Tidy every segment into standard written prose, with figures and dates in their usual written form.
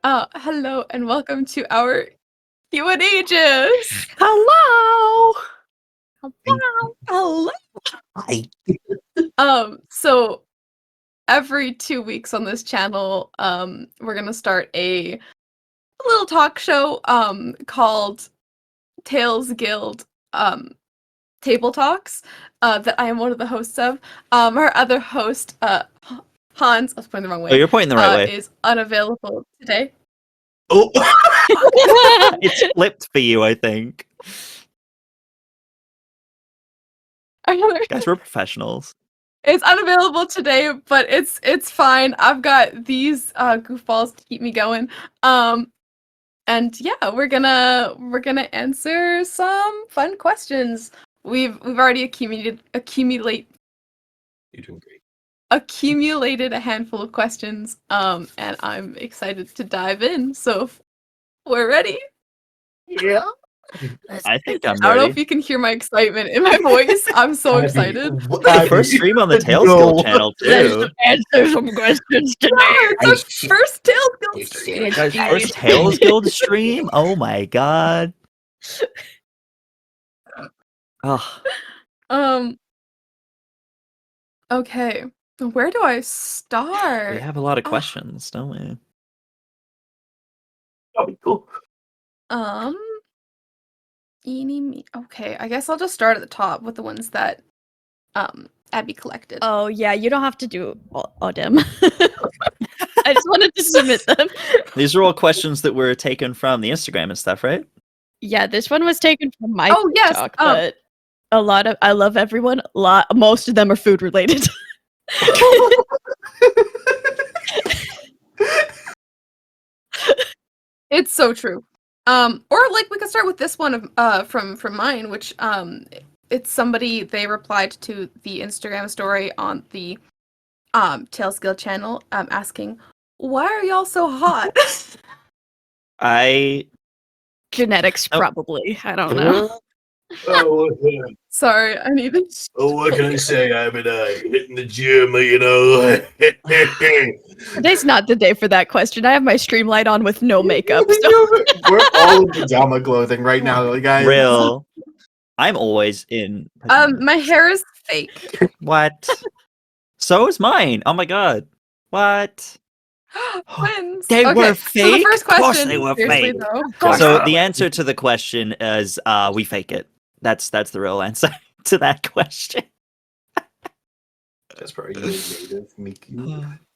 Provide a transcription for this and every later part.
Hello and welcome to our Q&Agius. Hello. Hello. Hi. So every 2 weeks on this channel, we're gonna start a little talk show, called Tales Guild, Table Talks, that I am one of the hosts of. Our other host, Hans, I was pointing the wrong way. Oh, you're pointing the right way. Is unavailable today. Oh, it's flipped for you, I think. Guys, we're professionals. It's unavailable today, but it's fine. I've got these goofballs to keep me going. And yeah, we're gonna answer some fun questions. We've already accumulated. You're doing great. Accumulated a handful of questions. And I'm excited to dive in. So we're ready. Yeah. I think I'm I don't know ready. if you can hear my excitement in my voice. I'm so excited. The first stream on the Tales Guild channel too. Answer some questions today. It's our first Tales Guild stream. Guys, first Tales Guild stream? Oh my god. Oh, Okay. Where do I start? we have a lot of questions, don't we? That'd be cool. Eeny, me. Okay, I guess I'll just start at the top with the ones that Abby collected. Oh yeah, you don't have to do all them. I just wanted to submit them. These are all questions that were taken from the Instagram and stuff, right? Yeah, this one was taken from my Oh, yes, TikTok, but a lot of I love everyone. Most of them are food related. It's so true. Or like we could start with this one of from mine, which it's somebody, they replied to the Instagram story on the Tales Guild channel, asking, why are y'all so hot? Genetics, probably. I don't know. Oh, Sorry, I need it. what can I say? I've been hitting the gym, you know. Today's not the day for that question. I have my stream light on with no makeup. So. We're all in pajama clothing right now, guys. Real. I'm always in. My hair is fake. What? So is mine. Oh my god. What? Twins. They Okay, were so fake? the first Of course question, they were seriously, fake. though. So the answer to the question is we fake it. That's the real answer to that question. That's probably native, Mickey.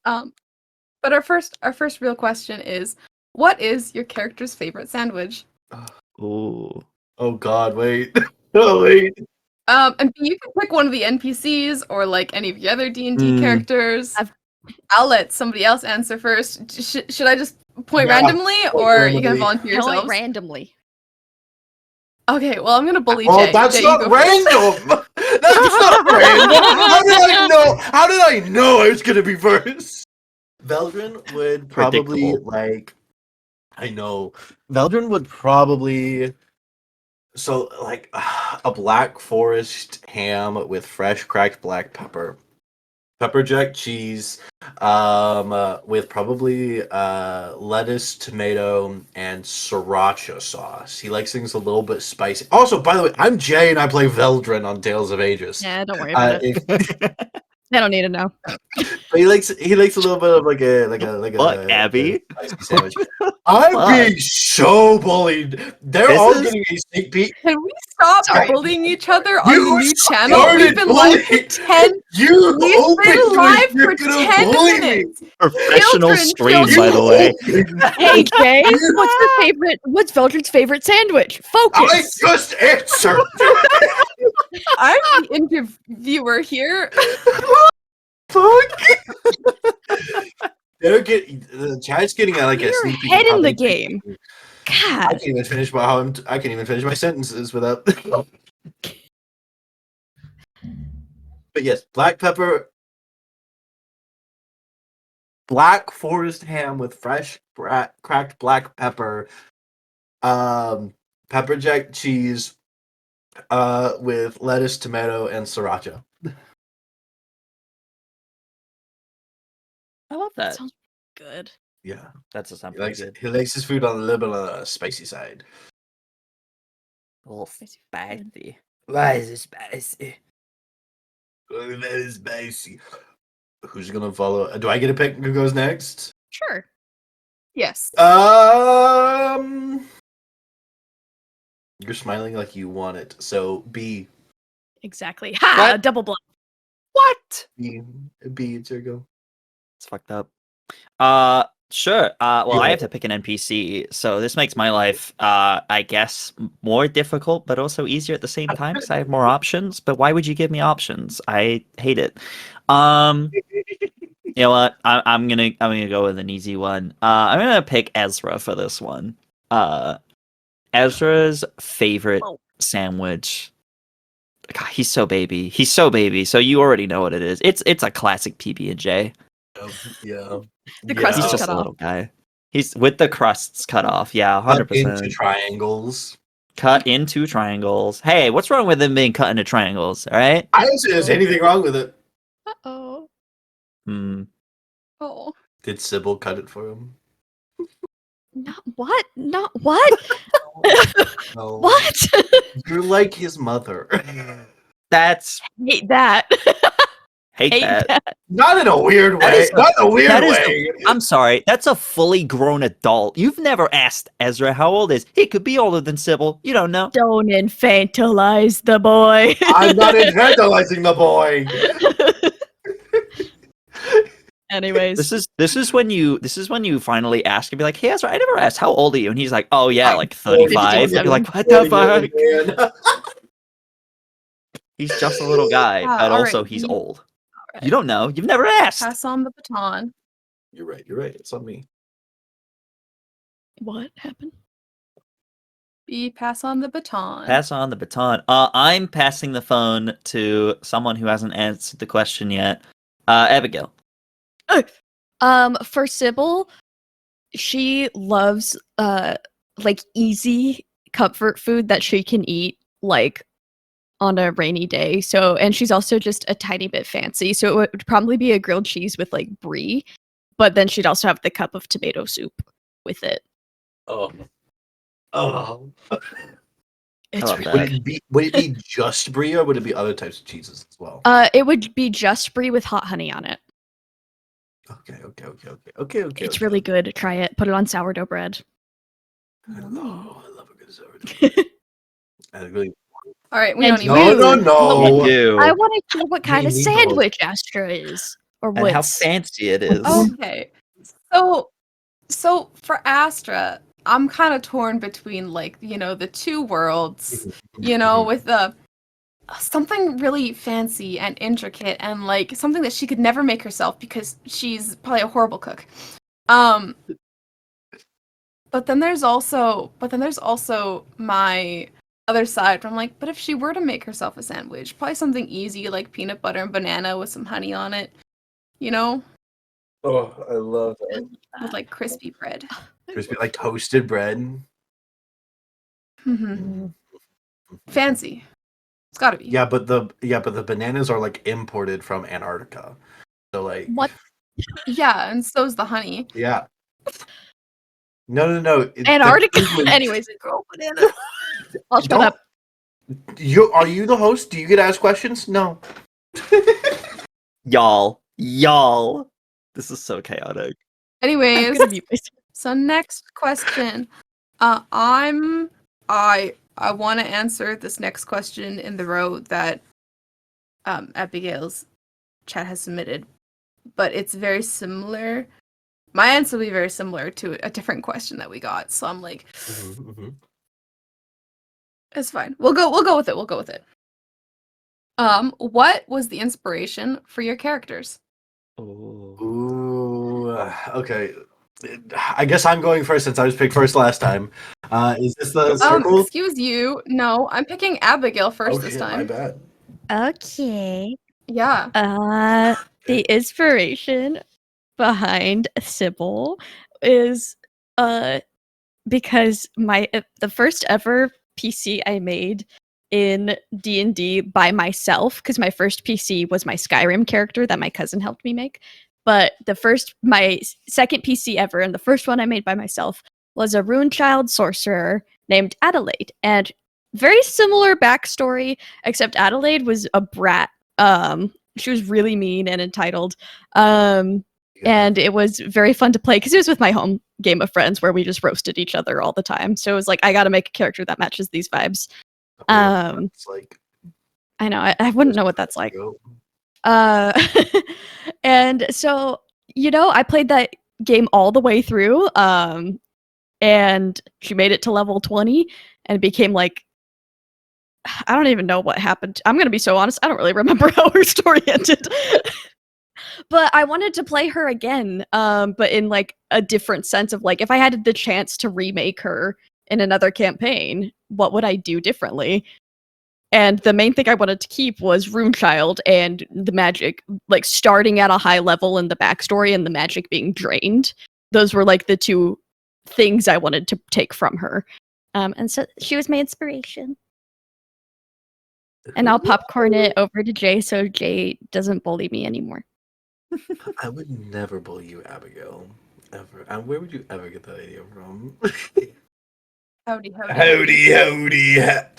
But our first real question is, what is your character's favorite sandwich? Ooh. Oh god, wait. Oh wait. And you can pick one of the NPCs or like any of the other D&D characters. I'll let somebody else answer first. Should I just point randomly, or are you gonna volunteer yourselves? Point randomly. Okay, well, I'm gonna bully Oh, Jay. that's Jay, not you go first. random! That's not random! How did I know? How did I know I was gonna be first? Veldren would probably, Predictable. I know. Veldren would probably... So, like, a black forest ham with fresh cracked black pepper. Pepper jack cheese, with probably lettuce, tomato, and sriracha sauce. He likes things a little bit spicy. Also, by the way, I'm Jay and I play Veldren on Tales of Agius. Yeah, don't worry about it. I don't need to know. But he likes a little bit of like a Abby? spicy sandwich. I'm being so bullied. They're all getting a sneak peek. Can we stop bullying each other on the new channel? We've been bullying. live for 10 You We've been live for 10 bully minutes. Professional Children, stream, children. by the way. Hey Jay, what's Veldren's favorite sandwich? Focus. I just answered. I'm the interviewer here. Fuck. The chat's getting like a You're sneak peek. ahead in the game. I God. can't even finish my sentences without. But yes, black pepper, black forest ham with fresh cracked black pepper, pepper jack cheese, with lettuce, tomato, and sriracha. I love that. Sounds good. Yeah. That's a sound He pretty likes, good. he likes his food on a little bit of the spicy side. A little Spicy. spicy. Why is it spicy? Oh, that is spicy. Who's gonna follow? Do I get a pick who goes next? Sure. Yes. You're smiling like you want it. So B. Exactly. Ha! What? Double bluff. What? B. B. It's your go. It's fucked up. Sure. Well, I have to pick an NPC, so this makes my life, I guess, more difficult, but also easier at the same time because I have more options. But why would you give me options? I hate it. You know what? I'm gonna go with an easy one. I'm gonna pick Ezra for this one. Ezra's favorite sandwich. God, he's so baby. He's so baby. So you already know what it is. It's a classic PB&J. Yeah. The crust He's is just cut a off. little guy. He's with the crusts cut off. Yeah, Cut 100%. into triangles. Cut into triangles. Hey, what's wrong with them being cut into triangles? All right. I don't say there's anything wrong with it. Uh-oh. Hmm. Oh. Did Sybil cut it for him? Not what? Not what? No. What? You're like his mother. That's Hate that. hate that. Not in a weird That way. is Not in a weird that is way. I'm sorry. That's a fully grown adult. You've never asked Ezra how old is. He could be older than Sybil. You don't know. Don't infantilize the boy. I'm not infantilizing the boy. Anyways. This is when you finally ask and be like, "Hey Ezra, I never asked how old are you?" And he's like, "Oh yeah, I'm like 35." 57. You're like, "What the 40-year-old fuck?" man. He's just a little guy, Yeah, but all also right, he's you- old. right. You don't know. You've never asked. Pass on the baton. You're right. You're right. It's on me. What happened? B. Pass on the baton. Pass on the baton. I'm passing the phone to someone who hasn't answered the question yet. Abigail. For Sybil, she loves like easy comfort food that she can eat like on a rainy day. So, and she's also just a tiny bit fancy. So it would probably be a grilled cheese with like brie, but then she'd also have the cup of tomato soup with it. Oh. It's love really that. Would it be just brie or would it be other types of cheeses as well? it would be just brie with hot honey on it. Okay. It's really good. Try it. Put it on sourdough bread. I love a good sourdough. I really. All right, we And don't you- even. No. You do. I want to hear what kind of need the host. sandwich Astra is, or And how what's. fancy it is. Okay. So for Astra, I'm kind of torn between like, the two worlds, with something really fancy and intricate and like something that she could never make herself because she's probably a horrible cook. But then there's also my other side where I'm like, but if she were to make herself a sandwich, probably something easy like peanut butter and banana with some honey on it, Oh, I love that. with like crispy bread. Crispy, like toasted bread. hmm Fancy. It's gotta be. Yeah, but the bananas are like imported from Antarctica. So like What? Yeah, and so's the honey. Yeah. No. Antarctica. England- Anyways, Girl banana. I'll shut Don't- up. Are you the host? Do you get asked questions? No. Y'all. This is so chaotic. I'm Anyways, gonna mute myself. so next question. I want to answer this next question in the row that Abigail's chat has submitted, but it's very similar. My answer will be very similar to a different question that we got. So I'm like, it's fine. We'll go with it. What was the inspiration for your characters? Ooh. Okay. I guess I'm going first since I was picked first last time. Is this the circle? Excuse you. No, I'm picking Abigail first this shit, time. my bad. Okay. Yeah. The inspiration behind Sybil is because the first ever PC I made in D&D by myself, because my first PC was my Skyrim character that my cousin helped me make. But my second PC ever, and the first one I made by myself, was a rune child sorcerer named Adelaide. And very similar backstory, except Adelaide was a brat. She was really mean and entitled. And it was very fun to play because it was with my home game of friends where we just roasted each other all the time. So it was like, I got to make a character that matches these vibes. It's like I know, I wouldn't know what that's like. And so, I played that game all the way through. And she made it to level 20 and became like, I don't even know what happened. I'm going to be so honest. I don't really remember how her story ended. But I wanted to play her again, but in like a different sense of like, if I had the chance to remake her in another campaign, what would I do differently? And the main thing I wanted to keep was Runechild and the magic, like starting at a high level in the backstory and the magic being drained. Those were like the two things I wanted to take from her. And so she was my inspiration. And I'll popcorn it over to Jay so Jay doesn't bully me anymore. I would never bully you, Abigail. Ever. And where would you ever get that idea from? Howdy, howdy. Howdy, howdy.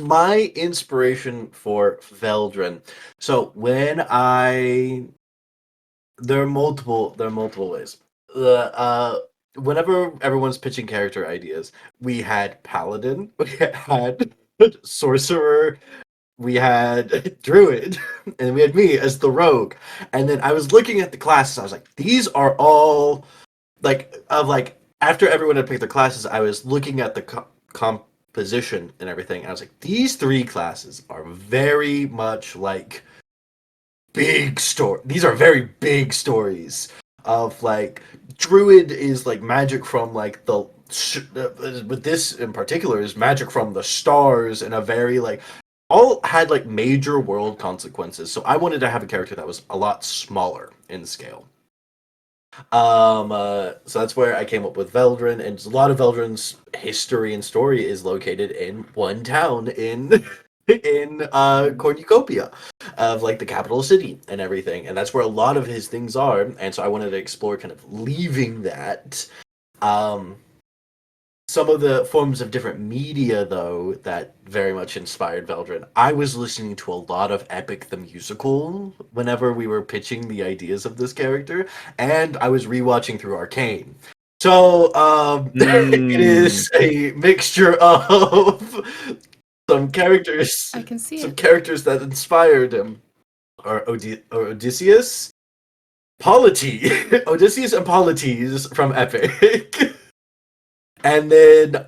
My inspiration for Veldren. So there are multiple ways. Whenever everyone's pitching character ideas, we had Paladin, we had Sorcerer, we had Druid, and we had me as the Rogue. And then I was looking at the classes, I was like, these are all after everyone had picked their classes, I was looking at the composition and everything, and I was like, these three classes are very much like big story. These are very big stories of like Druid is like magic from like but this in particular is magic from the stars and a very like all had like major world consequences. So I wanted to have a character that was a lot smaller in scale. So that's where I came up with Veldren, and a lot of Veldren's history and story is located in one town in Cornucopia, of like the capital city and everything, and that's where a lot of his things are. And so I wanted to explore kind of leaving that. Some of the forms of different media, though, that very much inspired Veldren. I was listening to a lot of Epic the Musical whenever we were pitching the ideas of this character, and I was rewatching through Arcane. So, it is a mixture of some characters. I can see some it. characters that inspired him are Odysseus, Odysseus and Polites from Epic. And then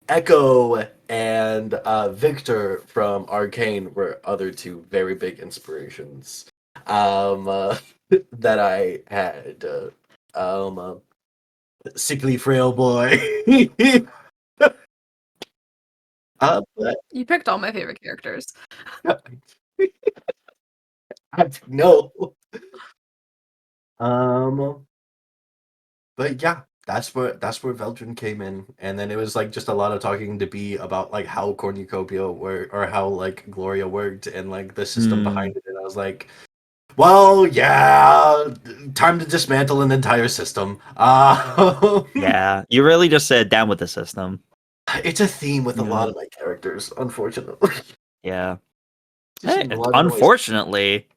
Echo and Victor from Arcane were other two very big inspirations that I had. Sickly frail boy. But You picked all my favorite characters. no. But yeah, that's where Veldren came in, and then it was like just a lot of talking to be about like how Cornucopia worked or how like Gloria worked and like the system behind it. And I was like, well, yeah, time to dismantle an entire system. Yeah, you really just said down with the system. It's a theme with a lot of my characters, unfortunately. Yeah. Just Hey, in a lot of ways. unfortunately,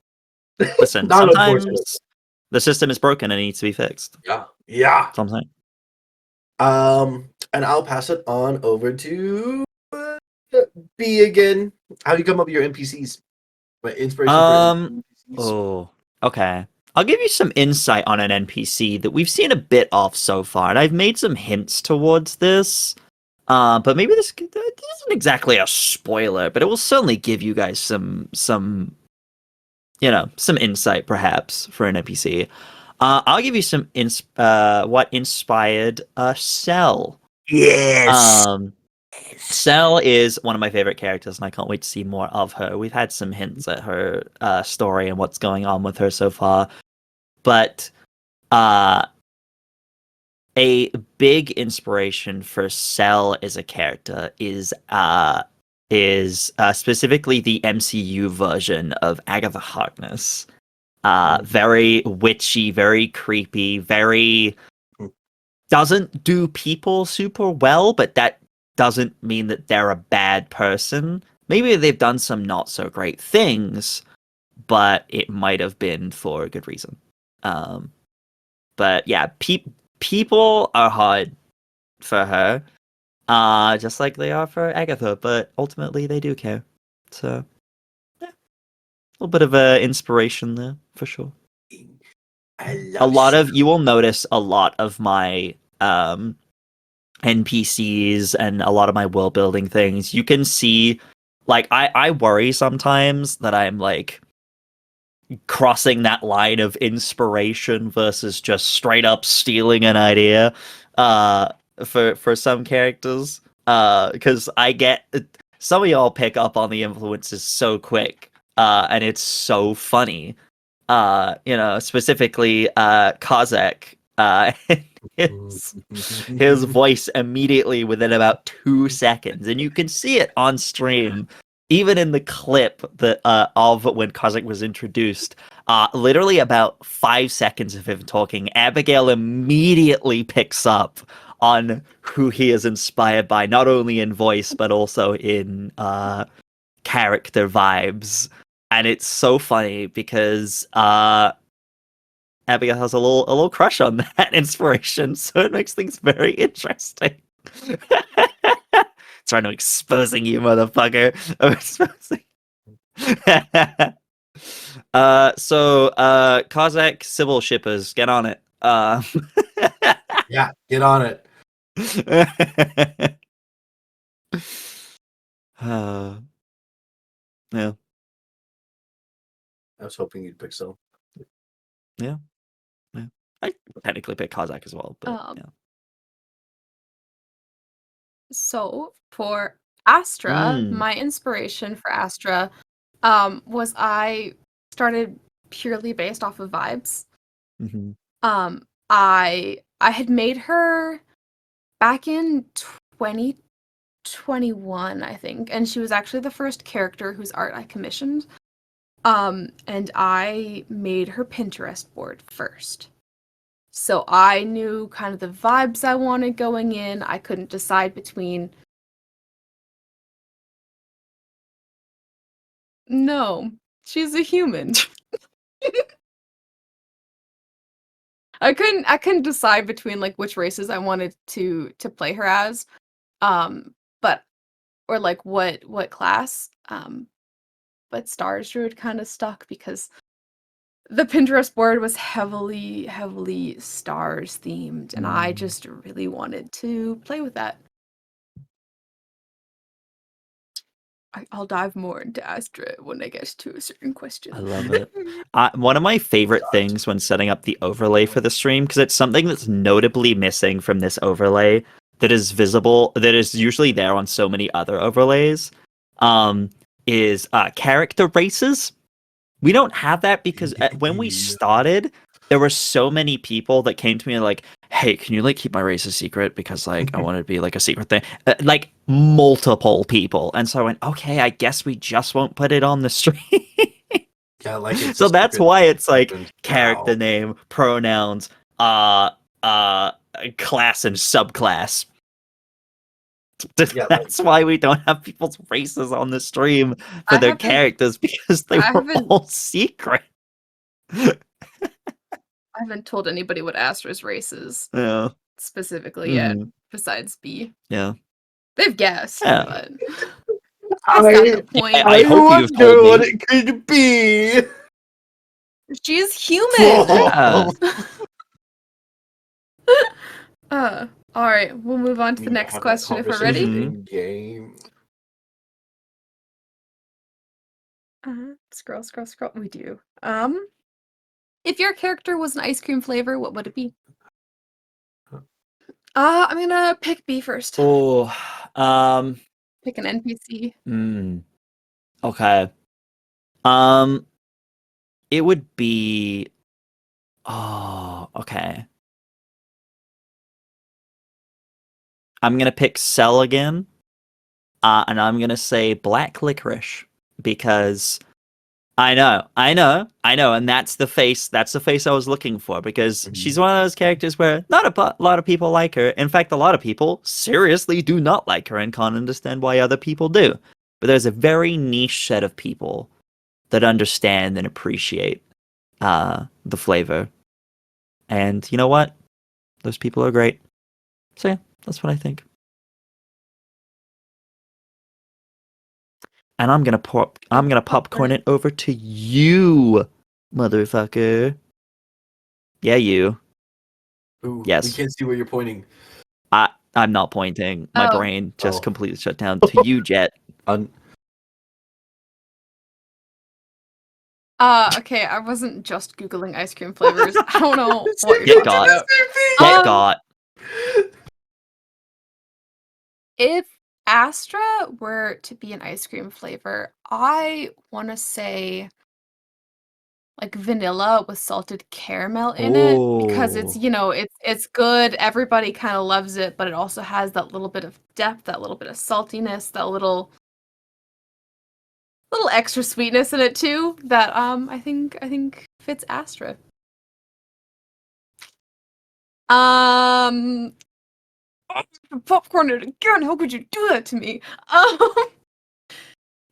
listen, Not unfortunately. sometimes the system is broken and it needs to be fixed. Yeah. That's what I'm saying. And I'll pass it on over to B again. How do you come up with your NPCs? My inspiration for NPCs? Oh, okay. I'll give you some insight on an NPC that we've seen a bit of so far, and I've made some hints towards this. But maybe this isn't exactly a spoiler, but it will certainly give you guys some insight perhaps for an NPC. I'll give you some what inspired Cell. Yes. Cell is one of my favorite characters, and I can't wait to see more of her. We've had some hints at her story and what's going on with her so far, but a big inspiration for Cell as a character is is specifically the MCU version of Agatha Harkness. Very witchy, very creepy, very doesn't do people super well, but that doesn't mean that they're a bad person. Maybe they've done some not so great things, but it might have been for a good reason. But yeah, people are hard for her, just like they are for Agatha, but ultimately they do care. So, yeah, a little bit of a inspiration there for sure. You will notice a lot of my NPCs and a lot of my world building things. You can see, like, I worry sometimes that I'm like crossing that line of inspiration versus just straight up stealing an idea for some characters, because I get some of y'all pick up on the influences so quick, and it's so funny, specifically Kozak, his voice immediately within about 2 seconds, and you can see it on stream. Even in the clip that of when Kozak was introduced, literally about 5 seconds of him talking, Abigail immediately picks up on who he is inspired by, not only in voice but also in character vibes. And it's so funny because Abigail has a little crush on that inspiration, so it makes things very interesting. Trying to exposing you, motherfucker. I'm exposing. So Kozak Sybil shippers, get on it. Yeah, get on it. Yeah. I was hoping you'd pick so. Yeah. I technically pick Kozak as well, but yeah. So for Astra, my inspiration for Astra was I started purely based off of vibes. Mm-hmm. I had made her back in 2021, I think, and she was actually the first character whose art I commissioned. And I made her Pinterest board first. So I knew kind of the vibes I wanted going in. I couldn't decide between... No, she's a human. I couldn't decide between like which races I wanted to play her as. But or like what class. But Stars Druid kind of stuck because the Pinterest board was heavily stars themed, and I just really wanted to play with that. I'll dive more into Astra when I get to a certain question. I love it. One of my favorite things when setting up the overlay for the stream, because it's something that's notably missing from this overlay that is visible, that is usually there on so many other overlays, is character races. We don't have that because when we started, there were so many people that came to me like, hey, can you like keep my race a secret? Because like I want it to be like a secret thing. Like multiple people. And so I went, okay, I guess we just won't put it on the stream. Yeah, like it's so that's why it's like character wow. name, pronouns, class and subclass. Yeah, that's why we don't have people's races on the stream for their characters, because they were all secret. I haven't told anybody what Astra's race is specifically yet, besides B. Yeah. They've guessed, Yeah. but that's not the point. I hope you've told me what it could be. She's human. All right, we'll move on to the next question if we're ready. Game. Scroll. We do. If your character was an ice cream flavor, what would it be? I'm gonna pick B first. Oh, pick an NPC. Okay. It would be. Oh, okay. I'm gonna pick Cell again, And I'm gonna say black licorice because I know, and that's the face I was looking for because she's one of those characters where not a lot of people like her. In fact, a lot of people seriously do not like her and can't understand why other people do. But there's a very niche set of people that understand and appreciate the flavor. And you know what? Those people are great. So yeah, that's what I think. And I'm gonna popcorn it over to you, motherfucker. Yeah, you. Ooh, Yes. We can't see where you're pointing. I'm not pointing. My brain just completely shut down. To you, Jet. Okay, I wasn't just Googling ice cream flavors. I don't know what you're talking about. Get got. If Astra were to be an ice cream flavor, I want to say like vanilla with salted caramel in it because it's, Oh. you know, it's good. Everybody kind of loves it, but it also has that little bit of depth, that little bit of saltiness, that little extra sweetness in it too that I think fits Astra. Popcorn it again. How could you do that to me?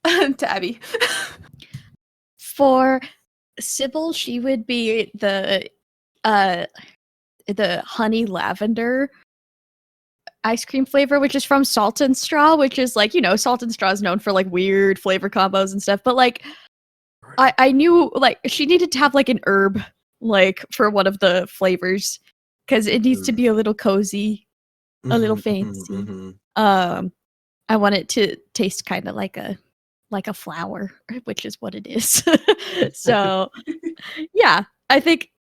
To Abby. For Sybil, she would be the honey lavender ice cream flavor, which is from Salt and Straw, which is like, you know, Salt and Straw is known for like weird flavor combos and stuff. But like, I knew like she needed to have like an herb like for one of the flavors because it needs to be a little cozy, a little fancy. I want it to taste kind of like a flower, which is what it is. So, yeah, I think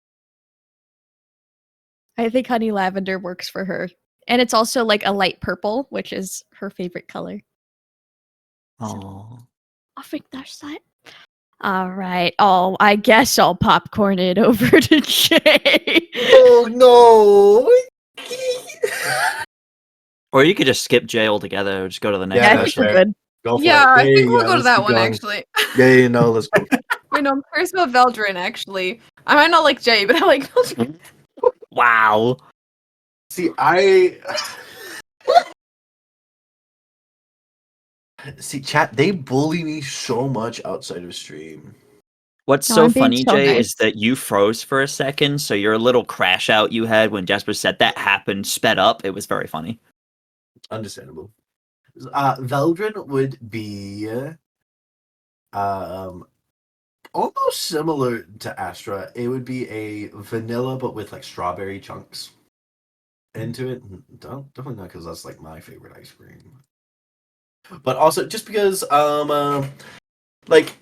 honey lavender works for her. And it's also like a light purple, which is her favorite color. Oh. I think that's that. All right. Oh, I guess I'll popcorn it over to Jay. Oh no! Or you could just skip Jay altogether or just go to the next Yeah, I question. think we're good. Go for Yeah, it. I think we'll go to let's that keep one going. actually. Yeah, no, let's go. Wait, no, I'm curious about Veldren actually. I might not like Jay, but I like Veldren. Wow. See, see, chat. They bully me so much outside of stream. What's No, so I'm being funny, so Jay, nice. is that you froze for a second, so your little crash out you had when Jasper said that happened sped up. It was very funny. Understandable. Veldren would be almost similar to Astra. It would be a vanilla, but with like strawberry chunks into it. Definitely not because that's like my favorite ice cream. But also just because like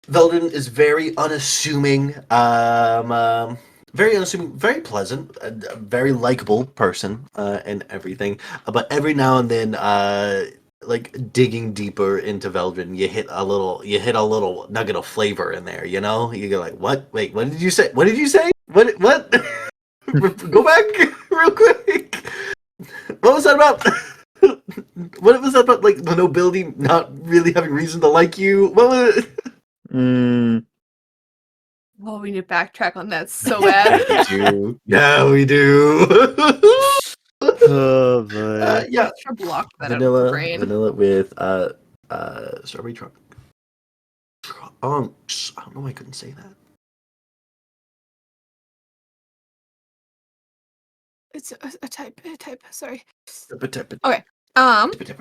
Veldren is very unassuming, very unassuming, very pleasant, a very likable person, and everything. But every now and then, like digging deeper into Veldren, you hit a little nugget of flavor in there. You know, you go like, "What? Wait, what did you say? What did you say? What? What? Go back real quick. What was that about?" What was that about? Like the nobility not really having reason to like you? What was it? Oh, we need to backtrack on that so bad. We do. Yeah, we do. Oh, boy. Yeah, Should block that out of the brain. vanilla with strawberry trunk. Trunks. I don't know why I couldn't say that. It's a type. Sorry. Okay. Okay.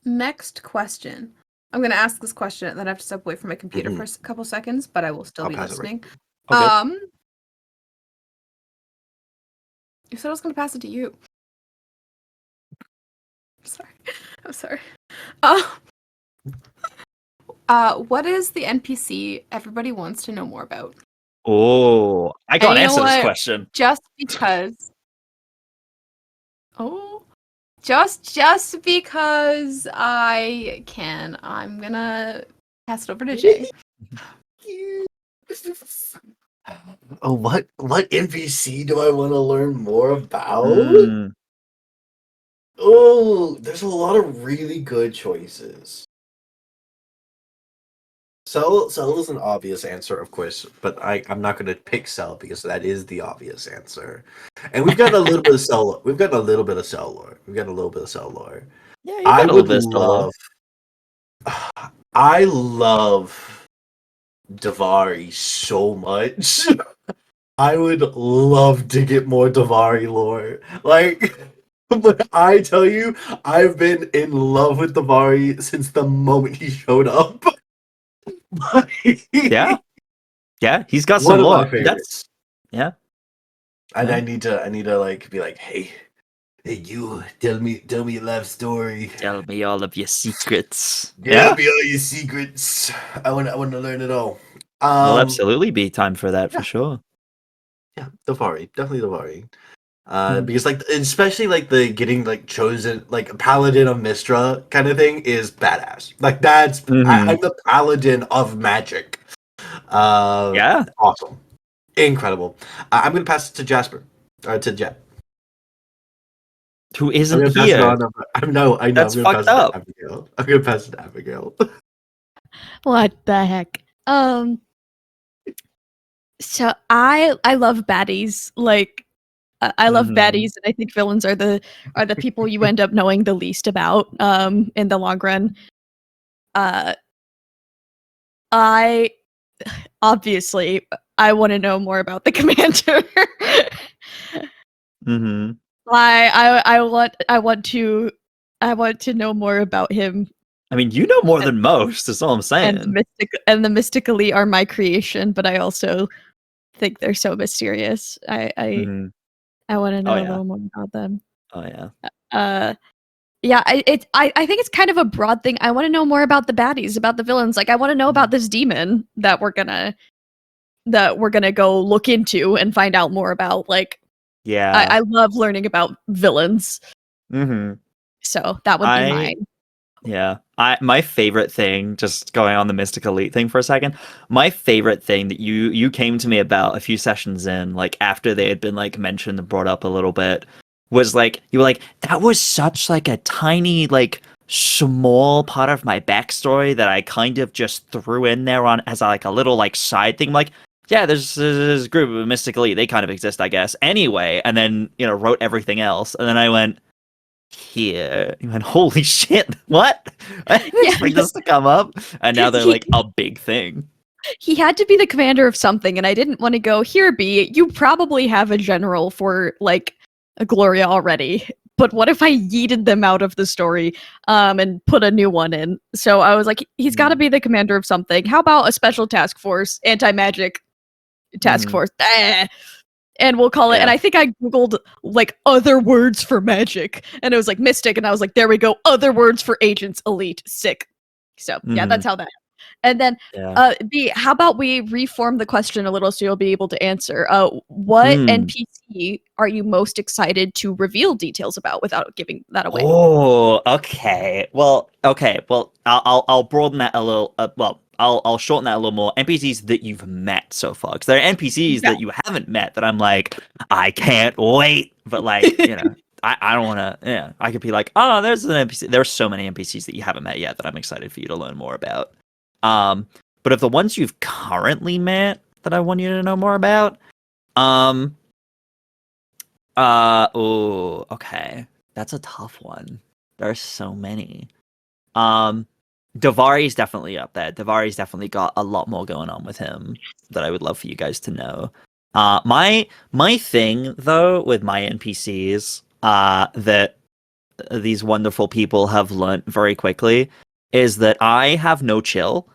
Next question. I'm gonna ask this question, and then I have to step away from my computer for a couple seconds, but I will still be pass it listening. Okay. You said I was gonna pass it to you. I'm sorry. What is the NPC everybody wants to know more about? Oh, I can't answer this question. Just because. Just because I can, I'm gonna pass it over to Jay. Oh, what NPC do I want to learn more about? Oh, there's a lot of really good choices. Cell is an obvious answer, of course, but I'm not going to pick Cell because that is the obvious answer. And we've got a little bit of Cell. We've got a little bit of Cell lore. We've got a little bit of Cell lore. Yeah, you I got a would little bit of solo. love. I love Davari so much. I would love to get more Davari lore. Like, but I tell you, I've been in love with Davari since the moment he showed up. Yeah, yeah, he's got One some of my lore. favorites. Yeah. And Yeah. I need to like be like, hey, you tell me your life story. Tell me all of your secrets. Tell me all your secrets. I want to learn it all. There'll absolutely be time for that yeah. for sure. Yeah, Davari, definitely Davari. Mhm. Because like especially like the getting like chosen like a paladin of Mistra kind of thing is badass. Like that's I'm the paladin of magic. Yeah. Awesome, incredible. I'm gonna pass it to Jasper or to Jet. Who I'm isn't gonna pass it here? on. I know. That's I'm gonna fucked pass it to up. Abigail. I'm gonna pass it to Abigail. What the heck? So I love baddies. Like I love Mhm. baddies, and I think villains are the people you end up knowing the least about in the long run. Uh I obviously I want to know more about the commander. Mhm. I want to know more about him, I mean, you know more and than most. That's all I'm saying. the mystically are my creation, but I also think they're so mysterious. Mhm. I want to Oh know a yeah. little more about them. Oh yeah. Uh yeah, I think it's kind of a broad thing. I want to know more about the baddies, about the villains. Like I want to know about this demon that we're gonna go look into and find out more about. Like Yeah. I love learning about villains. Mhm. So that would be I mine. Yeah. My favorite thing, just going on the Mystic Elite thing for a second, my favorite thing that you came to me about a few sessions in, like after they had been like mentioned and brought up a little bit, was like you were like, that was such like a tiny, like small part of my backstory that I kind of just threw in there on as like a little like side thing. Like, yeah, there's this group of Mystic Elite, they kind of exist, I guess. Anyway, and then, wrote everything else. And then I went, here. You went, holy shit, what? I didn't Yeah, expect this to come up. And now they're he like a big thing. he had to be the commander of something, and I didn't want to go here. B, you probably have a general for like a Gloria already. But what if I yeeted them out of the story, and put a new one in? So I was like, he's got to be the commander of something. How about a special task force, anti-magic task Mhm. force? And we'll call it. And Yeah. I think I googled like other words for magic, and it was like mystic, and I was like, there we go, other words for agents, elite, sick. So yeah, that's Mhm. how that. And then Yeah. B, how about we reform the question a little so you'll be able to answer? What Hmm. NPC are you most excited to reveal details about without giving that away? Oh, okay. Well, okay. Well, I'll broaden that a little. Well, I'll shorten that a little more. NPCs that you've met so far, because there are NPCs Yeah. that you haven't met that I'm like, I can't wait. But like, I don't want to. Yeah, I could be like, oh, there's an NPC. There's so many NPCs that you haven't met yet that I'm excited for you to learn more about. But of the ones you've currently met that I want you to know more about, oh, okay. That's a tough one. There's so many. Um, Davari's definitely up there. Davari's definitely got a lot more going on with him that I would love for you guys to know. My thing though with my NPCs, that these wonderful people have learnt very quickly is that I have no chill.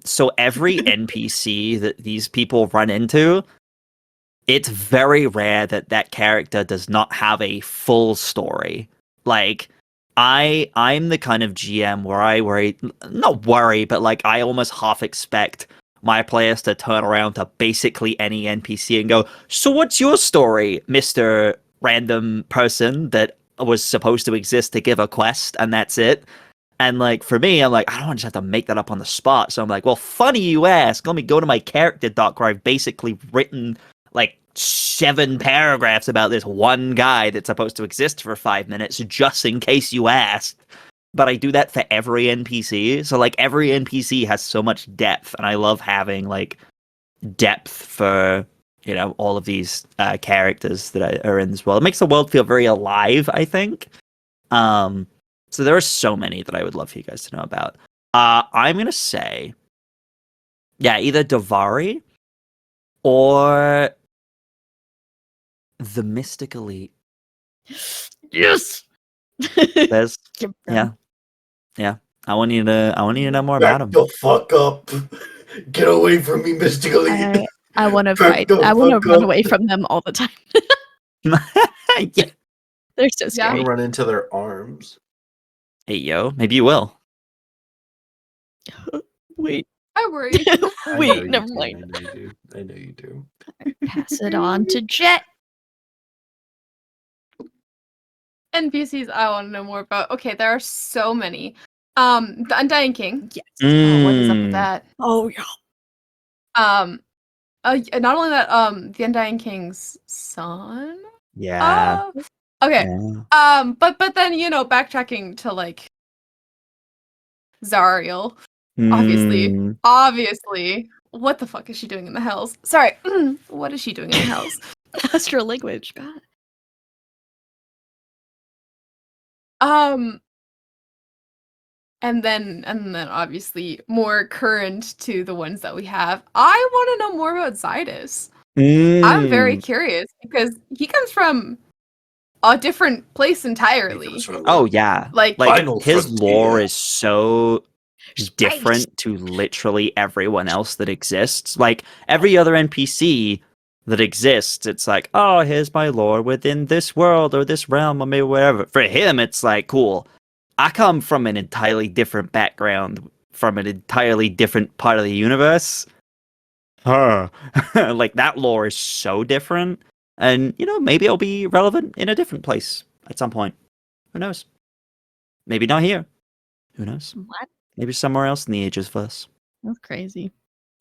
So every NPC that these people run into, it's very rare that that character does not have a full story. Like, I'm the kind of GM where I worry, not worry, but like I almost half expect my players to turn around to basically any NPC and go, so what's your story, Mr. Random person that was supposed to exist to give a quest and that's it? And like for me, I'm like, I don't want to just have to make that up on the spot. So I'm like, well, funny you ask. Let me go to my character doc where I've basically written like 7 paragraphs about this one guy that's supposed to exist for 5 minutes, just in case you asked. But I do that for every NPC. So like every NPC has so much depth, and I love having like depth for, you know, all of these characters that are in this world. It makes the world feel very alive, I think. So there are so many that I would love for you guys to know about. I'm gonna say, yeah, either Davari or the Mystic Elite. Yes. There's Give them. yeah. I want you to know more about Back him. the fuck up. Get away from me, mystically. I want to Back fight. the I want to fuck run up. away from them all the time. Yeah. They're so I scary. want to run into their arms. Hey yo, maybe you will. Wait, I worry. I know wait, you never do, mind. I know you do. I know you do. Pass it on to Jet. NPCs I want to know more about. Okay, there are so many. The Undying King. Yes. Oh, what is up with Mm. that? Oh yeah. Not only that, the Undying King's son. Yeah. Okay. Yeah. But then, you know, backtracking to like Zariel. Obviously. Mm. Obviously. What the fuck is she doing in the Hells? Sorry. What is she doing in the Hells? Astra language. God. And then obviously more current to the ones that we have. I want to know more about Zydus. I'm very curious because he comes from a different place entirely. Oh yeah. Like Final his frontier. lore is so Space. different to literally everyone else that exists. Like every other NPC that exists, it's like, oh, here's my lore within this world or this realm or maybe whatever. For him, it's like, cool. I come from an entirely different background, from an entirely different part of the universe. Huh. Like that lore is so different. And, you know, maybe it'll be relevant in a different place at some point. Who knows? Maybe not here. Who knows? What? Maybe somewhere else in the Ages verse. That's crazy.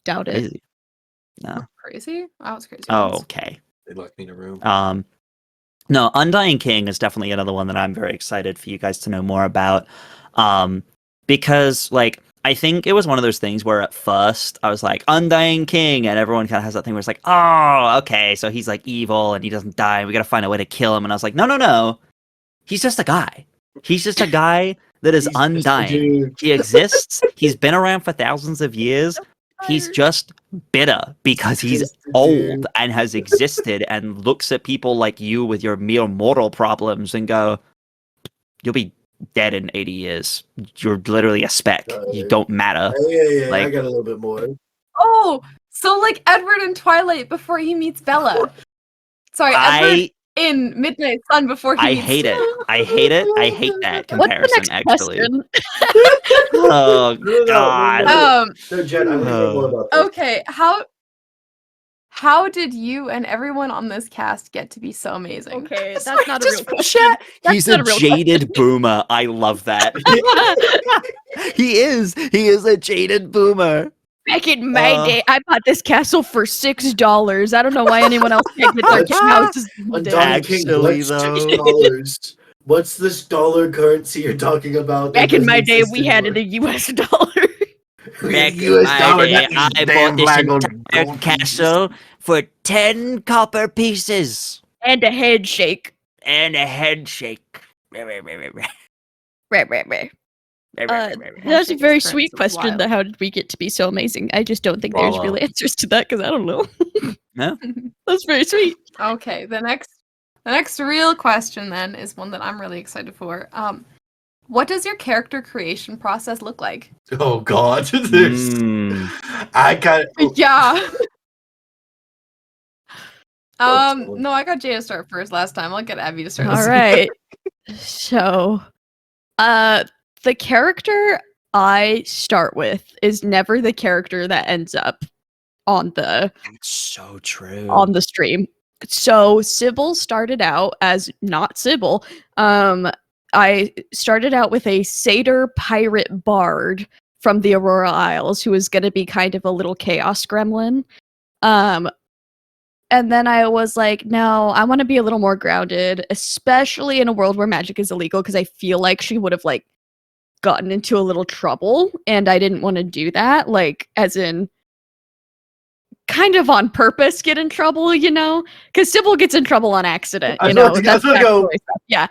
Doubt it. Crazy. No. crazy. I was crazy. Oh, once. okay. They locked me in a room. No, Undying King is definitely another one that I'm very excited for you guys to know more about. Because, like, I think it was one of those things where at first I was like, Undying King, and everyone kind of has that thing where it's like, oh, okay, so he's like evil and he doesn't die, and we gotta find a way to kill him. And I was like, no. He's just a guy. He's just a guy that is He's just a undying. dude. He exists. He's been around for thousands of years. He's just bitter because he's Just a old dude. and has existed and looks at people like you with your mere mortal problems and go, you'll be dead in 80 years. You're literally a speck. You don't matter. Yeah, I Like- got a little bit more. Oh, so like Edward in Twilight before he meets Bella. Sorry, Edward in Midnight Sun before he I meets. hate it. I hate it. I hate that What's the comparison, next actually. question? Oh, No, God. No, Jen, I want to hear more about this. Okay, how did you and everyone on this cast get to be so amazing? Okay, that's Sorry, not a just real for question. chat. That's He's not a a real jaded boomer. I love that. He is. He is a jaded boomer. Back in my day, I bought this castle for $6. I don't know why anyone else can't get their What's- houses. Undying King, Actually, what's though. $6? What's this dollar currency you're talking about? that Back in doesn't my day, exist we had it anymore? in US dollar. Back in US my dollar, day, not these I damn bought this black old entire gold pieces. castle for 10 copper pieces And a head shake. and a head shake. That's a very sweet question. How did we get to be so amazing? I just don't think there's Bravo. real answers to that because I don't know. No? That's very sweet. Okay, the next real question then is one that I'm really excited for. What does your character creation process look like? Oh God, there's. I got. Yeah. Oh, No, I got Jay to start first last time. I'll get Abby to start. All this right. So, the character I start with is never the character that ends up on the That's so true. on the stream. So Sybil started out as not Sybil. I started out with a satyr pirate bard from the Aurora Isles who was going to be kind of a little chaos gremlin. And then I was like, no, I want to be a little more grounded, especially in a world where magic is illegal, because I feel like she would have like gotten into a little trouble, and I didn't want to do that. Like, as in, kind of on purpose get in trouble, you know? Because Sybil gets in trouble on accident, I you was know? about to That's go. backstory stuff. Yeah.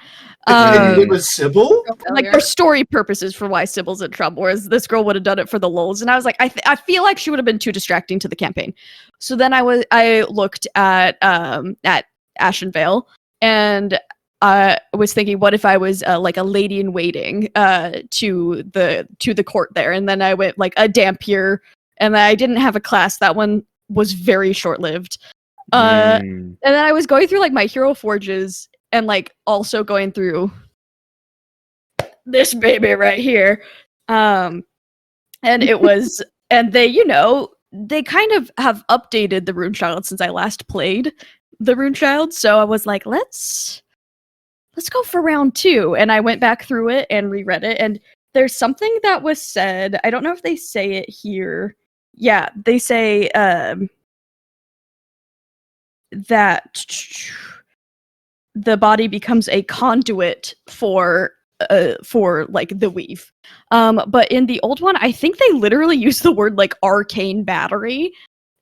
It was Sybil? Like there's story purposes for why Sybil's in trouble, whereas this girl would have done it for the lulz. And I was like, I feel like she would have been too distracting to the campaign. So then I looked at Ashenvale, and I was thinking, what if I was like a lady in waiting to the court there, and then I went like a Dampier, and I didn't have a class. That one was very short lived. And then I was going through like my hero forges, and like also going through this baby right here. And it was, and they, you know, they kind of have updated the Runechild since I last played the Runechild. So I was like, let's go for round 2. And I went back through it and reread it. And there's something that was said. I don't know if they say it here. Yeah, they say that the body becomes a conduit for like the weave. But in the old one, I think they literally use the word like arcane battery,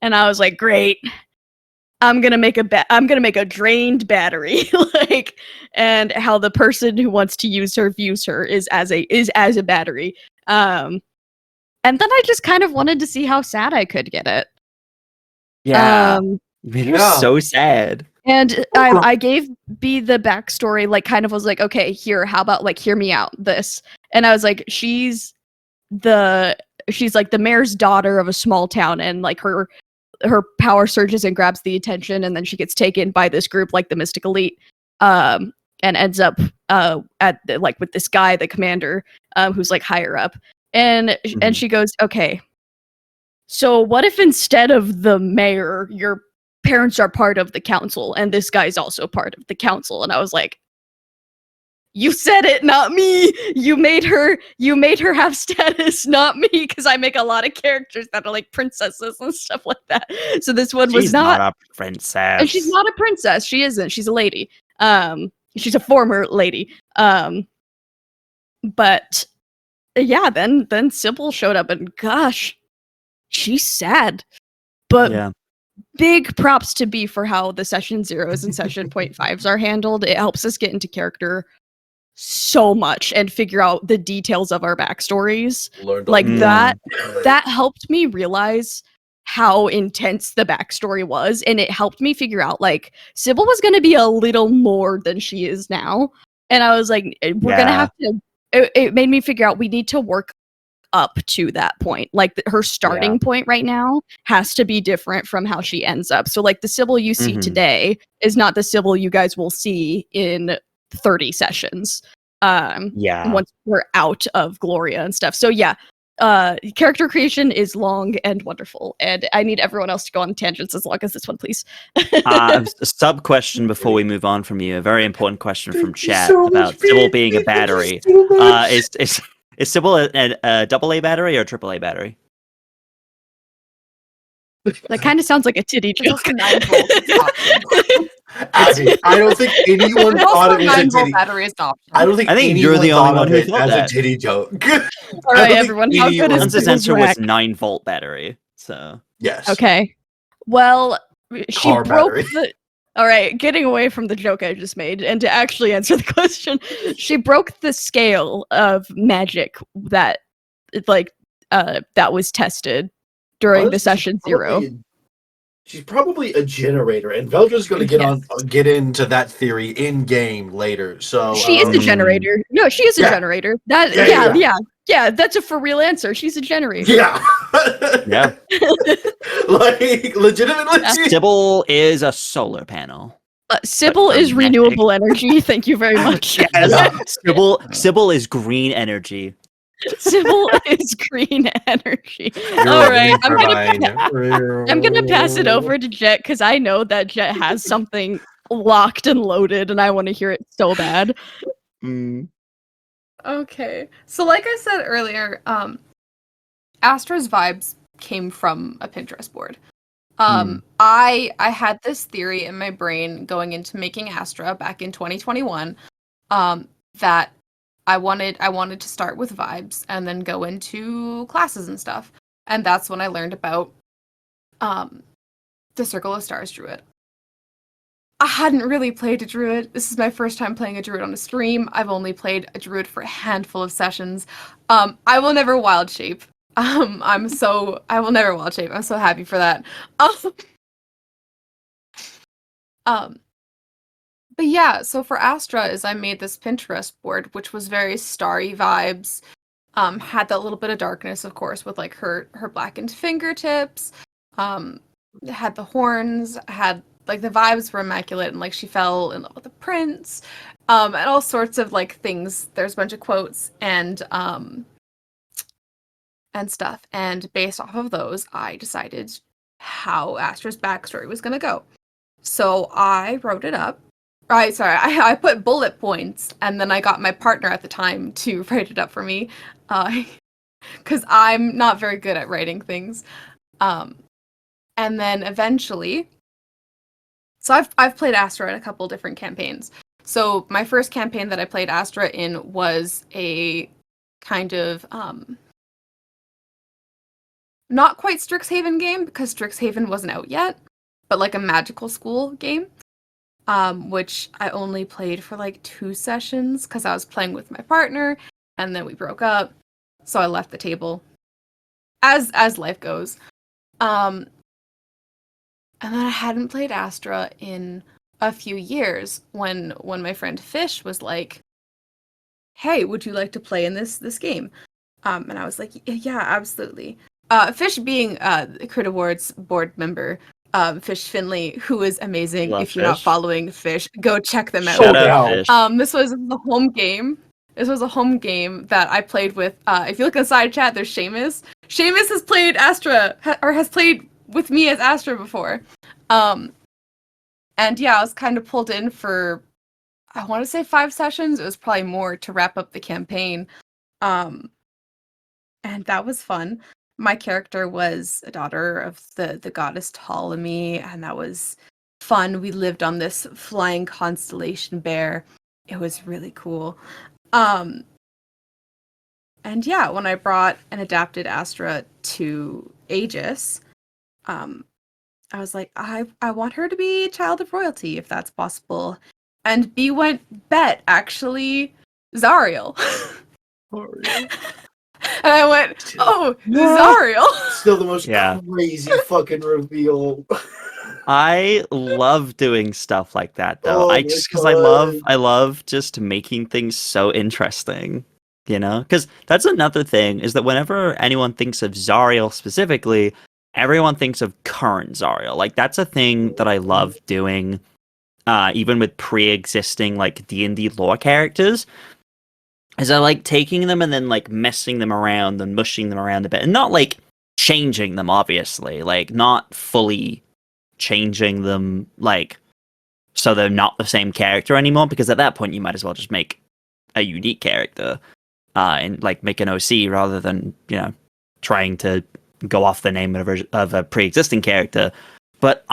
and I was like, great. I'm gonna make a drained battery, like, and how the person who wants to use her views her is as a battery. And then I just kind of wanted to see how sad I could get it. Yeah. Made her so sad. And I gave B the backstory, like, kind of was like, okay, here, how about, like, hear me out, this. And I was like, she's like the mayor's daughter of a small town, and, like, her power surges and grabs the attention, and then she gets taken by this group, like, the Mystic Elite, and ends up, like, with this guy, the commander, who's, like, higher up. And she goes, okay, so what if instead of the mayor, your parents are part of the council, and this guy's also part of the council? And I was like, you said it, not me. You made her have status, not me, because I make a lot of characters that are like princesses and stuff like that. So this one was not a princess. And she's not a princess. She isn't. She's a lady. She's a former lady. But yeah, then Sybil showed up, and gosh, she's sad. But yeah. Big props to B for how the session 0s and session 0.5s are handled. It helps us get into character so much and figure out the details of our backstories. Like that helped me realize how intense the backstory was, and it helped me figure out like Sybil was going to be a little more than she is now. And I was like, we're going to have to, it made me figure out we need to work up to that point. Like her starting point right now has to be different from how she ends up. So like the Sybil you see today is not the Sybil you guys will see in 30 sessions. Once we're out of Gloria and stuff. So yeah, character creation is long and wonderful, and I need everyone else to go on tangents as long as this one, please. A sub question before we move on from you. A very important question from chat about Sybil being a battery. Is Sybil a double A battery or a triple A battery? That kind of sounds like a titty joke. I don't think anyone thought it was a titty. Battery is optional. I don't think you're the only one who thought that as a titty joke. All right, everyone. How good is Hans's answer was 9-volt battery. So yes. Okay. Well, she Car broke battery. the. All right, getting away from the joke I just made, and to actually answer the question, she broke the scale of magic that, that was tested during the session 0. She's probably a generator, and Veldren's going to get into that theory in game later. So she is a generator. No, she is a generator. Yeah, that's a for real answer. She's a generator. Yeah. yeah. Like legitimately. Sybil is a solar panel. Sybil is renewable energy. Thank you very much. Yes. Sybil is green energy. Sybil is green energy. All right, I'm gonna pass it over to Jet because I know that Jet has something locked and loaded, and I want to hear it so bad. Okay, so like I said earlier, Astra's vibes came from a Pinterest board. I had this theory in my brain going into making Astra back in 2021, that I wanted to start with vibes and then go into classes and stuff. And that's when I learned about the Circle of Stars Druid. I hadn't really played a druid. This is my first time playing a druid on a stream. I've only played a druid for a handful of sessions. I will never wild shape. I will never wild shape. I'm so happy for that. But yeah, so for Astra is I made this Pinterest board, which was very starry vibes. Had that little bit of darkness, of course, with like her blackened fingertips. Had the horns, had like the vibes were immaculate, and like she fell in love with the prince, and all sorts of like things. There's a bunch of quotes and stuff, and based off of those, I decided how Astra's backstory was gonna go. So I wrote it up. I put bullet points, and then I got my partner at the time to write it up for me, because I'm not very good at writing things. And then eventually, so I've played Astra in a couple different campaigns. So my first campaign that I played Astra in was a kind of not quite Strixhaven game, because Strixhaven wasn't out yet, but like a magical school game, which I only played for like 2 sessions because I was playing with my partner, and then we broke up, so I left the table, as life goes. And then I hadn't played Astra in a few years when my friend Fish was like, "Hey, would you like to play in this game?" And I was like, "Yeah, absolutely." Fish being Crit Awards board member, Fish Finley, who is amazing. Love If you're not Fish. following Fish, go check them out. Shout down. out Fish. This was the home game. This was a home game that I played with. If you look in the side chat, there's Seamus. Seamus has played Astra, or has played with me as Astra before. And yeah, I was kind of pulled in for, I want to say 5 sessions. It was probably more to wrap up the campaign. And that was fun. My character was a daughter of the goddess Ptolemy, and that was fun. We lived on this flying constellation bear. It was really cool. And yeah, when I brought and adapted Astra to Aegis, I was like, I want her to be a child of royalty, if that's possible. And B went, bet, actually, Zariel. And I went, oh, Zariel. Still the most Yeah. crazy fucking reveal. I love doing stuff like that though. Oh my Because God. I love just making things so interesting, you know? Because that's another thing is that whenever anyone thinks of Zariel specifically, everyone thinks of current Zariel. Like that's a thing that I love doing, even with pre-existing like D&D lore characters. Is I like taking them and then like messing them around and mushing them around a bit, and not like changing them, obviously, like not fully changing them like so they're not the same character anymore, because at that point you might as well just make a unique character and like make an OC rather than, you know, trying to go off the name of a pre-existing character. But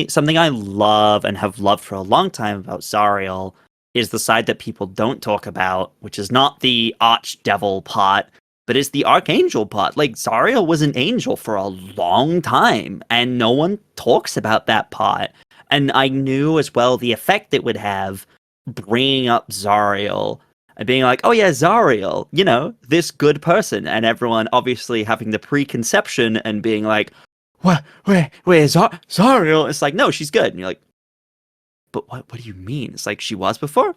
something I love and have loved for a long time about Zariel is the side that people don't talk about, which is not the archdevil part, but it's the archangel part. Like, Zariel was an angel for a long time, and no one talks about that part. And I knew as well the effect it would have bringing up Zariel and being like, oh yeah, Zariel, you know, this good person. And everyone obviously having the preconception and being like, where Zariel? It's like, no, she's good. And you're like, but what do you mean? It's like, she was before.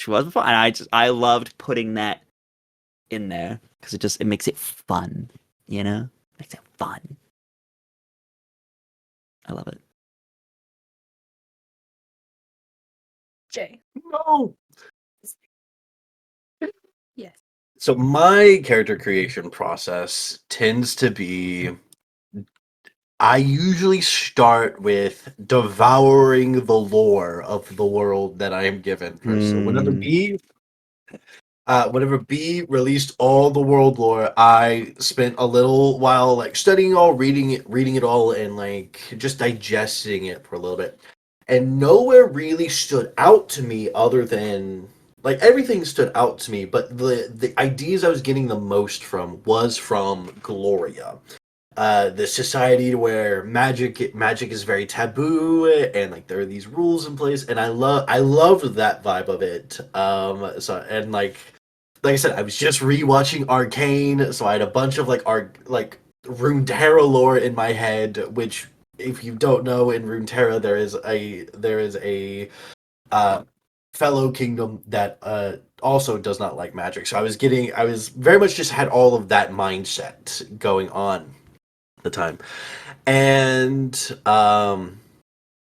And I loved putting that in there because it makes it fun, you know? Makes it fun. I love it. Jay. No. Yes. So my character creation process tends to be, I usually start with devouring the lore of the world that I am given first. So whenever whenever B released all the world lore, I spent a little while like studying all, reading it all, and like just digesting it for a little bit. And nowhere really stood out to me other than like everything stood out to me, but the ideas I was getting the most from was from Gloria. The society where magic is very taboo, and like there are these rules in place, and I loved that vibe of it. So and like I said, I was just rewatching Arcane, so I had a bunch of like Runeterra lore in my head. Which, if you don't know, in Runeterra there is a uh, fellow kingdom that also does not like magic. So I was very much just had all of that mindset going on the time. And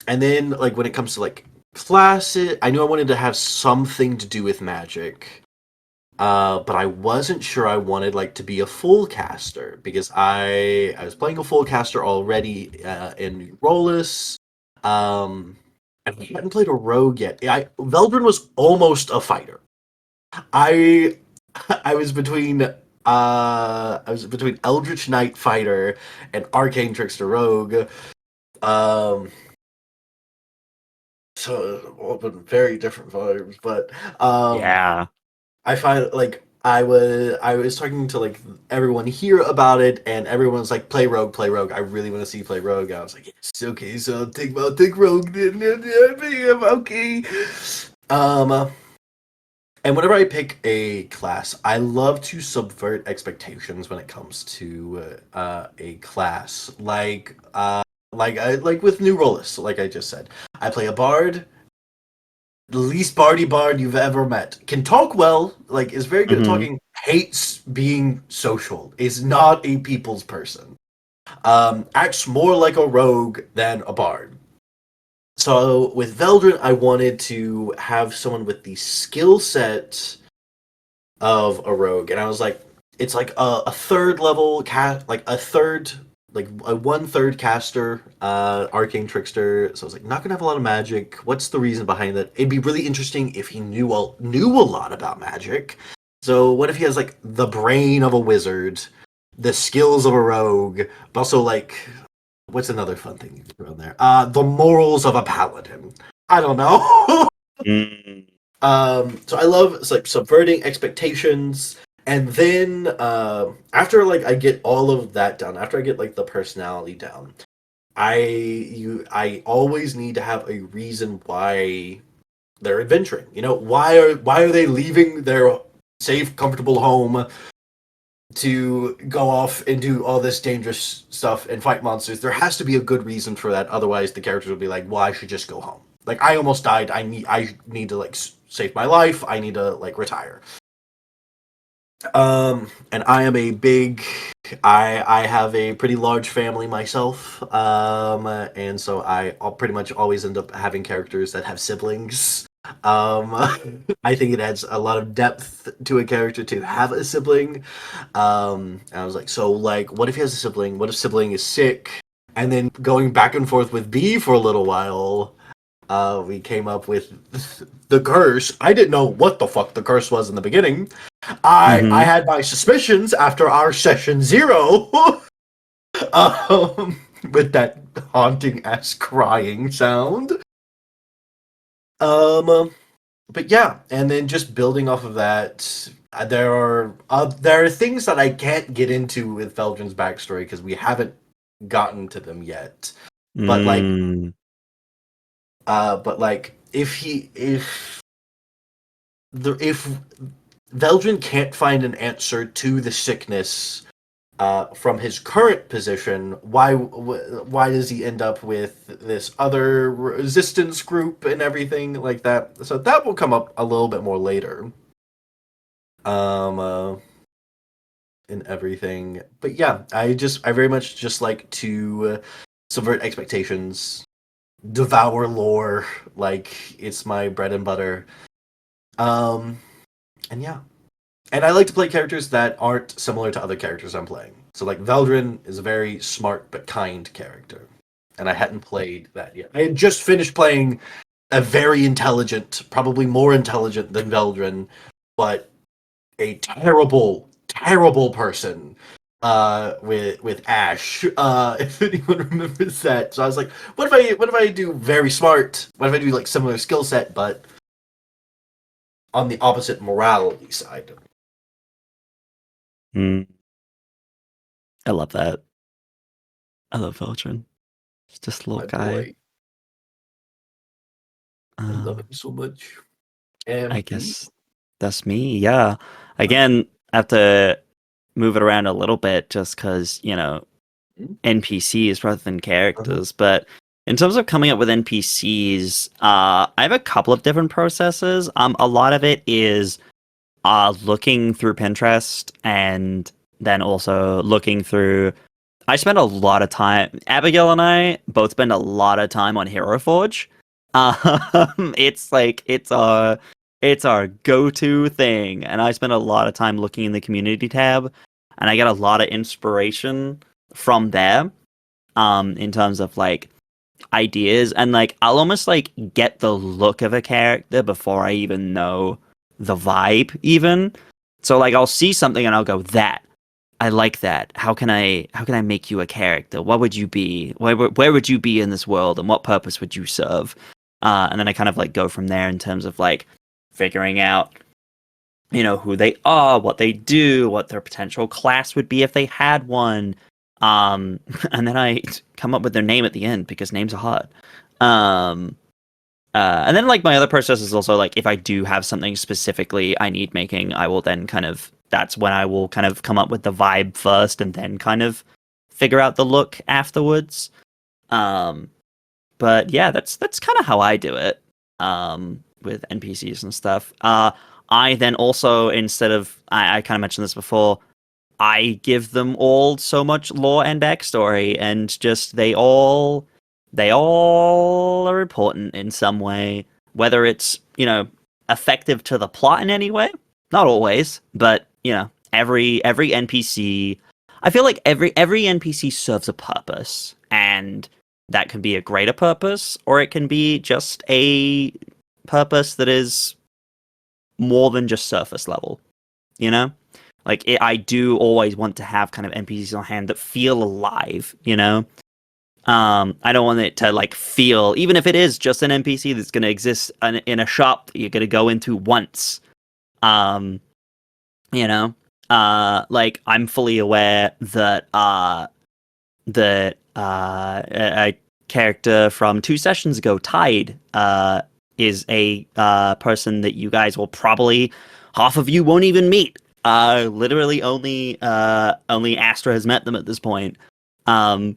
and then like when it comes to like classes, I knew I wanted to have something to do with magic. But I wasn't sure I wanted like to be a full caster because I was playing a full caster already in Rollis. And I hadn't played a rogue yet. Veldren was almost a fighter. I I was between Eldritch Knight Fighter and Arcane Trickster Rogue. Um, so all been very different vibes, but Yeah. I find like I was talking to like everyone here about it, and everyone's like, play Rogue, play Rogue. I really want to see you play Rogue. I was like, yes, okay, so I'll take Rogue then. Okay. Um, and whenever I pick a class, I love to subvert expectations when it comes to a class. Like with New Rollis, like I just said, I play a bard, the least bardy bard you've ever met. Can talk well, like is very good at Mhm. talking. Hates being social. Is not a people's person. Acts more like a rogue than a bard. So with Veldren, I wanted to have someone with the skill set of a rogue, and I was like, it's like a third level cast, like a third, like a 1/3 caster, arcane trickster. So I was like, not gonna have a lot of magic. What's the reason behind that? It'd be really interesting if he knew a lot about magic. So what if he has like the brain of a wizard, the skills of a rogue, but also like, what's another fun thing you can throw in there? The morals of a paladin. I don't know. Mm. So I love like subverting expectations, and then after like I get all of that down, after I get like the personality down, I always need to have a reason why they're adventuring. You know, why are they leaving their safe, comfortable home to go off and do all this dangerous stuff and fight monsters? There has to be a good reason for that. Otherwise, the characters will be like, "Well, I should just go home. Like, I almost died. I need to like save my life. I need to like retire." And I am a big. I have a pretty large family myself. And so I'll pretty much always end up having characters that have siblings. Um, I think it adds a lot of depth to a character to have a sibling. And I was like, so like, what if he has a sibling? What if sibling is sick? And then going back and forth with B for a little while, we came up with the curse. I didn't know what the fuck the curse was in the beginning. I had my suspicions after our session 0, with that haunting ass crying sound. But yeah, and then just building off of that, there are things that I can't get into with Veldren's backstory because we haven't gotten to them yet. But like, Mm. if Veldren can't find an answer to the sickness from his current position, why does he end up with this other resistance group and everything like that? So that will come up a little bit more later. And everything, but yeah, I very much just like to subvert expectations, devour lore, like it's my bread and butter. Um, and yeah. And I like to play characters that aren't similar to other characters I'm playing. So like Veldren is a very smart but kind character. And I hadn't played that yet. I had just finished playing a very intelligent, probably more intelligent than Veldren, but a terrible, terrible person with Ash. If anyone remembers that. So I was like, what if I do very smart? What if I do like similar skill set, but on the opposite morality side? I love that. I love Veldren. He's just a little My guy. boy. I love him so much. I guess that's me. Yeah. Again, I have to move it around a little bit just because, NPCs rather than characters. But in terms of coming up with NPCs, I have a couple of different processes. A lot of it is looking through Pinterest and then also looking through. I spend a lot of time. Abigail and I both spend a lot of time on Hero Forge. It's like it's our go-to thing, and I spend a lot of time looking in the community tab, and I get a lot of inspiration from there. In terms of like ideas, and like I'll almost like get the look of a character before I even know the vibe, even. So like I'll see something and I'll go, that I like that. How can I make you a character? What would you be? Where would you be in this world, and what purpose would you serve? And then I kind of like go from there in terms of like figuring out, who they are, what they do, what their potential class would be if they had one. And then I come up with their name at the end because names are hard. And then like my other process is also like if I do have something specifically I need making, I will then that's when I will kind of come up with the vibe first and then kind of figure out the look afterwards. But yeah, that's kind of how I do it. With NPCs and stuff. I then also, instead of I kind of mentioned this before, I give them all so much lore and backstory, and just they all are important in some way, whether it's effective to the plot in any way. Not always, but every NPC. I feel like every NPC serves a purpose, and that can be a greater purpose, or it can be just a purpose that is more than just surface level. Like I do always want to have kind of NPCs on hand that feel alive. I don't want it to like feel, even if it is just an NPC that's going to exist in a shop that you're going to go into once. Like I'm fully aware that a character from 2 sessions ago, Tide, is a person that you guys will probably, half of you won't even meet. Literally only Astra has met them at this point. And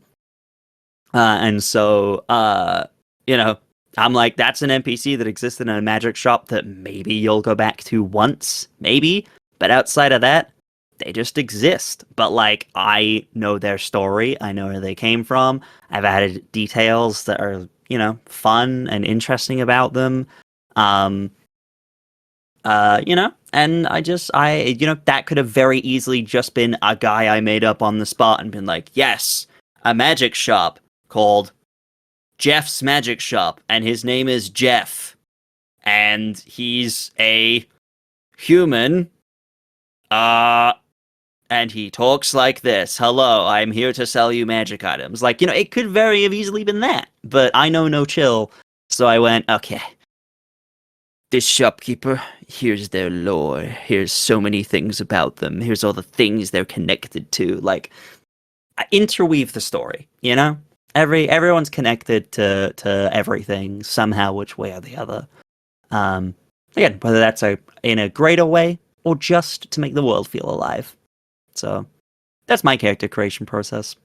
so I'm like, that's an NPC that existed in a magic shop that maybe you'll go back to once, maybe. But outside of that, they just exist. But like, I know their story. I know where they came from. I've added details that are, fun and interesting about them. And that could have very easily just been a guy I made up on the spot and been like, yes, a magic shop called Jeff's Magic Shop, and his name is Jeff, and he's a human, and he talks like this. Hello, I'm here to sell you magic items. Like, it could very have easily been that, but I know no chill, so I went, okay, this shopkeeper, here's their lore, here's so many things about them, here's all the things they're connected to. Like, I interweave the story, Everyone's connected to everything somehow, which way or the other. Again, whether that's in a greater way or just to make the world feel alive. So that's my character creation process,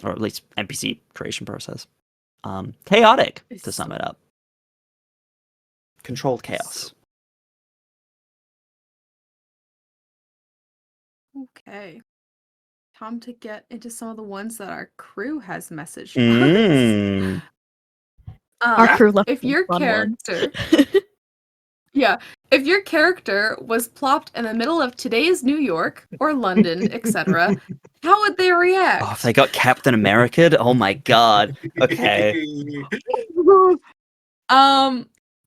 or at least NPC creation process. Chaotic, to sum it up. Controlled chaos. Okay. Time to get into some of the ones that our crew has messaged us. Our crew left if your fun character Yeah, if your character was plopped in the middle of today's New York or London, etc., how would they react? Oh, if they got Captain America, oh my god. Okay.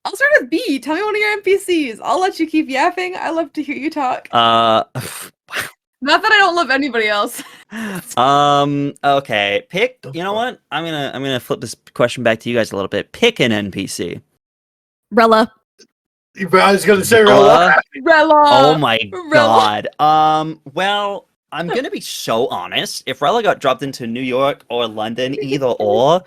I'll start with B. Tell me one of your NPCs. I'll let you keep yapping. I love to hear you talk. Not that I don't love anybody else. Okay. Pick. You know what? I'm gonna flip this question back to you guys a little bit. Pick an NPC. Rella. I was gonna say Rella? Rella. Oh my Rella. god. Well, I'm gonna be so honest. If Rella got dropped into New York or London, either or,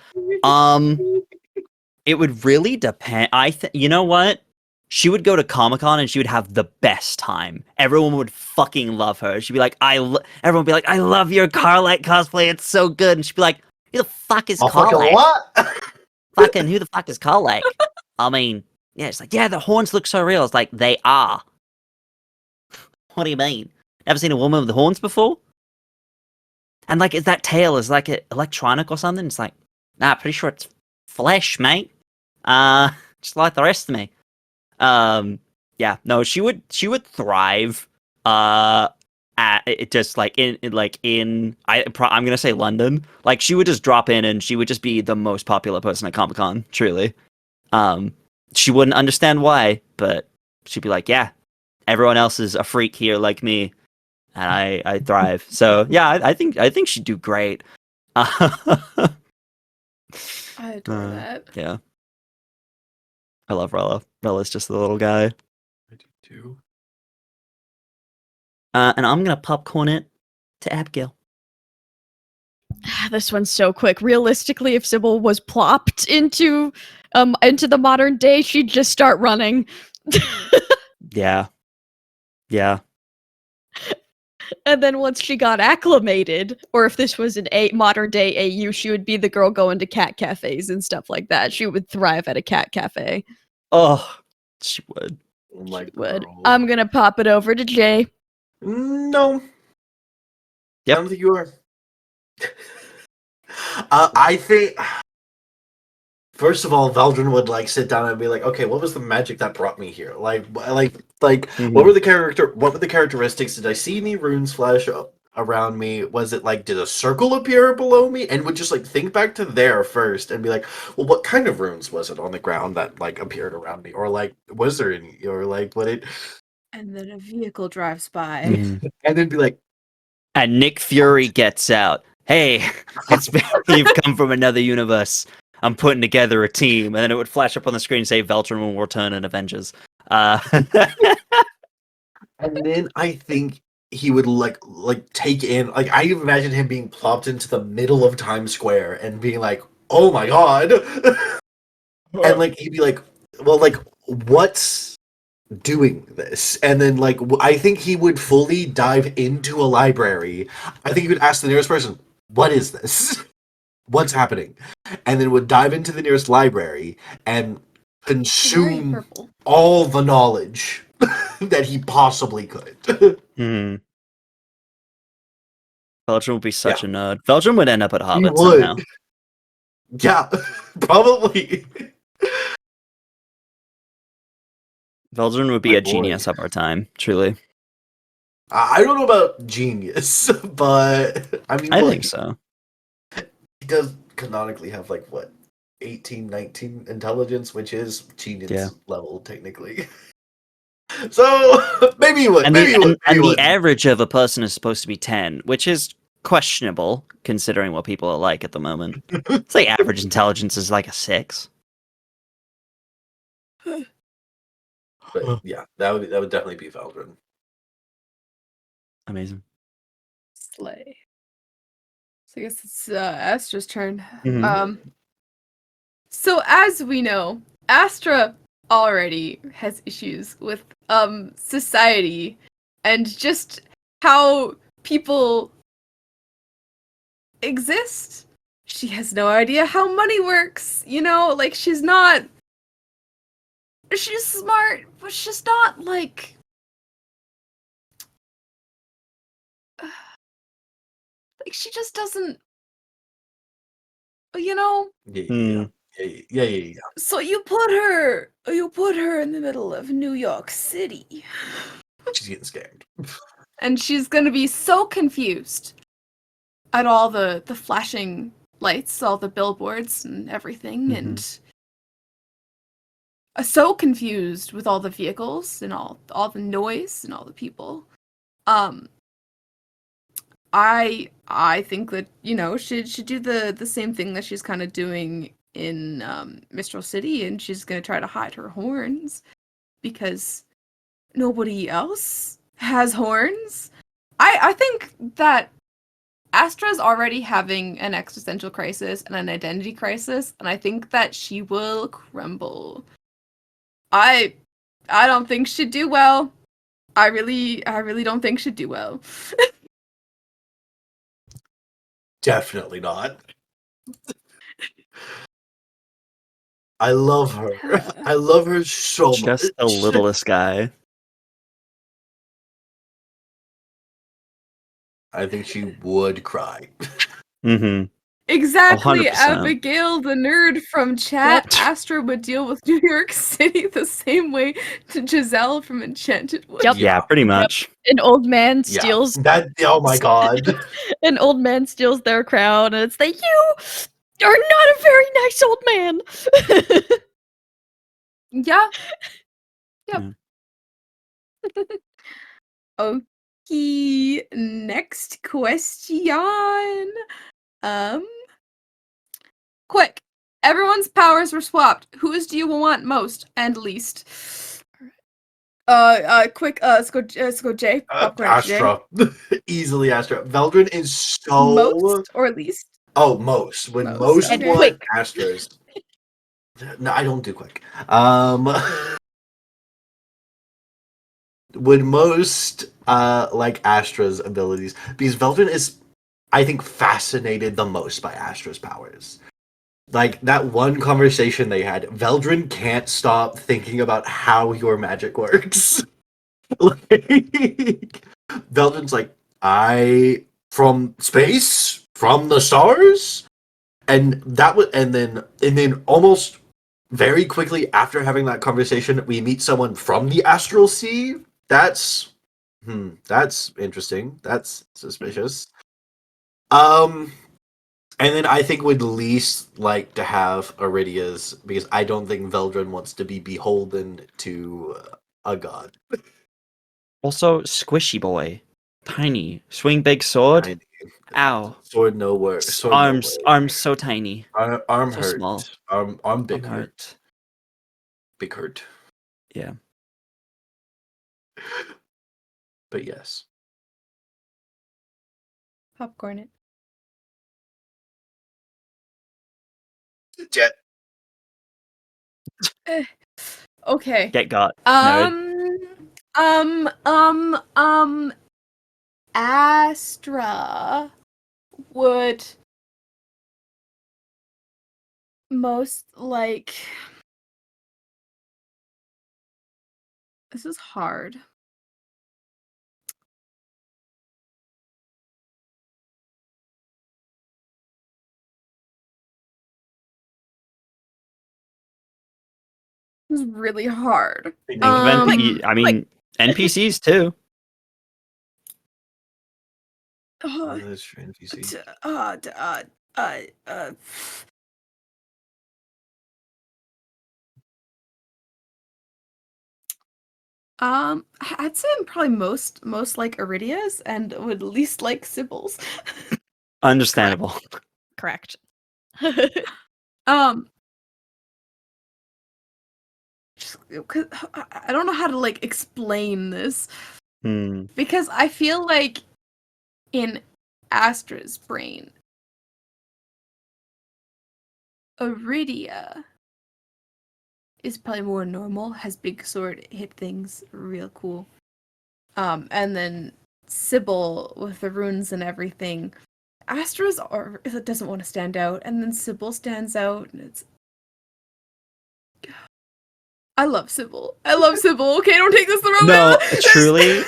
it would really depend. You know what? She would go to Comic-Con and she would have the best time. Everyone would fucking love her. She'd be like, everyone would be like, I love your Carlite cosplay. It's so good. And she'd be like, who the fuck is Carlite? What? Fucking who the fuck is Carlite? I mean, yeah, it's like, yeah, the horns look so real. It's like, they are. What do you mean? Never seen a woman with horns before? And like, is that tail is like electronic or something? It's like, nah, pretty sure it's flesh, mate. Just like the rest of me. Yeah, no, she would thrive. At it just like I'm gonna say London. Like she would just drop in and she would just be the most popular person at Comic-Con. Truly. She wouldn't understand why, but she'd be like, yeah, everyone else is a freak here like me, and I thrive. So yeah, I think she'd do great. I adore that. Yeah. I love Rella. Rella's just the little guy. I do too. And I'm gonna popcorn it to Abigail. This one's so quick. Realistically, if Sybil was plopped into the modern day, she'd just start running. Yeah. Yeah. And then once she got acclimated, or if this was an modern day AU, she would be the girl going to cat cafes and stuff like that. She would thrive at a cat cafe. Oh, she would. Oh my She would. girl. I'm gonna pop it over to Jay. No. Yep. I don't think you are. I think first of all, Veldren would like sit down and be like, "Okay, what was the magic that brought me here? Like, Mhm. what were the characteristics? Did I see any runes flash around me? Was it like, did a circle appear below me?" And would just like think back to there first and be like, "Well, what kind of runes was it on the ground that like appeared around me, or like, was there any, or like, what it?" And then a vehicle drives by. Mhm. And then be like, And Nick Fury gets out. Hey, you've come from another universe. I'm putting together a team, and then it would flash up on the screen and say Veldren will return in Avengers. and then I think he would like take in, like, I imagine him being plopped into the middle of Times Square and being like, "Oh my god," and like he'd be like, "Well, like, what's doing this?" And then like I think he would fully dive into a library. I think he would ask the nearest person, "What is this? What's happening?" And then would dive into the nearest library and Very consume purple. all the knowledge that he possibly could. Veldren would be such a nerd. Veldren would end up at He Harvard would. somehow. Yeah, probably. Veldren would be My a boy. genius of our time, truly. I don't know about genius, but I mean, I look, think so. he does canonically have like what, 18, 19 intelligence, which is genius level technically. So maybe he would. And Maybe he would. and Maybe he the average of a person is supposed to be 10, which is questionable considering what people are like at the moment. It's like average intelligence is like a 6. But yeah, that would definitely be Veldren. Amazing. Slay. So I guess it's Astra's turn. Mhm. So as we know, Astra already has issues with society and just how people exist. She has no idea how money works, like she's smart, but she's not like she just doesn't, Yeah. So you put her in the middle of New York City. She's getting scammed. And she's gonna be so confused at all the flashing lights, all the billboards and everything, and so confused with all the vehicles and all the noise and all the people. I think that, she should do the same thing that she's kind of doing in Mistral City, and she's gonna try to hide her horns because nobody else has horns. I think that Astra's already having an existential crisis and an identity crisis, and I think that she will crumble. I don't think she'd do well. I really don't think she'd do well. Definitely not. I love her. I love her so much. Just the littlest guy. I think she would cry. Mm-hmm. Exactly, 100%. Abigail, the nerd from chat. Yep. Astra would deal with New York City the same way to Giselle from Enchanted would. Yep. Yeah, pretty much. An old man Yeah. steals That. Oh my god. an old man steals their crown, and it's like, you are not a very nice old man. Yeah. Yep. Okay, next question. Quick. Everyone's powers were swapped. Whose do you want most and least? Quick, let's go Jay. Popcorn Jay. Astra. Easily Astra. Veldren is so... Most or least? Oh, most. When Most. most And want quick. Astras. No, I don't do quick. Would most like Astra's abilities, because Veldren is, I think, fascinated the most by Astra's powers. Like that one conversation they had, Veldren can't stop thinking about how your magic works. Like, Veldren's like, I from space, from the stars, and that was, and then almost very quickly after having that conversation, we meet someone from the astral sea. That's interesting. That's suspicious. And then I think would least like to have Iridia's, because I don't think Veldren wants to be beholden to a god. Also, squishy boy. Tiny. Swing big sword. Tiny. Ow. Sword no work. Sword no Arms work. arms so tiny. Arm so hurt. small. Arm big I'm hurt. hurt. Big hurt. Yeah. But yes. Popcorn it. Jet. Okay. Get got. Nerd. Astra would most like. This is hard. This is really hard. Think of I mean, NPCs too. That's for NPC. I'd say I'm probably most like Iridia's and would least like Sybil's. Understandable. Correct. Just, 'cause I don't know how to like explain this Hmm. because I feel like in Astra's brain, Iridia is probably more normal, has big sword, hit things real cool. And then Sybil with the runes and everything. Astra's doesn't want to stand out, and then Sybil stands out, and it's. I love Sybil. Okay, don't take this the wrong No, way. truly,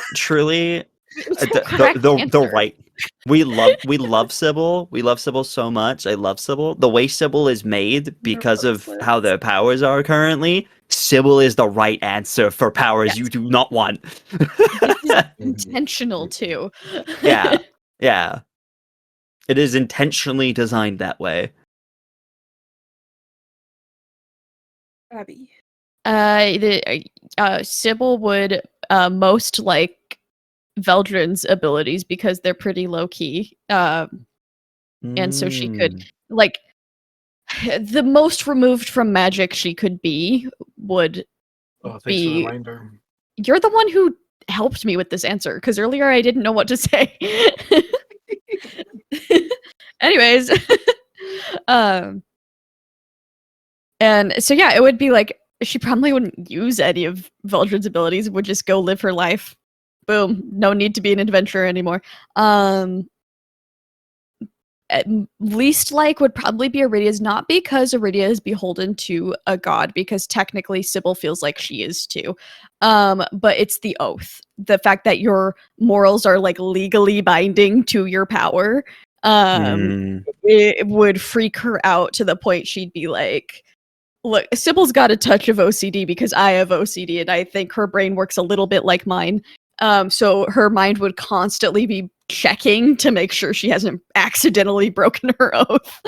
Correct the answer. right. We love Sybil. We love Sybil so much. I love Sybil. The way Sybil is made because of ruthless. how their powers are currently, Sybil is the right answer for powers you do not want. Intentional too. Yeah. It is intentionally designed that way. Abby. Sybil would most like Veldren's abilities because they're pretty low key. And so she could like the most removed from magic she could be would Oh, thanks for the be. reminder. You're the one who helped me with this answer because earlier I didn't know what to say. Anyways, and so yeah, it would be like she probably wouldn't use any of Veldren's abilities. Would just go live her life. Boom. No need to be an adventurer anymore. At least like would probably be Iridia's, not because Iridia is beholden to a god, because technically Sybil feels like she is too. But it's the oath. The fact that your morals are like legally binding to your power. It would freak her out to the point she'd be like, look, Sybil's got a touch of OCD because I have OCD and I think her brain works a little bit like mine. So her mind would constantly be checking to make sure she hasn't accidentally broken her oath.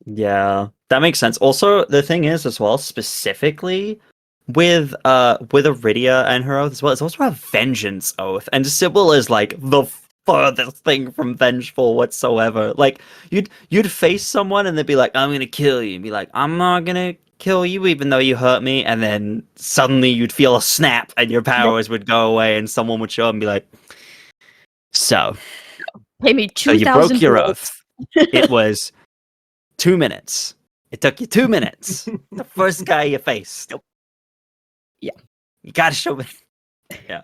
Yeah, that makes sense. Also, the thing is as well, specifically with Iridia and her oath as well, it's also a vengeance oath, and Sybil is like the furthest thing from vengeful whatsoever. Like you'd face someone and they'd be like, "I'm gonna kill you," and be like, "I'm not gonna kill you even though you hurt me," and then suddenly you'd feel a snap and your powers would go away and someone would show up and be like, so Pay me so you 2,000 broke your gold. oath. It was 2 minutes. It took you 2 minutes. The first guy you faced. Yeah. You gotta show me. Yeah.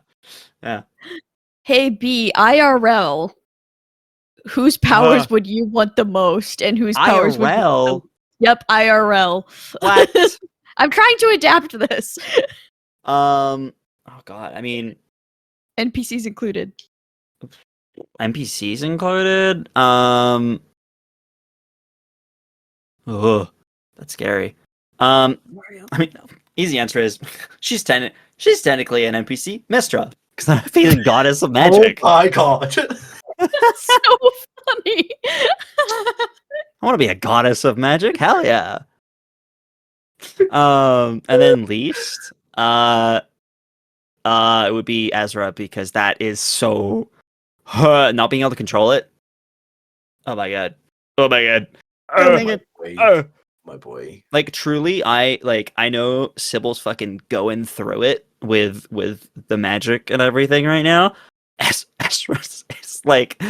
Hey B, IRL. Whose powers would you want the most, and whose powers would you want IRL? Yep, IRL. What? I'm trying to adapt this. Oh god, I mean, NPCs included. NPCs included? Ugh, that's scary. I mean, easy answer is she's technically an NPC, Mistra, because I'm a feeling goddess of magic. Oh my god. That's so funny. I want to be a goddess of magic. Hell yeah. And then least, it would be Ezra, because that is so not being able to control it. Oh my god. Oh my god. Oh my god. My boy. Like truly, I know Sybil's fucking going through it with the magic and everything right now. Ezra's is like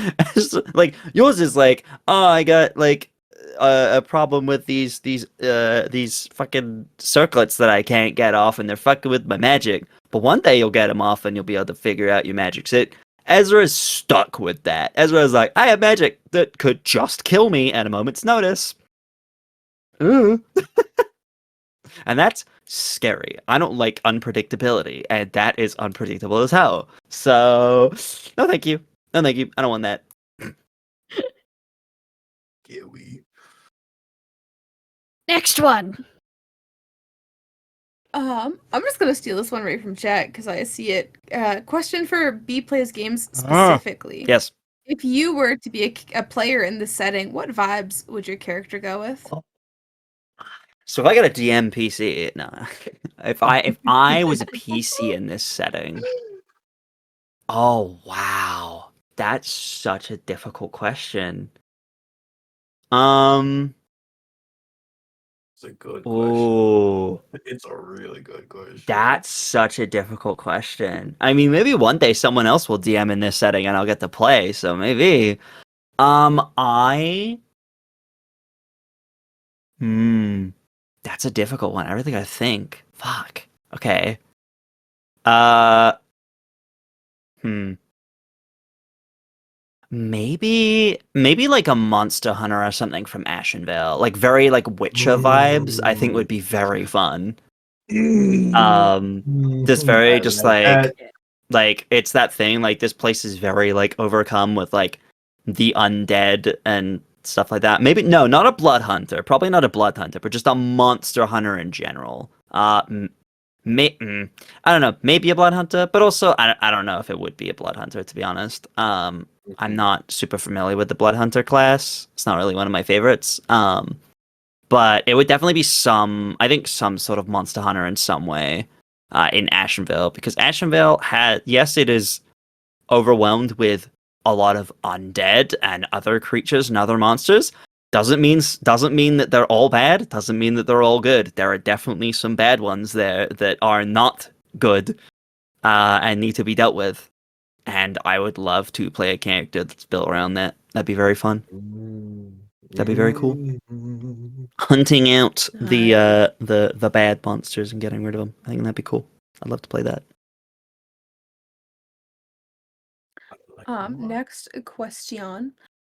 yours is like, oh, I got like a problem with these fucking circlets that I can't get off, and they're fucking with my magic. But one day you'll get them off, and you'll be able to figure out your magic's it. Ezra is stuck with that. Ezra is like, I have magic that could just kill me at a moment's notice. And that's scary. I don't like unpredictability, and that is unpredictable as hell. So, no thank you. No thank you. I don't want that. Yeah, we. Next one. I'm just gonna steal this one right from chat because I see it. Question for B Plays Games specifically. Yes. If you were to be a player in this setting, what vibes would your character go with? So if I got a DM PC, no. If I was a PC in this setting, oh wow, that's such a difficult question. It's a good Oh, question. It's a really good question. that's such a difficult question. I mean, maybe one day someone else will DM in this setting and I'll get to play. So maybe, that's a difficult one. I really gotta think. Fuck. Okay. Maybe like a monster hunter or something from Ashenvale. Like very like Witcher vibes, I think would be very fun. Just very just like it's that thing, like this place is very like overcome with like the undead and stuff like that. Maybe no, not a blood hunter. Probably not a blood hunter, but just a monster hunter in general. I don't know, maybe a blood hunter, but also I don't know if it would be a blood hunter, to be honest. I'm not super familiar with the blood hunter class. It's not really one of my favorites. but it would definitely be some sort of Monster Hunter in some way in Ashenvale, because Ashenvale it is overwhelmed with a lot of undead and other creatures and other monsters. Doesn't mean that they're all bad. Doesn't mean that they're all good. There are definitely some bad ones there that are not good and need to be dealt with. And I would love to play a character that's built around that. That'd be very fun. That'd be very cool. Hunting out the bad monsters and getting rid of them. I think that'd be cool. I'd love to play that. Next question.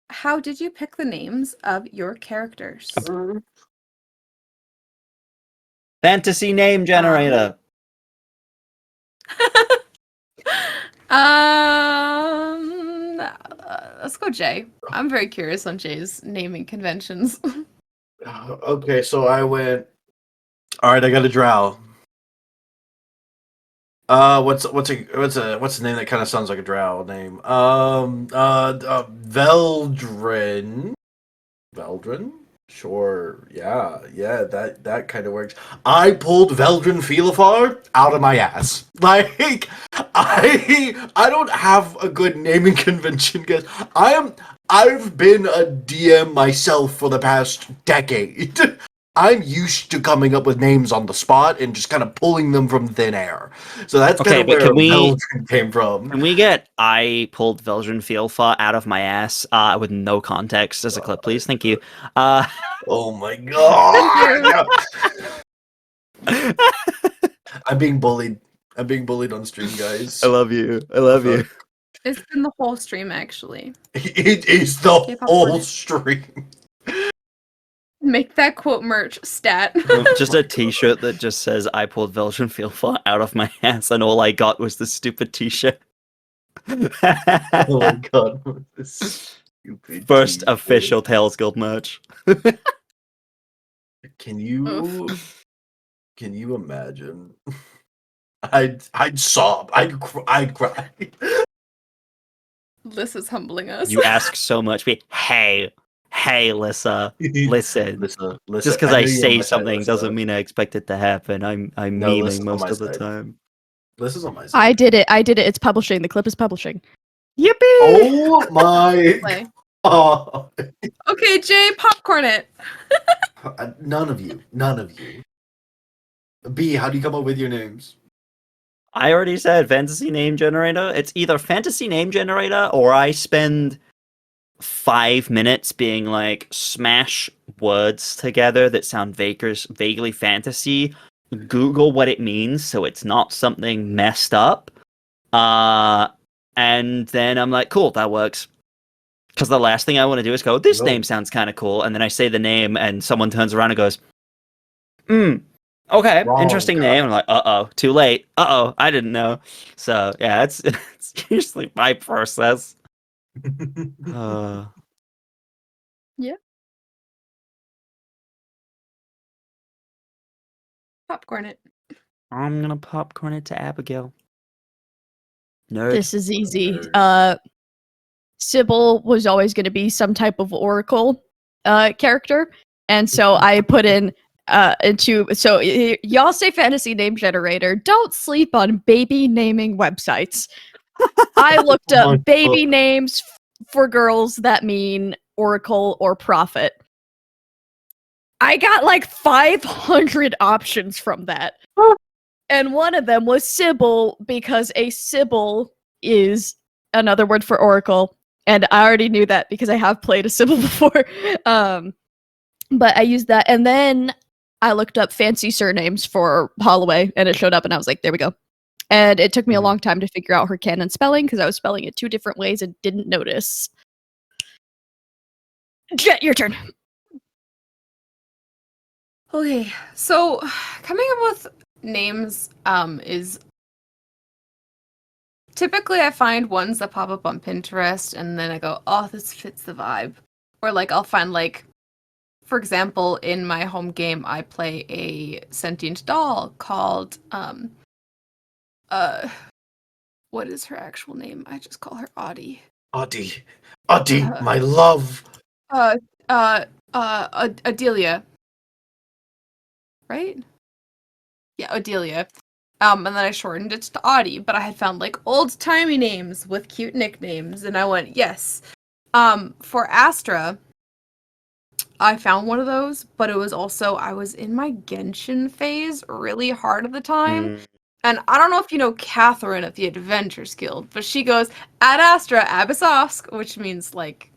How did you pick the names of your characters? Fantasy name generator. Let's go Jay. I'm very curious on Jay's naming conventions. Okay, so I went. All right, I got a drow. What's a name that kind of sounds like a drow name? Veldren. Veldren? Sure. Yeah, that kind of works. I pulled Veldren Felifar out of my ass. Like, I don't have a good naming convention, guys. I've been a DM myself for the past decade. I'm used to coming up with names on the spot and just kind of pulling them from thin air. So that's kind of where Veldren came from. Can we get I pulled Veldren Felifar out of my ass with no context as a clip, please? Thank you. Oh my god! I'm being bullied. I'm being bullied on stream, guys. I love you. It's been the whole stream, actually. It is the whole stream. Make that quote merch stat. Just a t-shirt that just says I pulled Veldren Felifar out of my ass, and all I got was the stupid t-shirt. Oh my god. Stupid First t-shirt. official Tales Guild merch. Can you imagine? I'd sob. I'd cry. Lissa's humbling us. You ask so much. Hey, Lissa, listen. Lissa, Just because I say something doesn't mean I expect it to happen. I'm memeing most of the time. Lissa's on my side. I did it. It's publishing. The clip is publishing. Yippee! Oh my god. Okay, Jay, popcorn it. None of you. B, how do you come up with your names? I already said fantasy name generator. It's either fantasy name generator or I spend 5 minutes being like, smash words together that sound vaguely fantasy, Google what it means so it's not something messed up, and then I'm like, cool, that works. Because the last thing I want to do is go, this name sounds kind of cool, and then I say the name and someone turns around and goes, okay, Wrong, interesting God. name. I'm like, uh-oh, too late. Uh-oh, I didn't know. So yeah, it's usually my process. Yeah. Popcorn it. I'm gonna popcorn it to Abigail. Nerd. This is easy. Sybil was always going to be some type of oracle character, and so I put in y'all say fantasy name generator. Don't sleep on baby naming websites. I looked up baby names for girls that mean oracle or prophet. I got like 500 options from that. And one of them was Sybil, because a Sybil is another word for oracle. And I already knew that because I have played a Sybil before. But I used that. And then I looked up fancy surnames for Holloway, and it showed up, and I was like, there we go. And it took me a long time to figure out her canon spelling, because I was spelling it 2 different ways and didn't notice. Jet, your turn. Okay, so coming up with names is typically I find ones that pop up on Pinterest, and then I go, oh, this fits the vibe. Or like I'll find, like, for example, in my home game I play a sentient doll called what is her actual name? I just call her Audie. Audie, my love. Adelia. right? Yeah, Odelia. And then I shortened it to Audie, but I had found like old-timey names with cute nicknames, and I went, yes. For Astra, I found one of those, but it was also, I was in my Genshin phase really hard at the time. And I don't know if you know Catherine at the Adventures Guild, but she goes, Ad Astra Abyssosk, which means like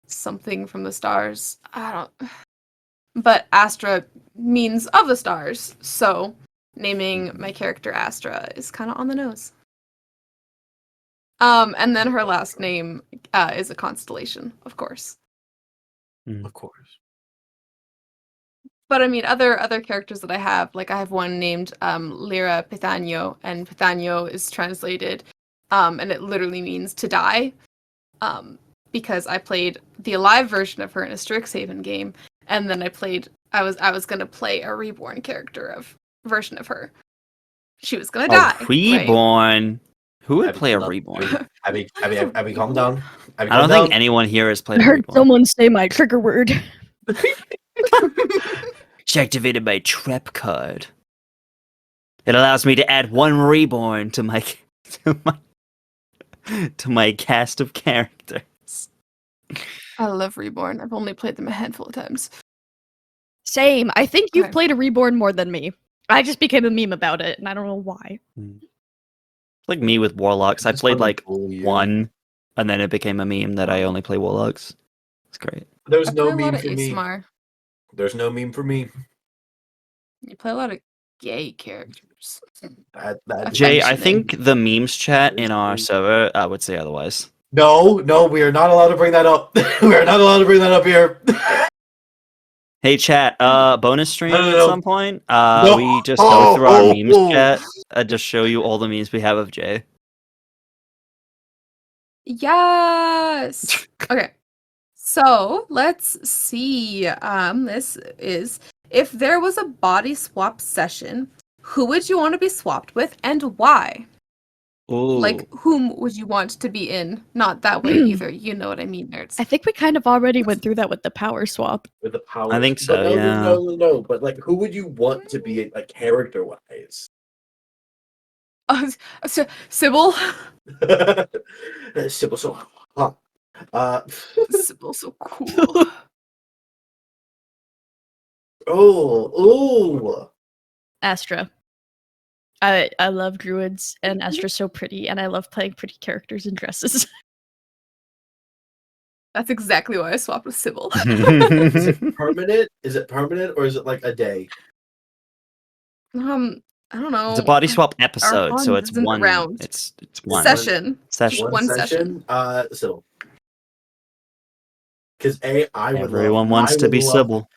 something from the stars. I don't. But Astra means of the stars, so naming my character Astra is kind of on the nose. And then her last name is a constellation, of course. Of course. But I mean, other characters that I have, like I have one named Lyra Pithanio, and Pithanio is translated, and it literally means to die, because I played the alive version of her in a Strixhaven game, and then I was gonna play a reborn version of her. She was gonna die. Reborn. Right? Who would Abby, play a love- reborn? Abby, calm down. Abby, I don't calm think down. anyone here has played I a heard reborn. someone say my trigger word. She activated my trap card. It allows me to add one reborn to my to my cast of characters. I love Reborn. I've only played them a handful of times. Same. I think you've Okay. played a reborn more than me. I just became a meme about it, and I don't know why. Like me with warlocks. I Just played wanna like bully you. one, and then it became a meme that I only play warlocks. It's great. There's I no play a lot meme of for me. ASMR. There's no meme for me. You play a lot of gay characters. That Jay, I Affectionate. think the memes chat in our Seriously. server would say otherwise. No, we are not allowed to bring that up. We are not allowed to bring that up here. Hey chat, bonus stream No. at some point. No. We just go through our memes chat. I just show you all the memes we have of Jay. Yes. Okay. So let's see. This is, if there was a body swap session, who would you want to be swapped with and why? Ooh. Like, whom would you want to be in? Not that way either. You know what I mean, nerds. I think we kind of already went through that with the power swap. With the power. I think so, But no, yeah. no. But like, who would you want to be like character wise? Sybil. Sybil so hot. Sybil's so cool. Oh. Astra. I love druids, and Astra's so pretty, and I love playing pretty characters in dresses. That's exactly why I swapped with Sybil. Is it permanent? Is it permanent or is it like a day? I don't know. It's a body swap episode, so Archon it's isn't one. around. It's one Session. session. One session. So, because I would Everyone love. wants I to would be love- Sybil.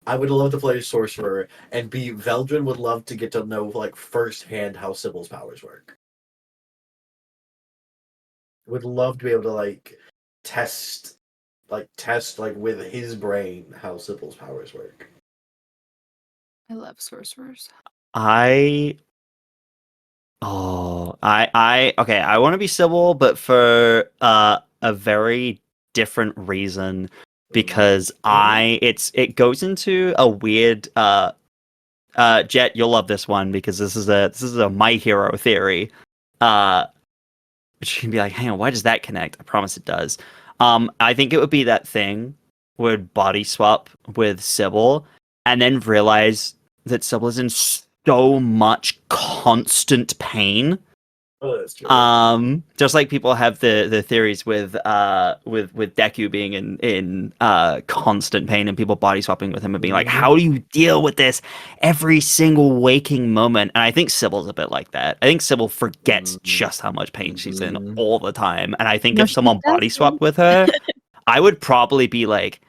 I would love to play a sorcerer, and B. Veldren would love to get to know like firsthand how Sybil's powers work. Would love to be able to like test with his brain how Sybil's powers work. I love sorcerers. Okay, I want to be Sybil, but for a very different reason, because it goes into a weird Jet, you'll love this one because this is a My Hero theory. Which you can be like, hang on, why does that connect? I promise it does. I think it would be that thing would body swap with Sybil and then realize that Sybil is in so much constant pain. Oh, that's true. Just like people have the theories with Deku being in constant pain and people body swapping with him and being like, how do you deal with this every single waking moment? And I think Sibyl's a bit like that. I think Sybil forgets just how much pain she's in all the time. And I think No, if she someone body doesn't. swapped with her, I would probably be like,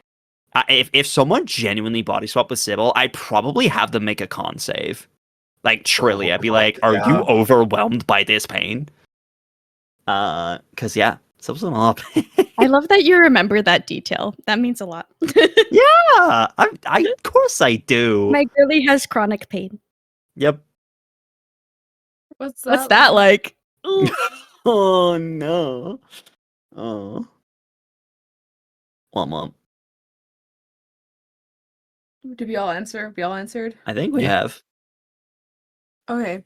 if someone genuinely body swapped with Sybil, I'd probably have them make a con save. Like, truly, I'd be like, are you overwhelmed by this pain? Because, yeah, Sybil's in a lot of pain. I love that you remember that detail. That means a lot. Yeah, of course I do. My girlie has chronic pain. Yep. What's that like? Oh, no. Oh. Well, Mom. Did we all answer? We all answered? I think we Yeah. have. Okay.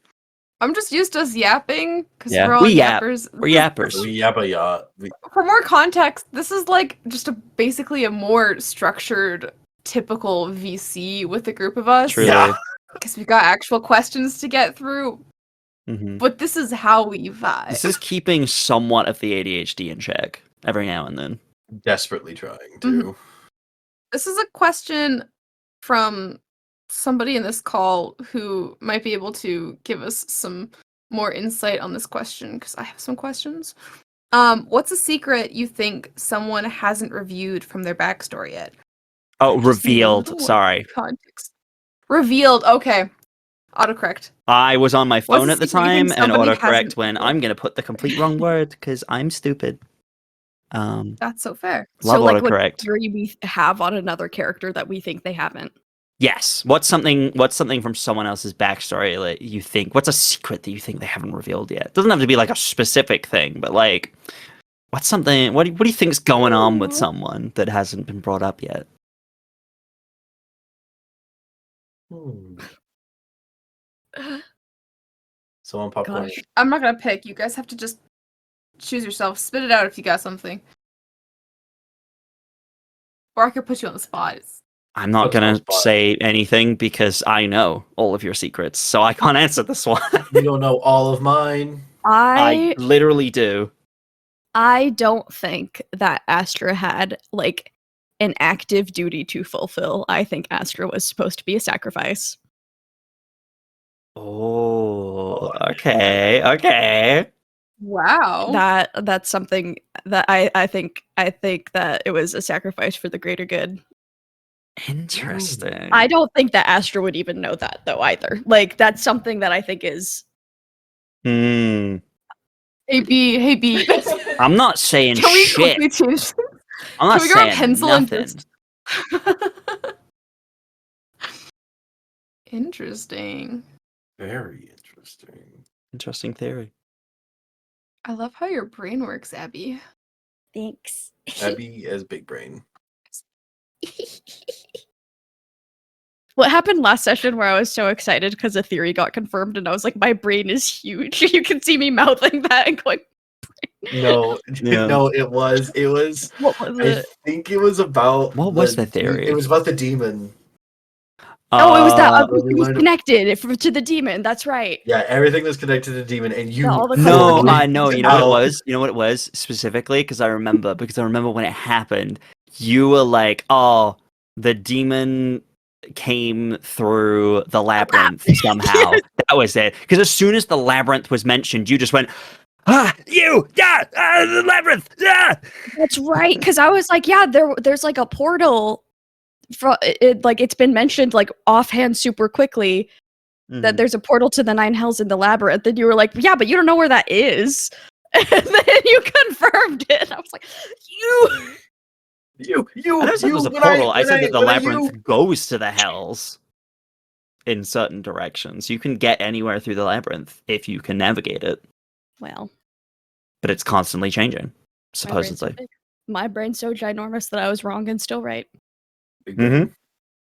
I'm just used to us yapping, because Yeah, we're all we yap. yappers. We're yappers. We yabba ya. For more context, this is like just basically a more structured, typical VC with a group of us. Truly. Yeah. Because we've got actual questions to get through, Mhm. but this is how we vibe. This is keeping somewhat of the ADHD in check every now and then. Desperately trying to. This is a question from somebody in this call who might be able to give us some more insight on this question, because I have some questions. What's a secret you think someone hasn't reviewed from their backstory yet? Oh, I just need a revealed. little more Sorry. Context. Revealed. Okay. Autocorrect. I was on my What's phone a at the secret you think time, and somebody autocorrect hasn't when revealed? I'm going to put the complete wrong word because I'm stupid. That's so fair. Love so like what autocorrect. theory we have on another character that we think they haven't. Yes. What's something from someone else's backstory that you think? What's a secret that you think they haven't revealed yet? It doesn't have to be like a specific thing, but like, what's something? What do you think's going on with someone that hasn't been brought up yet? Someone popcorn. Gosh. I'm not gonna pick. You guys have to just choose yourself. Spit it out if you got something. Or I could put you on the spot. I'm not Put us on gonna the spot. say anything because I know all of your secrets, so I can't answer this one. You don't know all of mine. I literally do. I don't think that Astra had like an active duty to fulfill. I think Astra was supposed to be a sacrifice. Oh, okay. Wow. That's something that I think that it was a sacrifice for the greater good. Interesting. I don't think that Astra would even know that though either. Like that's something that I think is Hmm. Hey B. I'm not saying Can we shit. quickly change? I'm not Can we grab a saying pencil nothing. and just? Interesting. Very interesting. Interesting theory. I love how your brain works, Abby. thanks. Abby as big brain. What happened last session where I was so excited because a theory got confirmed and I was like, my brain is huge. You can see me mouthing that and going, No, Yeah. no, it was. what was I it? think it was about. What was the theory? It was about the demon. Oh, it was that we it was learned- connected to the demon. That's right. Yeah, everything was connected to the demon, and you. all the No, colors. I know. You know what it Out. was? You know what it was specifically? Because I remember when it happened, you were like, "Oh, the demon came through the labyrinth somehow." That was it. Because as soon as the labyrinth was mentioned, you just went, the labyrinth, yeah." That's right. Because I was like, yeah, there's like a portal. Like it's been mentioned like offhand super quickly that there's a portal to the nine hells in the labyrinth. And you were like, yeah, but you don't know where that is. And then you confirmed it. I was like, You. I never said it was a portal. I said that the labyrinth goes to the hells in certain directions. You can get anywhere through the labyrinth if you can navigate it, well, but it's constantly changing, supposedly. my brain's so ginormous that I was wrong and still right. Mm-hmm.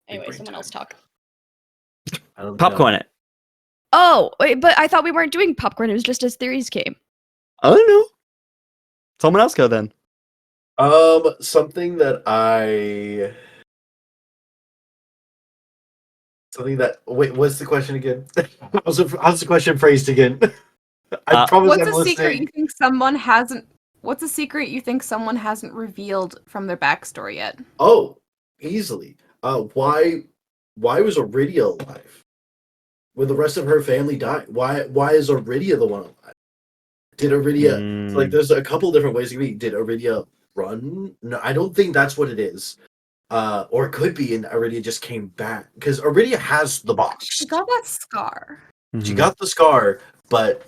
Anyway, brain someone time. else talk. I don't Popcorn know. it. Oh, wait, but I thought we weren't doing popcorn. It was just as theories came. I don't know. Someone else go then. Something that. Wait, what's the question again? How's the question phrased again? I promise What's I'm a secret listening. you think someone hasn't? What's a secret you think someone hasn't revealed from their backstory yet? Oh, easily. Why was Iridia alive when the rest of her family died? Why is Iridia the one alive? Did Iridia like? There's a couple different ways it could be. Did Iridia run? No, I don't think that's what it is. Or it could be, and Iridia just came back because Iridia has the box. She got that scar. She got the scar, but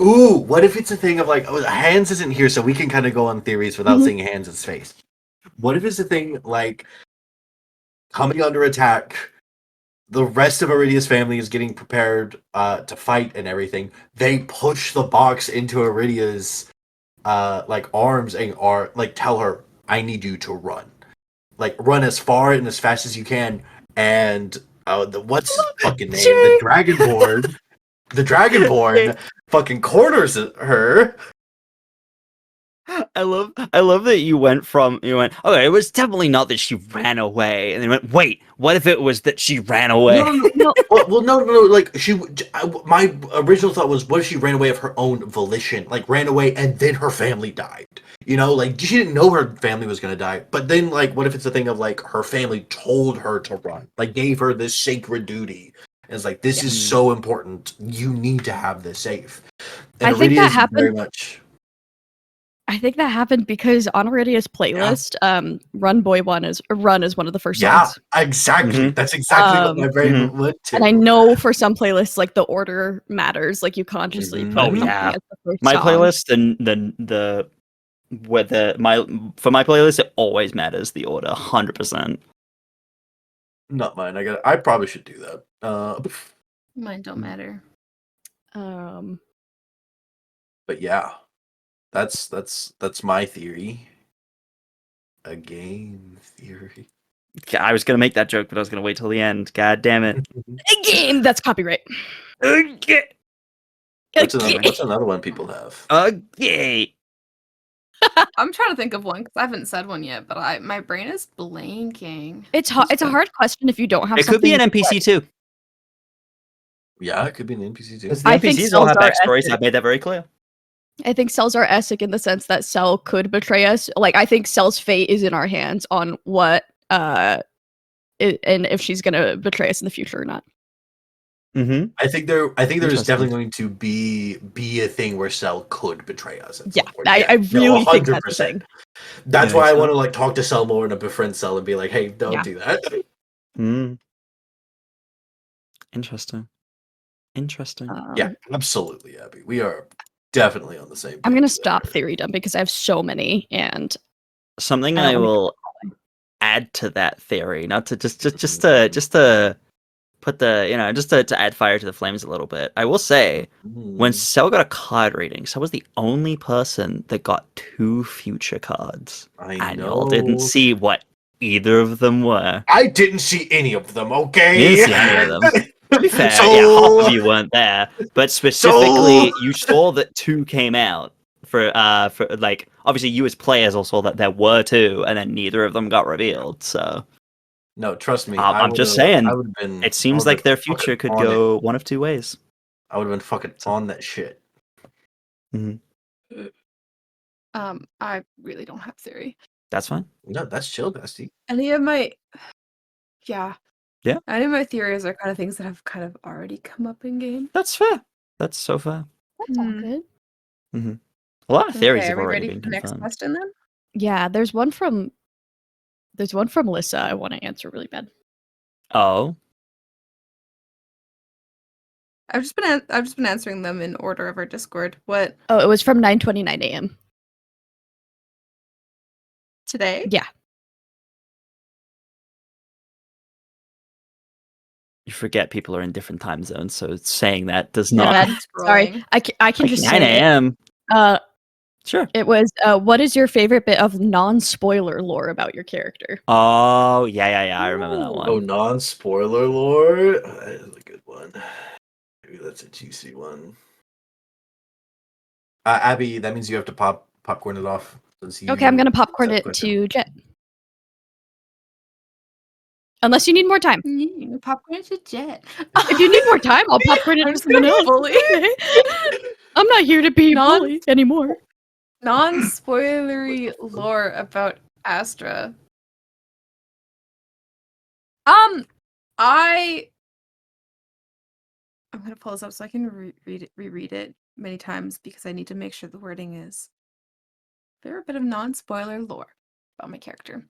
ooh, what if it's a thing of like, oh, Hans isn't here, so we can kind of go on theories without seeing Hans' face. What if it's a thing like coming under attack? The rest of Iridia's family is getting prepared to fight and everything. They push the box into Iridia's like arms and are like tell her, "I need you to run." like run as far and as fast as you can, and what's his fucking name? The Dragonborn fucking corners her. I love that you went, okay, it was definitely not that she ran away, and then went, wait, what if it was that she ran away? No. No. Like my original thought was, what if she ran away of her own volition? Like ran away and then her family died. You know, like she didn't know her family was gonna die. But then, like, what if it's a thing of like her family told her to run, like gave her this sacred duty? And it's like, this is so important. You need to have this safe. And I think that happened very much. I think that happened because on Iridia's playlist, Run is one of the first Yeah, songs. exactly. That's exactly what my brain went to. And I know for some playlists, like the order matters. Like you consciously put something as the first my song. playlist and for my playlist, it always matters the order, 100%. Not mine. I probably should do that. Mine don't matter. But yeah, that's my theory. A game theory. I was gonna make that joke, but I was gonna wait till the end. God damn it! A game that's copyright. What's another one people have? Okay. I'm trying to think of one because I haven't said one yet, but my brain is blanking. It's a hard question if you don't have. It could be an NPC too. Yeah, it could be an NPC too. Because the I think NPCs all have cells are backstories. I ethic. made that very clear. I think cells are Essek in the sense that Cell could betray us. Like I think Cell's fate is in our hands on what and if she's gonna betray us in the future or not. Mm-hmm. I think there's definitely going to be a thing where Cell could betray us. At some point. I really think that's the thing. That's why I want to like talk to Cell more and to befriend Cell and be like, hey, don't do that. Interesting. Yeah, absolutely, Abby. We are definitely on the same page. I'm gonna stop theory dumping because I have so many, and something I will add to that theory, not to just to put the just to add fire to the flames a little bit. I will say, when Cell got a card reading, Cell was the only person that got 2 future cards. I know. Y'all didn't see what either of them were. I didn't see any of them. Okay. You didn't see any of them. To be fair, half of you weren't there, but specifically, you saw that 2 came out for like obviously you as players all saw that there were 2, and then neither of them got revealed. So no, trust me. I'm just saying. Been, it seems like their future could go one of 2 ways. I would have been fucking on that shit. Mm-hmm. I really don't have theory. That's fine. No, that's chill, bestie. Any of my Yeah. Any of my theories are kind of things that have kind of already come up in game. That's fair. That's so fair. that's all good. Mm-hmm. A lot of theories have are we already ready been for the next confirmed. question then? Yeah, there's one from Lissa I want to answer really bad. Oh. I've just been answering them in order of our Discord. What Oh, it was from 9:29 a.m. today? Yeah. You forget people are in different time zones, so saying that does not. Sorry, I can just 9 say a.m. Sure. It was what is your favorite bit of non-spoiler lore about your character? Oh, yeah. I remember that one. Oh, non-spoiler lore? That is a good one. Maybe that's a juicy one. Abby, that means you have to popcorn it off. Okay, I'm gonna popcorn it to Jet. Unless you need more time. Popcorn to Jet. If you need more time, I'll popcorn it to someone else. I'm not here to be bully anymore. Non-spoilery lore about Astra. I'm gonna pull this up so I can reread it many times because I need to make sure the wording is fair bit of non-spoiler lore about my character.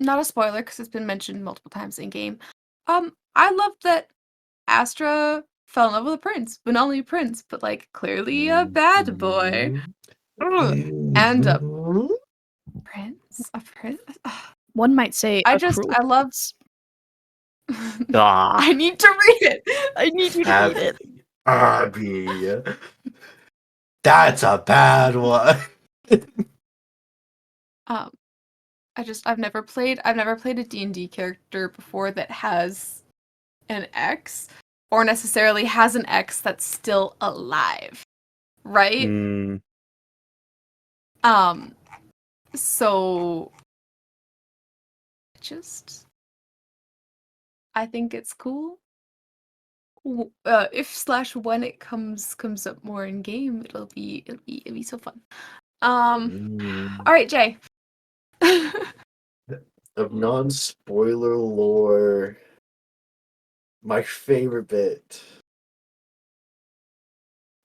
Not a spoiler because it's been mentioned multiple times in game. I love that Astra fell in love with a prince, but not only a prince, but like clearly a bad boy. And a prince. One might say I love. I need to read it. I need you to read it. Abby. That's a bad one. I've never played a D&D character before that has an ex, or necessarily has an ex that's still alive, right? Mm, So just I think it's cool. If/when it comes up more in game, it'll be so fun. All right, Jay. Of non-spoiler lore, my favorite bit.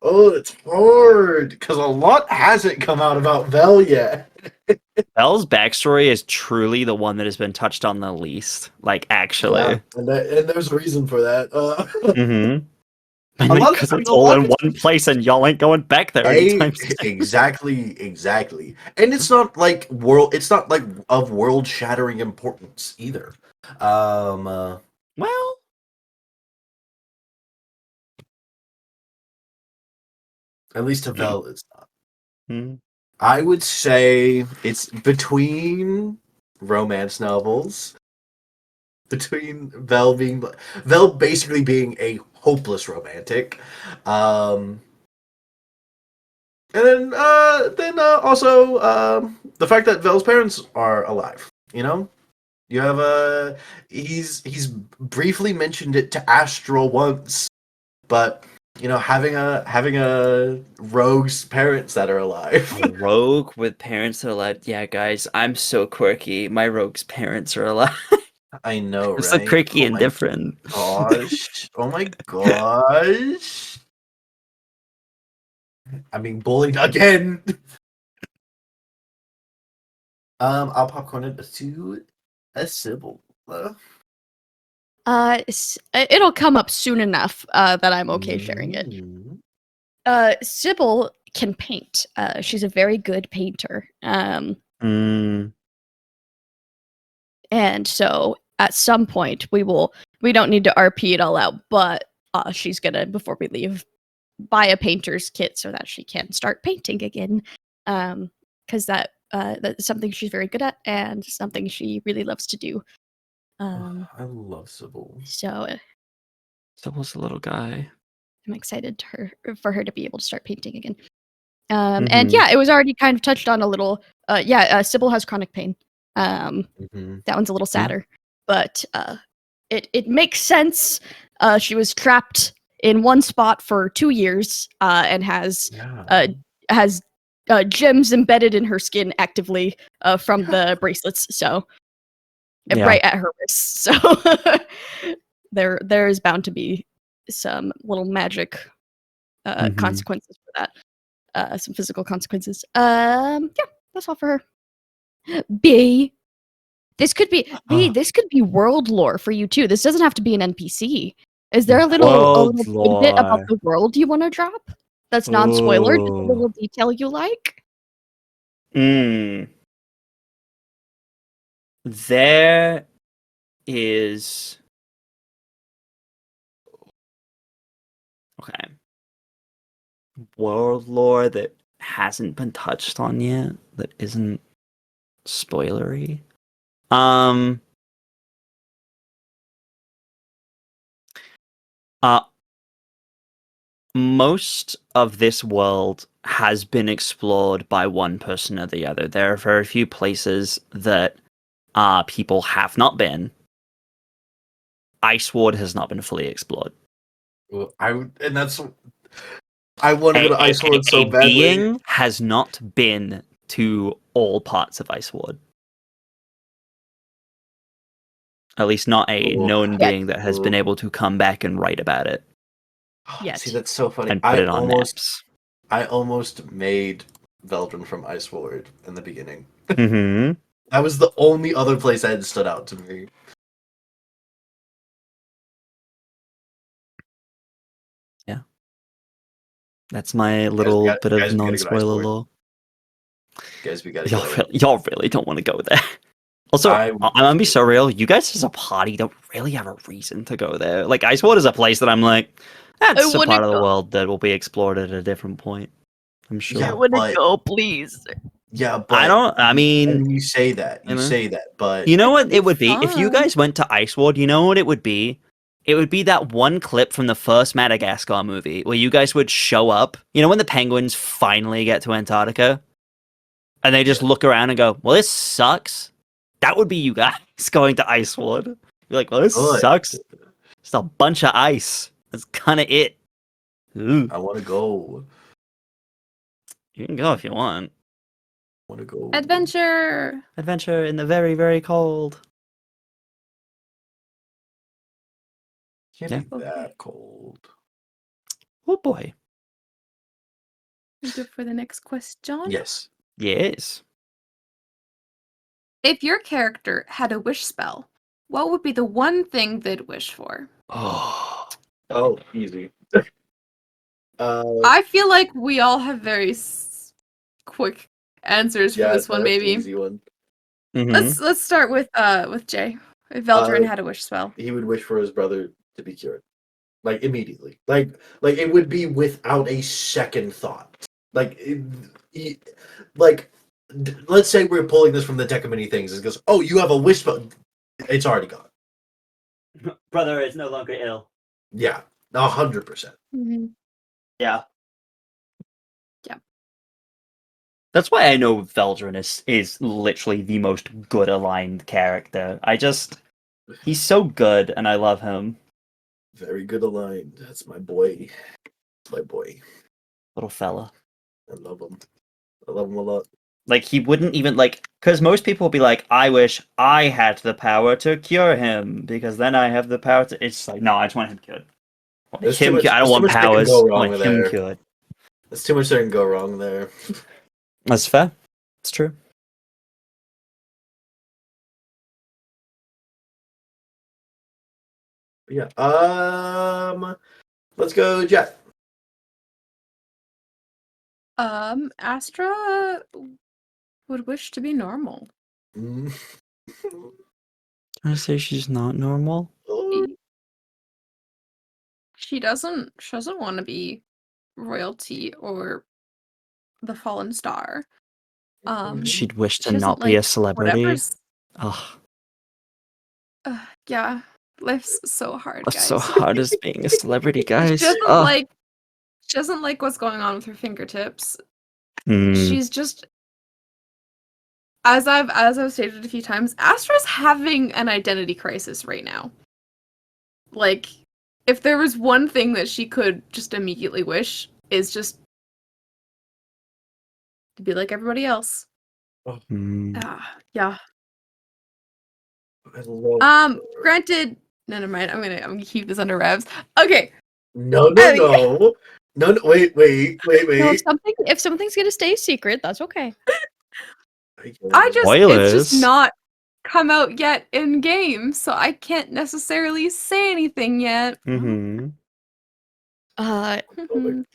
Oh, it's hard because a lot hasn't come out about Vel yet. Belle's backstory is truly the one that has been touched on the least. Like, actually. Yeah, and there's a reason for that. Mm-hmm. A lot of- Because I mean, it's a all lot in of it's- one place and y'all ain't going back there anytime soon. exactly. And it's not like of world-shattering importance either. Well, At least to Vel, it's not. hmm. I would say it's between romance novels, between Vel basically being a hopeless romantic, and then also the fact that Vel's parents are alive. You know, you have he's briefly mentioned it to Astra once, but you know, having a rogue's parents that are alive. A rogue with parents that are alive. Yeah, guys, I'm so quirky. My rogue's parents are alive. I know, I'm right? so quirky Oh and my different. gosh! Oh my gosh! I'm being bullied again. I'll popcorn it to a Sybil. It'll come up soon enough that I'm okay sharing it. Sybil can paint. She's a very good painter. Mm, And so at some point we don't need to RP it all out, but she's gonna, before we leave, buy a painter's kit so that she can start painting again. Because that's something she's very good at and something she really loves to do. I love Sybil. So Sybil's a little guy. I'm excited for her to be able to start painting again. Mm-hmm. And yeah, it was already kind of touched on a little. Sybil has chronic pain. That one's a little sadder, but it makes sense. She was trapped in one spot for 2 years and has gems embedded in her skin actively from the bracelets. So right at her wrists. So there is bound to be some little magic consequences for that. Some physical consequences. Yeah, that's all for her. B. This could be world lore for you too. This doesn't have to be an NPC. Is there a little tidbit about the world you want to drop? That's non-spoiler. Just a little detail you like. There is world lore that hasn't been touched on yet that isn't spoilery. Most of this world has been explored by one person or the other. There are very few places that people have not been. Iceward has not been fully explored. Well, I want to go to Iceward so badly. Being has not been to all parts of Iceward. At least not a known being that has been able to come back and write about it. Yes. See, that's so funny. And put it on maps. I almost made Veldren from Iceward in the beginning. Mm-hmm. That was the only other place that had stood out to me. Yeah. That's my little bit of non-spoiler lore. Guys, we gotta go. Y'all really don't want to go there. Also, I'm gonna be so real. You guys as a party don't really have a reason to go there. Like, Iceward is a place that I'm like, that's a part of the world that will be explored at a different point. I'm sure. I wouldn't go, please. Yeah, but I mean, and you say that, you know. but You know what It'd be it would be? If you fun. guys went to Ice World, you know what it would be? It would be that one clip from the first Madagascar movie where you guys would show up. You know when the penguins finally get to Antarctica? And they just look around and go, well, this sucks. That would be you guys going to Ice World. You're like, well, this good. sucks. Just a bunch of ice. That's kind of it. Ooh. I want to go. You can go if you want. Want to go. Adventure. Adventure in the very, very cold. Can't Yeah. be that cold. Oh boy. We good for the next question? Yes. Yes. If your character had a wish spell, what would be the one thing they'd wish for? Oh, easy. I feel like we all have very quick answers for this one. that's an Maybe easy one. Mhm. let's start with Jay. If Veldren had a wish spell, He would wish for his brother to be cured, like immediately. Like it would be without a second thought. Let's say we're pulling this from the deck of many things. It goes, oh, you have a wish spell. It's already gone. Brother is no longer ill. Yeah, 100%. Yeah. Yeah. That's why I know Veldren is literally the most good aligned character. He's so good and I love him. Very good aligned. That's my boy. My boy. Little fella. I love him. I love him a lot. Like, he wouldn't even, because most people will be like, I wish I had the power to cure him, because then I have the power to... It's like, no, I just want him cured. I There's too much don't want that can powers, go I wrong want him there. cured. There's too much that can go wrong there. That's fair. It's true. Yeah. Let's go, Jet. Astra would wish to be normal. Mm. I say she's not normal. She doesn't want to be royalty or the fallen star. She'd wish to she doesn't not be a like celebrity. whatever's. Ugh, Yeah, life's so hard, what's guys. so hard is being a celebrity, She guys. doesn't Ugh. like. She doesn't like what's going on with her fingertips. Mm. She's just, as I've stated a few times, Astra's having an identity crisis right now. Like, if there was one thing that she could just immediately wish, is just to be like everybody else. Mm. Yeah. I love Granted, no, never mind. I'm gonna keep this under wraps. Okay. No. Wait. No, if something's gonna stay secret, that's okay. It's Spoilers. just not come out yet in game, so I can't necessarily say anything yet. Mm-hmm.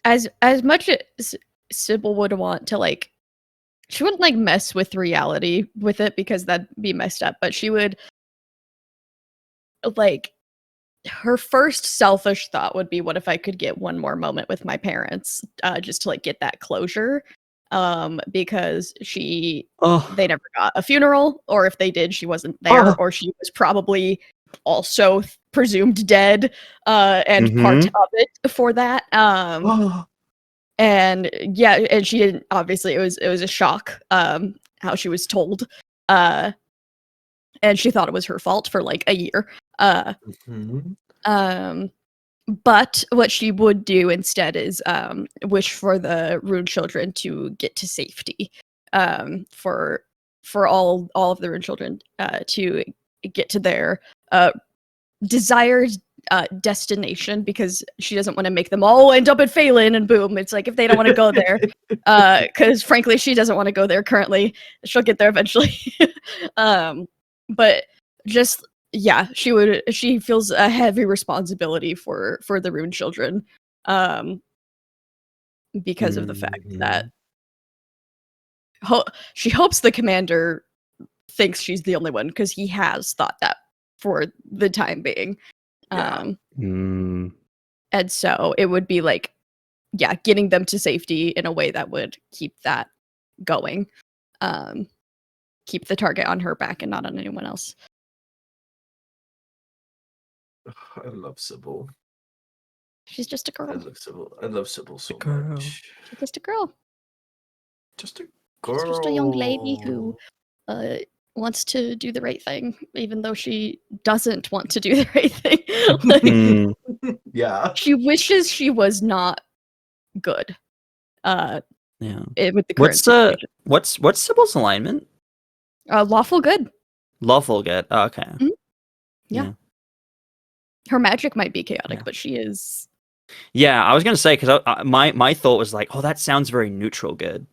As much as Sybil would want to she wouldn't mess with reality with it because that'd be messed up, but she would her first selfish thought would be, what if I could get one more moment with my parents, just to get that closure, because they never got a funeral, or if they did, she wasn't there, or she was probably also presumed dead, and part of it for that. And yeah, and she didn't, obviously it was a shock, how she was told, and she thought it was her fault for a year. But what she would do instead is wish for the Rune children to get to safety, for all of the Rune children to get to their desired destination, because she doesn't want to make them all end up at Phelan and boom. It's like, if they don't want to go there, because frankly she doesn't want to go there currently. She'll get there eventually. But just, yeah, she feels a heavy responsibility for the Rune children, because of the fact that she hopes the commander thinks she's the only one, because he has thought that for the time being. And so it would be getting them to safety in a way that would keep that going. keep the target on her back and not on anyone else. I love Sybil. She's just a I girl. love Sybil. I love Sybil so girl. much. She's just a girl. Just a She's girl. just a young lady who wants to do the right thing, even though she doesn't want to do the right thing. Like, Mm, Yeah. she wishes she was not good. yeah. With the current situation. What's Sybil's alignment? Lawful good. Lawful good. Oh, okay. Mhm. Yeah. Her magic might be chaotic, Yeah. but she is. Yeah, I was gonna say because my thought was like, oh, that sounds very neutral good.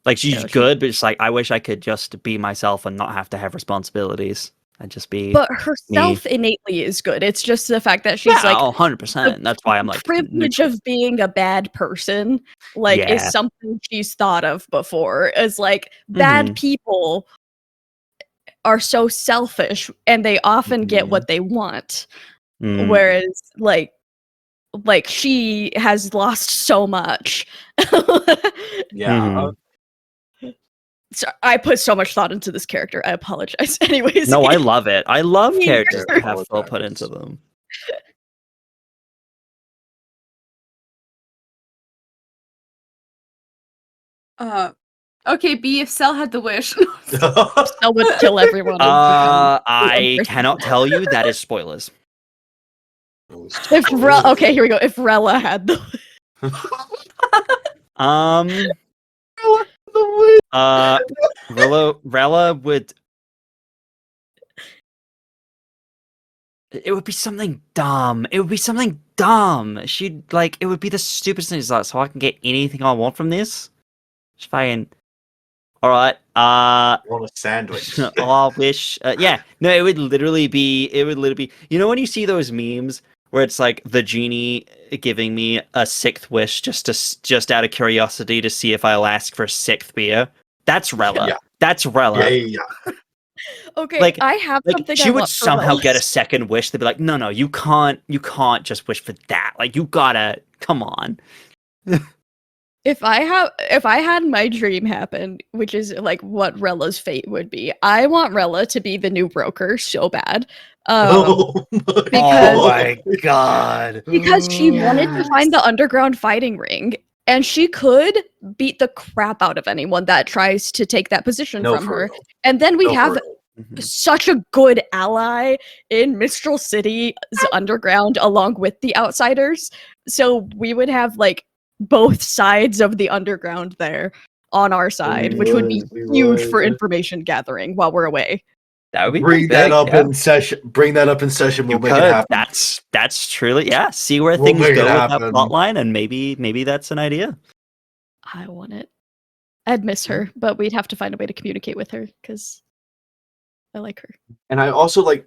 Like she's No, good, but it's like I wish I could just be myself and not have to have responsibilities and just be. But herself innately is good. It's just the fact that she's like 100%. That's why I'm like privilege neutral. of being a bad person. Like is Yeah. something she's thought of before. Is like bad people are so selfish and they often get what they want. Mm. Whereas like she has lost so much. Yeah. So I put so much thought into this character. I apologize. Anyways. No, I love it. I love Me characters neither. that have thought put into them. Okay, B, if Cell had the wish. Cell would kill everyone. I cannot tell you. That is spoilers. If okay, here we go. If Rella had the Rella would. It would be something dumb. It would be something dumb. She'd like. It would be the stupidest thing. Like, so I can get anything I want from this. Just fucking. All right. Want a sandwich? I wish. Yeah. No. It would literally be. It would literally be. You know when you see those memes where it's like the genie giving me a sixth wish just out of curiosity to see if I'll ask for a sixth beer. That's Rella. Yeah. That's Rella. Yeah. Okay, Like, I have something. She I would want for somehow Rella. get a second wish. They'd be like, no, you can't just wish for that. Like, you gotta, come on. If I had my dream happen, which is like what Rella's fate would be, I want Rella to be the new broker so bad. Oh because my god. because she wanted to find the underground fighting ring, and she could beat the crap out of anyone that tries to take that position from her. Real. And then we'd have Mm-hmm. such a good ally in Mistral City's underground along with the outsiders. So we would have like both sides of the underground there on our side, which would be huge for information gathering while we're away. That would be Bring big, that up yeah. in session. Bring that up in session. We'll You make it could. happen. That's truly, yeah. See where We'll things make go it with that happen. plot line, and maybe that's an idea. I want it. I'd miss her, but we'd have to find a way to communicate with her because I like her. And I also like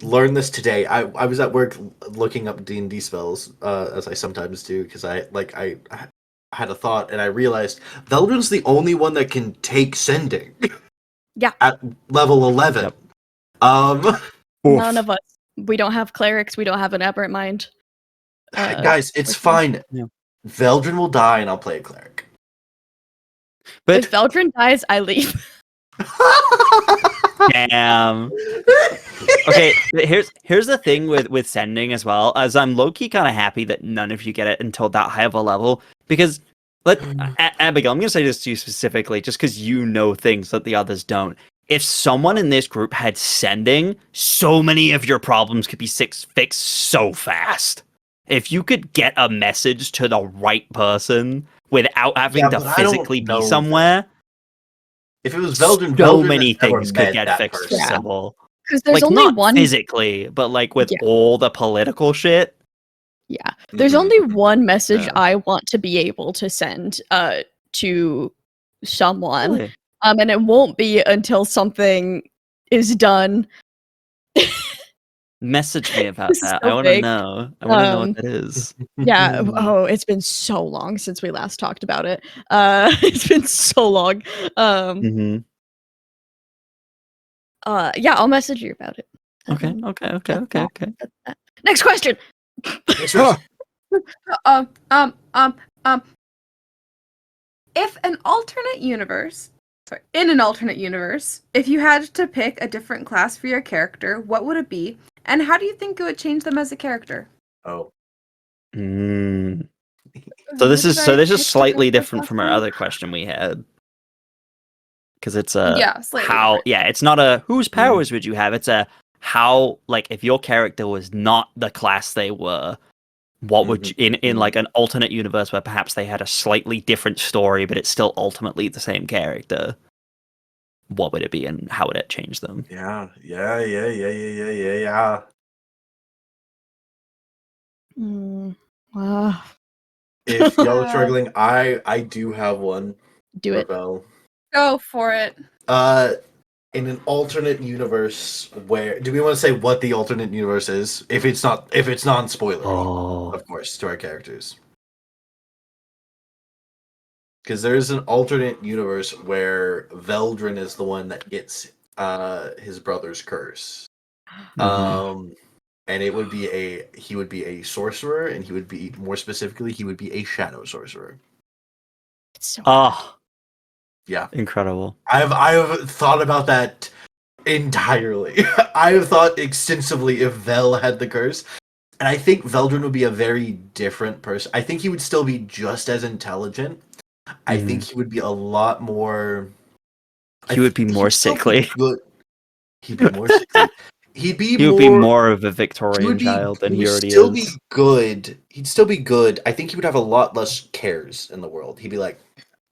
learned this today. I was at work looking up D&D spells, as I sometimes do, because I had a thought and I realized Veldren's the only one that can take sending. Yeah. At level 11. Yep. None of us. We don't have clerics. We don't have an aberrant mind. Guys, it's fine. Yeah. Veldren will die and I'll play a cleric. But If Veldren dies, I leave. damn. Okay, here's the thing with sending as well, as I'm low-key kind of happy that none of you get it until that high of a level, because Abigail, I'm gonna say this to you specifically just because you know things that the others don't. If someone in this group had sending, so many of your problems could be fixed so fast. If you could get a message to the right person without having to physically be somewhere. If it was Veldren, so Veldren many never things met could get that fixed person. with Sybil. Because there's like, only not one physically, but like with all the political shit. Yeah. There's Mhm. only one message Yeah. I want to be able to send to someone. Really? And it won't be until something is done. Message me about This is that. so I want to big. know. I want to know what that is. Yeah. Oh, it's been so long since we last talked about it. It's been so long. Mm-hmm. Yeah, I'll message you about it. Okay. Next question. If an alternate universe, in an alternate universe, if you had to pick a different class for your character, what would it be? And how do you think it would change them as a character? Oh. Mm. Who This did I is pick to slightly go first different last from our time? other question we had. Because it's a Yeah, slightly how different. it's not a whose powers would you have, it's a how, like, if your character was not the class they were, what would you, in like an alternate universe where perhaps they had a slightly different story but it's still ultimately the same character, what would it be and how would it change them? Yeah. If y'all are struggling, I do have one. Do it. Rebel. Go for it. In an alternate universe, where do we want to say what the alternate universe is? If it's non-spoilery, Oh. of course, to our characters. Because there's an alternate universe where Veldren is the one that gets his brother's curse. And it would be he would be a sorcerer, and he would be, more specifically, he would be a shadow sorcerer. It's so Oh, Yeah. incredible. I have thought about that entirely. I have thought extensively if Vel had the curse. And I think Veldren would be a very different person. I think he would still be just as intelligent. I think he would be a lot more. He would be more sickly. Good. He'd be more sickly. He'd be He would be more of a Victorian child than He he would already still be is. good. He'd still be good. I think he would have a lot less cares in the world. He'd be like,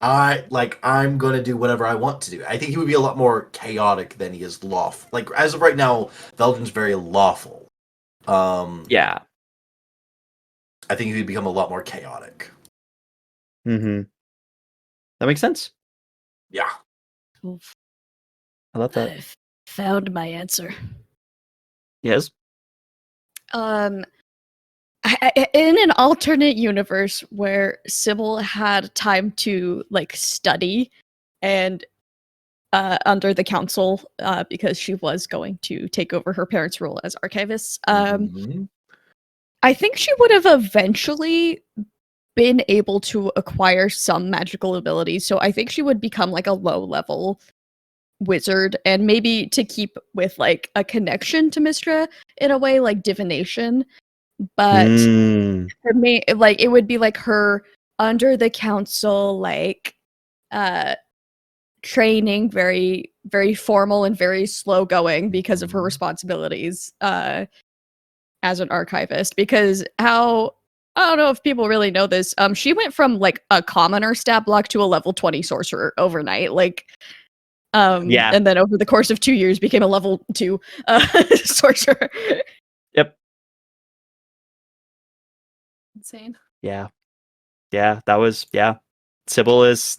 I'm gonna do whatever I want to do. I think he would be a lot more chaotic than he is lawful. Like, as of right now, Veldren's very lawful. Yeah. I think he would become a lot more chaotic. That makes sense. Yeah. Oof. I love that. I've found my answer. Yes. In an alternate universe where Sybil had time to like study and under the council because she was going to take over her parents' role as archivist, I think she would have eventually been able to acquire some magical abilities. So I think she would become like a low level wizard, and maybe to keep with like a connection to Mistra in a way, like divination. But for me, like it would be like her under the council, like training, very very formal and very slow going because of her responsibilities as an archivist. Because how, I don't know if people really know this, she went from like a commoner stat block to a level 20 sorcerer overnight, like and then over the course of 2 years became a level 2 sorcerer. Yep. Insane. Yeah, that was, Sybil is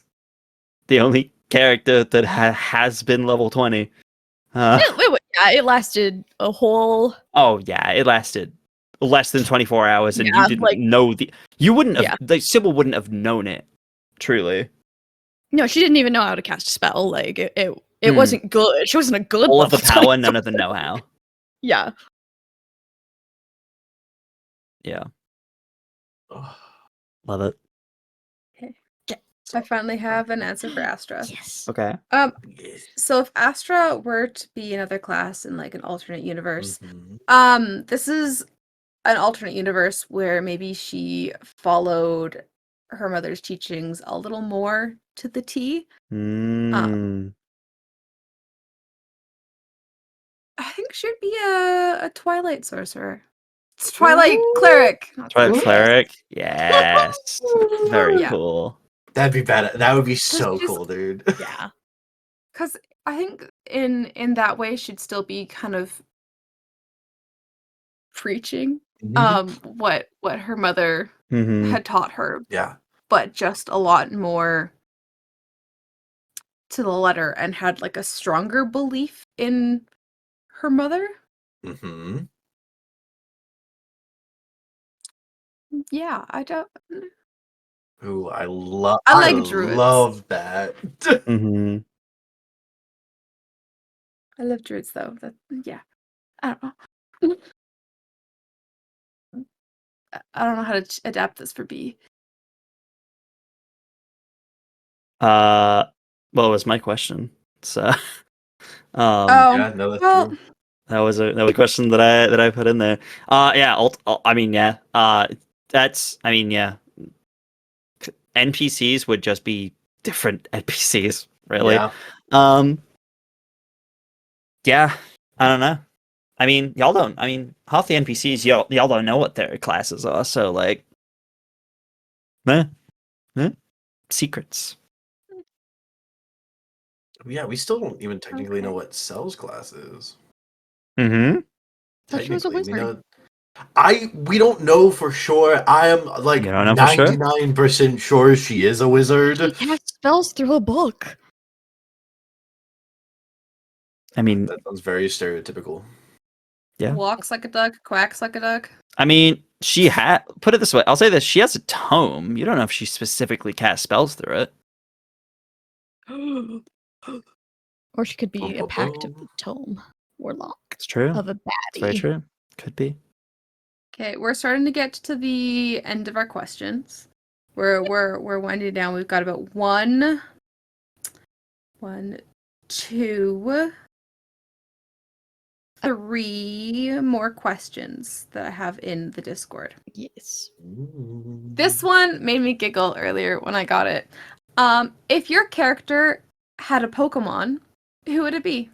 the only character that has been level 20. It lasted a whole. Oh yeah, it lasted less than 24 hours, and you didn't like know you wouldn't have, Sybil wouldn't have known it. Truly. No, she didn't even know how to cast a spell. Like it wasn't good. She wasn't a good. All of the level power, 20 none of the know-how. Yeah. Yeah. Love it. Okay. I finally have an answer for Astra. Yes. Okay. So if Astra were to be another class in like an alternate universe, this is an alternate universe where maybe she followed her mother's teachings a little more to the T. I think she'd be a Twilight sorcerer. It's Twilight cleric. Twilight cleric. Yes. Very cool. That'd be bad. That would be so cool, dude. Yeah. Because I think in that way she'd still be kind of preaching what her mother had taught her. Yeah. But just a lot more to the letter, and had like a stronger belief in her mother. Yeah, I don't. Ooh, I like druids. love that. I love druids though. I don't know. I don't know how to adapt this for B. What was my question? So, Yeah, no, that's well, true. that was a question that I put in there. Yeah. I mean, yeah. That's. I mean, yeah. NPCs would just be different NPCs, really. Yeah. Yeah. I don't know. I mean, y'all don't. I mean, half the NPCs y'all don't know what their classes are. So like, meh, secrets. Yeah, we still don't even technically know what Cell's class is. Mm-hmm. Thought she was a Technically, we wizard. know. We don't know for sure. I am like You don't know for sure? 99% sure she is a She wizard. casts spells through a book. I mean, That sounds very stereotypical. yeah. walks like a duck, quacks like a duck. I mean, she had. Put it this way. I'll say this: she has a tome. You don't know if she specifically casts spells through it. Or she could be Bum, a bum, pact of bum. the tome warlock It's true. of a It's very baddie. true. Could be. Okay, we're starting to get to the end of our questions. We're winding down. We've got about one, two, three more questions that I have in the Discord. Yes. This one made me giggle earlier when I got it. If your character had a Pokemon, who would it be?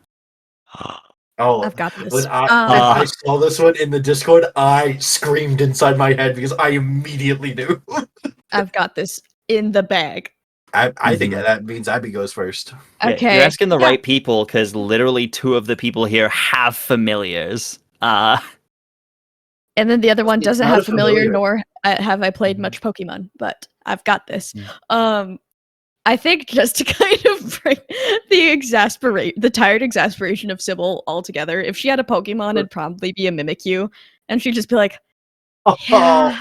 Oh, I've got when this. I saw this one in the Discord, I screamed inside my head because I immediately knew. I've got this in the bag. I think Mhm. that means Abby goes first. Yeah, Okay. you're asking the Yeah. right people because literally two of the people here have familiars. And then the other one It's doesn't not have a familiar, familiar. nor have I played Mhm. much Pokemon, but I've got this. Mm. I think just to kind of bring the tired exasperation of Sybil all together, if she had a Pokemon, it'd probably be a Mimikyu, and she'd just be like, yeah.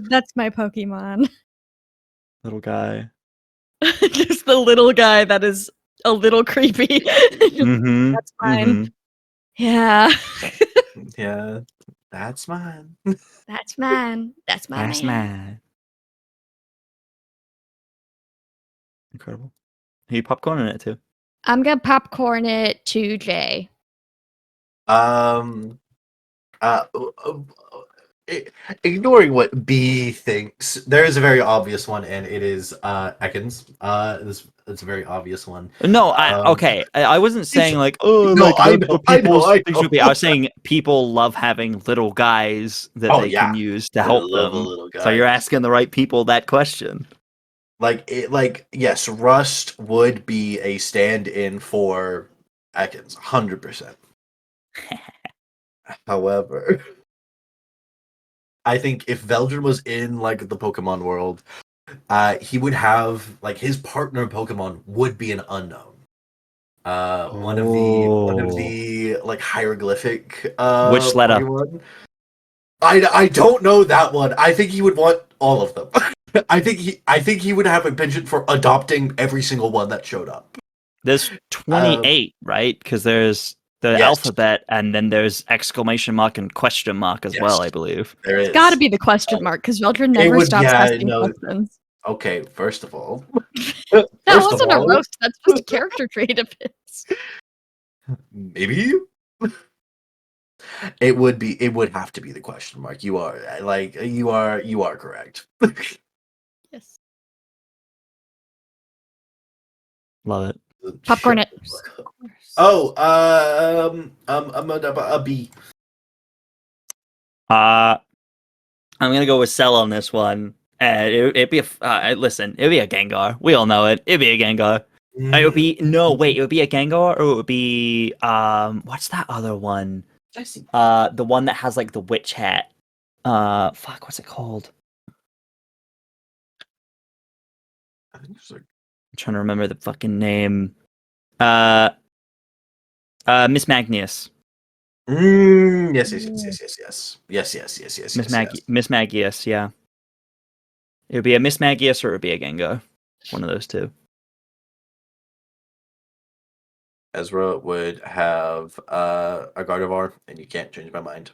That's my Pokemon. Little guy. Just the little guy that is a little creepy. Mm-hmm. That's mine. Yeah. Yeah, that's mine. That's mine. That's my That's man. mad. Incredible. Are you popcorning it too? I'm gonna popcorn it to Jay. Um, uh, uh, uh, ignoring what B thinks, there is a very obvious one, and it is Ekans. It's a very obvious one. No, Um, okay. I wasn't saying like, oh, No, like I that's know, what I know, people's I things know. would be. I was saying people love having little guys that Oh, they yeah. can use to I help love a them. little So you're guy. asking the right people that question. Yes, Rust would be a stand-in for Ekans, 100%. However, I think if Veldren was in like the Pokemon world, he would have like his partner Pokemon would be an unknown. One of the like hieroglyphic Which letter? Pokemon. I don't know that one. I think he would want all of them. I think he would have a penchant for adopting every single one that showed up. There's 28, right? Because there's the Yes. alphabet, and then there's exclamation mark and question mark as well, I Yes. believe. There is. It's gotta be the question mark, because Veldren never would- stops yeah, asking no. questions. Okay, first of all. That First of wasn't a all, roast, that's just a character trait of his. maybe it would have to be the question mark. You are correct. Yes. Love it. Popcorn it. Oh, a B. I'm gonna go with Cell on this one. It'd be listen. It'd be a Gengar. We all know it. It'd be a Gengar. It would be no wait. It would be a Gengar, or it would be what's that other one? The one that has like the witch hat. Fuck, what's it called? I think it's like I'm trying to remember the fucking name. Miss Magnius. Yes. Miss Magius, yeah. It would be a Miss Magius or it would be a Gengar. One of those two. Ezra would have a Gardevoir, and you can't change my mind.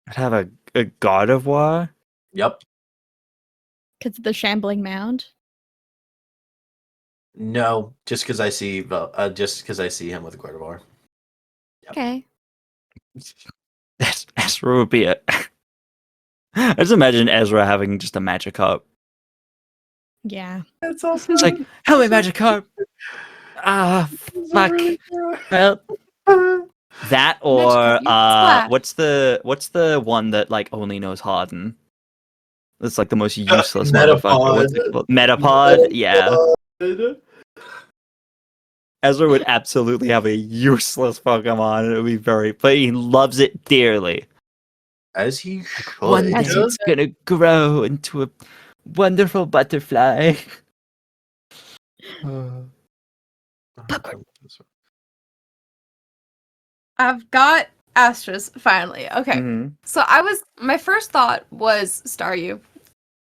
I'd have a God of War. Yep. Because of the shambling mound. No, just because I see him with a Gardevoir. Yep. Okay. Ezra would be a. I just imagine Ezra having just a Magikarp. Yeah. That's awesome. It's like, help me, Magikarp. Ah, fuck. Well, that or Magikarp, you slap. what's the one that like only knows Harden? That's like the most useless motherfucker. What's it called? Metapod. Yeah. Metapod. Ezra would absolutely have a useless Pokemon. It would be but he loves it dearly. As he should. One day it's gonna grow into a wonderful butterfly. I've got Astra's finally. Okay. Mhm. So my first thought was Staryu.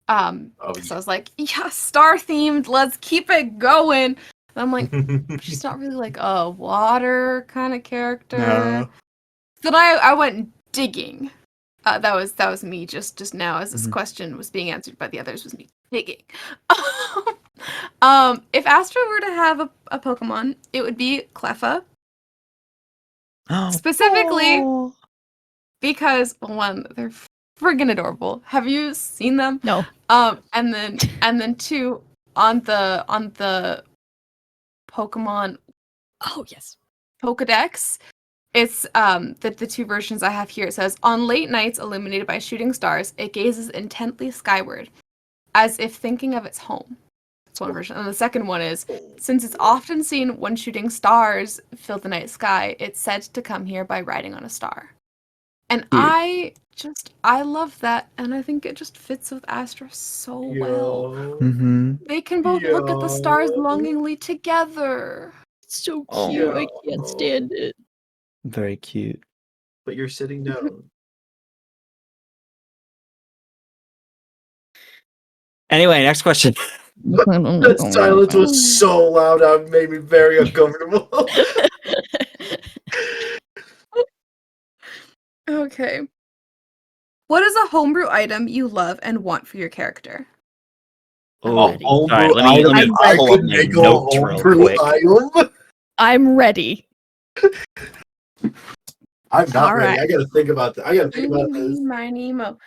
Because I was like, yeah, star themed, let's keep it going. And I'm like, she's not really like a water kind of character. No. Then I went digging. That was me just now as this Mhm. question was being answered by the others was me digging. If Astra were to have a Pokemon, it would be Cleffa. Specifically Oh. because one, they're friggin' adorable. Have you seen them? No. And then two, on the Pokemon Oh yes. Pokedex, it's the two versions I have here. It says, on late nights illuminated by shooting stars, it gazes intently skyward, as if thinking of its home. That's one version. And the second one is, since it's often seen when shooting stars fill the night sky, it's said to come here by riding on a star. And I love that, and I think it just fits with Astra so well. Mm-hmm. They can both look at the stars longingly together. It's so Oh. cute. I can't stand it. Very cute. But you're sitting down. Anyway, next question. That silence was so loud, it made me very uncomfortable. Okay. What is a homebrew item you love and want for your character? Oh, homebrew sorry, let me item. I pull could up my make a notes real homebrew quick. item. I'm ready. I'm not All ready. right. I gotta think about that. I gotta think about this. My Nemo.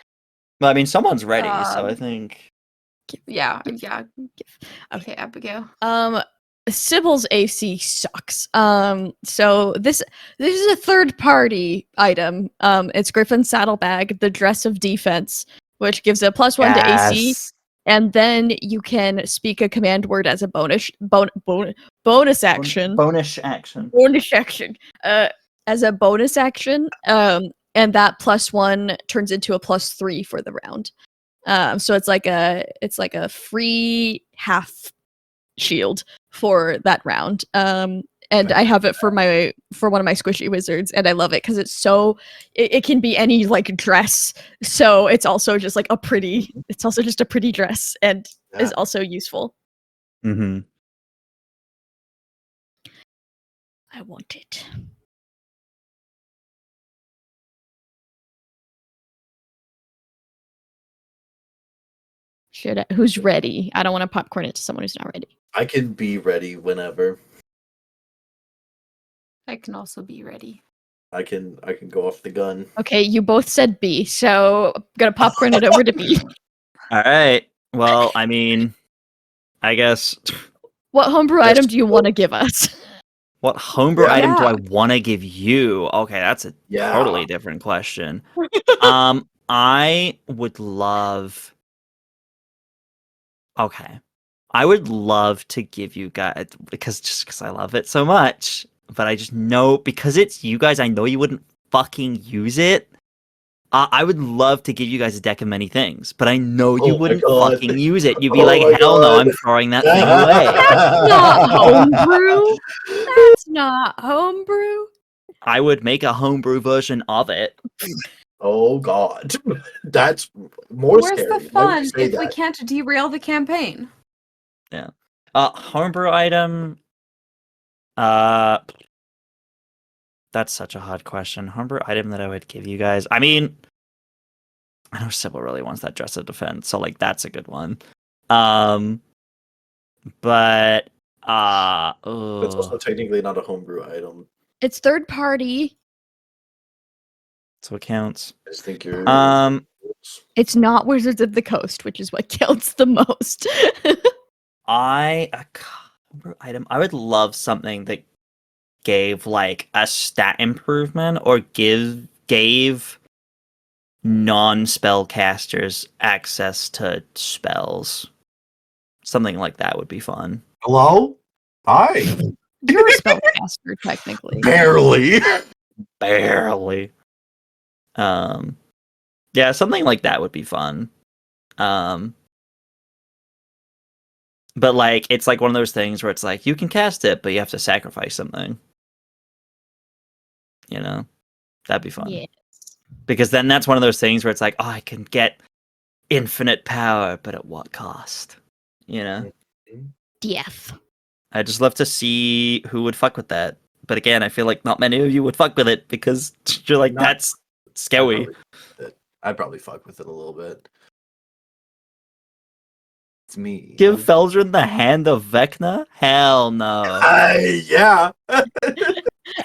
Well, I mean, someone's ready, so I Um, think. Yeah. Okay, Abigail. Sybil's AC sucks. So this is a third party item. It's Griffin's saddlebag, the dress of defense, which gives a +1 to AC, and then you can speak a command word as a bonus action. Bonus action. Bonus action. As a bonus action. And that +1 turns into a +3 for the round. So it's like a free half shield for that round. And I have it for one of my squishy wizards, and I love it because it can be any like dress. So it's also just like a pretty dress and is also useful. Mm-hmm. I want it. Who's ready? I don't want to popcorn it to someone who's not ready. I can be ready whenever. I can also be ready. I can go off the gun. Okay, you both said B, so I'm gonna popcorn it over to B. All right. Well, I mean, I guess. What homebrew item do you want to give us? What homebrew item do Yeah. I want to give you? Okay, that's a totally different question. I would love. Okay, I would love to give you guys because I love it so much. But I just know because it's you guys, I know you wouldn't fucking use it. I would love to give you guys a deck of many things, but I know you wouldn't fucking use it. You'd be like, hell no, I'm throwing that thing away. Not homebrew. That's not homebrew. I would make a homebrew version of it. Oh god. That's more Where's scary. the fun Say if we that. can't derail the campaign? Yeah. Homebrew item. That's such a hard question. Homebrew item that I would give you guys. I mean, I know Sybil really wants that dress of defense, so like that's a good one. But It's also technically not a homebrew item. It's third party. so it counts. I just think you're. It's not Wizards of the Coast, which is what counts the most. A homebrew item. I would love something that gave like a stat improvement or gave non-spellcasters access to spells. Something like that would be fun. Hello? Hi. You're a spellcaster, technically. Barely. Barely. Yeah, something like that would be fun. But like it's like one of those things where it's like you can cast it, but you have to sacrifice something. You know? That'd be fun. Yes. Because then that's one of those things where it's like, oh, I can get infinite power, but at what cost? You know? Death. I'd just love to see who would fuck with that. But again, I feel like not many of you would fuck with it because you're like, that's scary. I'd probably fuck with it a little bit. It's me. Give Veldren the hand of Vecna? Hell no. Yeah.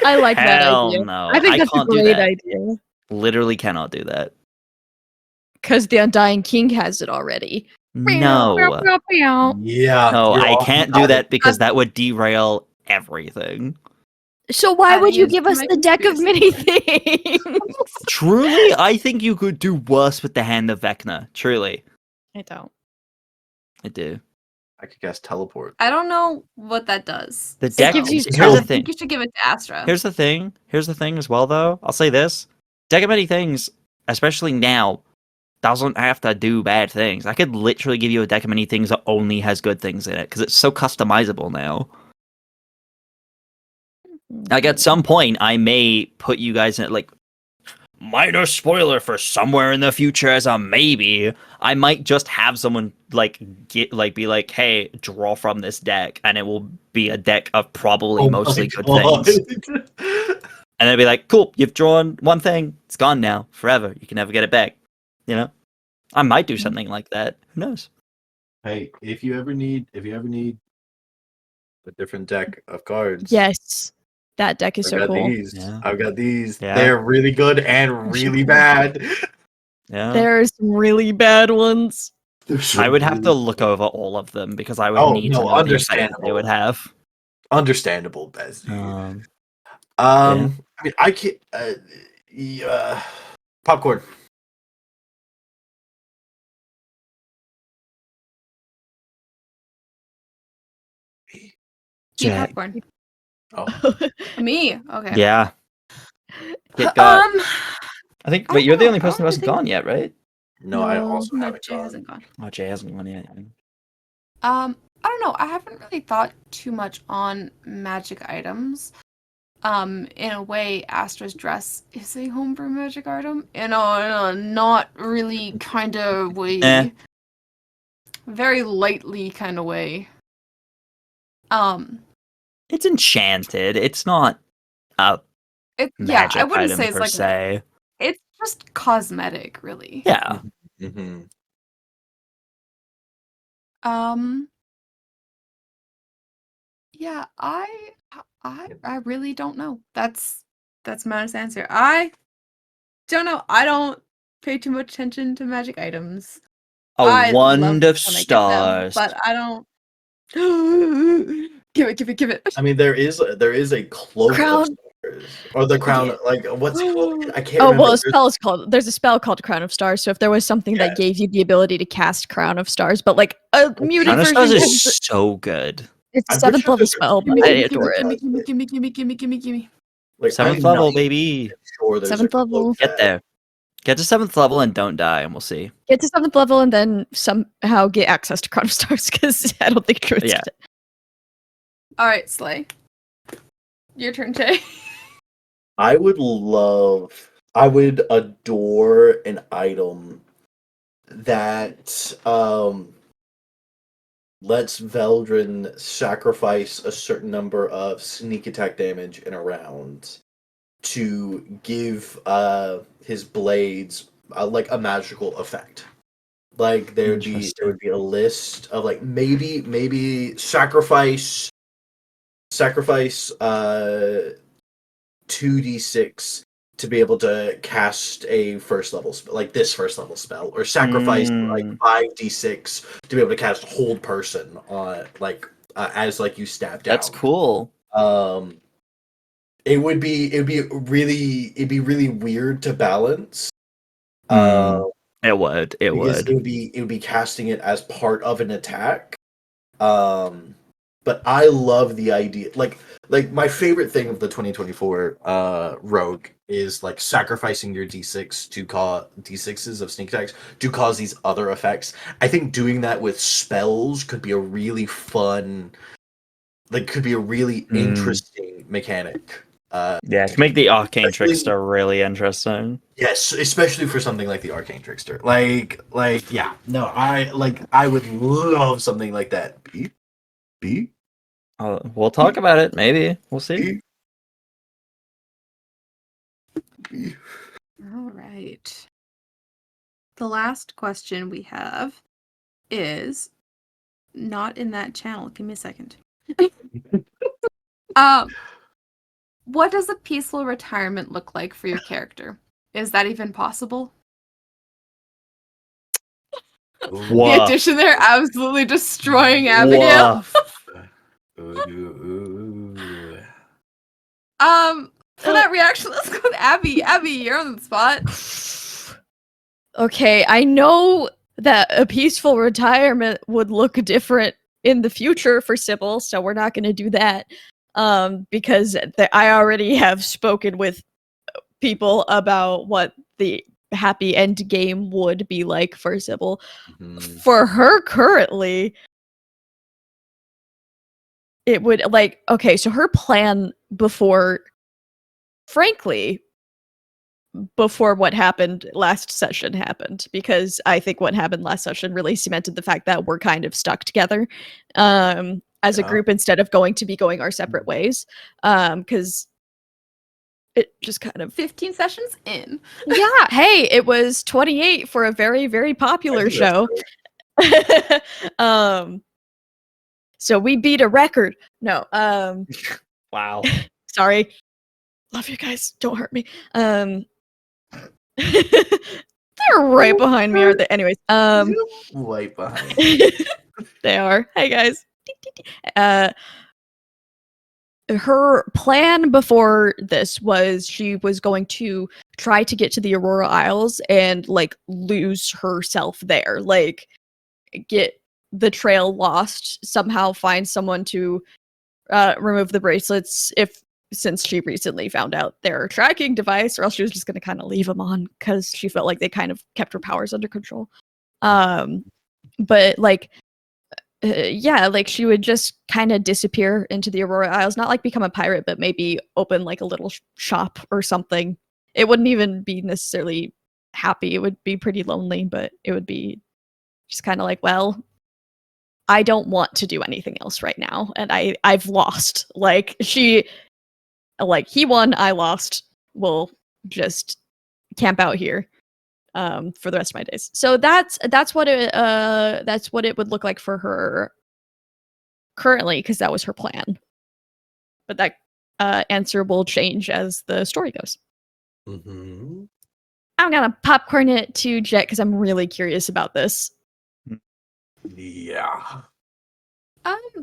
I like that Hell idea. no. I think that's a can't do great that. idea. Literally cannot do that. Because the Undying King has it already. No. Yeah. No, I you're can't awesome. do that because that would derail everything. So why That would you is give us my the deck of many things? Truly, I think you could do worse with the hand of Vecna. Truly. I don't. I do. I could guess teleport. I don't know what that does. The deck gives you here's spells. the I think thing. you should give it to Astra. Here's the thing. Here's the thing as well though. I'll say this. Deck of many things, especially now, doesn't have to do bad things. I could literally give you a deck of many things that only has good things in it because it's so customizable now. Like at some point, I may put you guys in like minor spoiler for somewhere in the future as a maybe. I might just have someone like be like, hey, draw from this deck, and it will be a deck of probably mostly good things. And they'll be like, cool, you've drawn one thing, it's gone now, forever. You can never get it back. You know? I might do something like that. Who knows? Hey, if you ever need a different deck of cards. Yes. That deck is I've so got cool. these. Yeah. I've got these. Yeah. They're really good and really bad. Yeah. There's some really bad ones. I would have to look over all of them because I would Oh, need no, to know the effect they would have. Understandable, Bezzy. Yeah. I mean, I can't. Popcorn. Jack. Popcorn. Oh, Me. Okay. Yeah. Get got. I think. I Wait, you're the don't only know. person who I hasn't think- gone yet, right? no, I No, also No, haven't Jay gone. hasn't gone. Oh, Jay hasn't gone yet. I don't know. I haven't really thought too much on magic items. In a way, Astra's dress is a homebrew magic item. In a not really kind of way. Eh. Very lightly kind of way. It's enchanted. It's not a Yeah, magic I wouldn't item say it's per like se. it's just cosmetic, really. Yeah. Mm-hmm. Yeah, I really don't know. That's my honest answer. I don't know. I don't pay too much attention to magic items. A I love wand of when I get them, stars. but I don't. Give it. I mean, there is a cloak Crown. of stars, or the crown. Yeah. Like what's it called? I can't Oh, remember. well, there's a spell called Crown of Stars. So if there was something Yeah. that gave you the ability to cast Crown of Stars, but like a muted Crown of version, Stars is because so good. it's a I'm pretty 7th sure level there's a spell, but community I adore it. Gimme. Like, 7th I'm level, not baby. sure there's a 7th level. cloak Get that- there. Get to 7th level and don't die, and we'll see. Get to 7th level and then somehow get access to Crown of Stars, because I don't think Druids Yeah. get it. All right, Slay. Your turn, Jay. I would adore an item that lets Veldren sacrifice a certain number of sneak attack damage in a round to give his blades like a magical effect. Like there would be a list of like maybe sacrifice 2d6 to be able to cast a first level spell, like this first level spell, or sacrifice like 5d6 to be able to cast hold person on like as like you stab down. That's cool. It'd be really weird to balance. It would. Because it would be casting it as part of an attack. But I love the idea. Like my favorite thing of the 2024 rogue is like sacrificing your d6 to cause d6s of sneak attacks to cause these other effects. I think doing that with spells could be a really fun, like could be a really interesting mechanic. Yeah, to make the arcane trickster really interesting. Yes, especially for something like the arcane trickster. Like yeah, no, I would love something like that. B. We'll talk about it. Maybe we'll see. All right. The last question we have is not in that channel. Give me a second. What does a peaceful retirement look like for your character? Is that even possible? The addition there absolutely destroying Abigail. For that reaction, let's go with Abby. Abby, you're on the spot. Okay, I know that a peaceful retirement would look different in the future for Sybil, so we're not going to do that. Because I already have spoken with people about what the happy end game would be like for Sybil. For her currently, it would like, okay, so her plan before, frankly, before what happened last session happened, because I think what happened last session really cemented the fact that we're kind of stuck together as a group instead of going our separate ways. Because it just kind of 15 sessions in. Yeah, hey, it was 28 for a very, very popular show. So we beat a record. No, wow. Sorry. Love you guys. Don't hurt me. They're right behind me, aren't they? Anyways, right behind. They are. Hey guys. Her plan before this was she was going to try to get to the Aurora Isles and like lose herself there, like get the trail lost, somehow find someone to remove the bracelets since she recently found out their tracking device, or else she was just going to kind of leave them on because she felt like they kind of kept her powers under control. But like yeah, like she would just kind of disappear into the Aurora Isles, not like become a pirate, but maybe open like a little shop or something. It wouldn't even be necessarily happy. It would be pretty lonely, but it would be just kind of like, well, I don't want to do anything else right now, and I've lost. Like he won, I lost. We'll just camp out here for the rest of my days. So that's what it would look like for her currently, because that was her plan. But that answer will change as the story goes. I'm gonna popcorn it to Jet because I'm really curious about this. Yeah.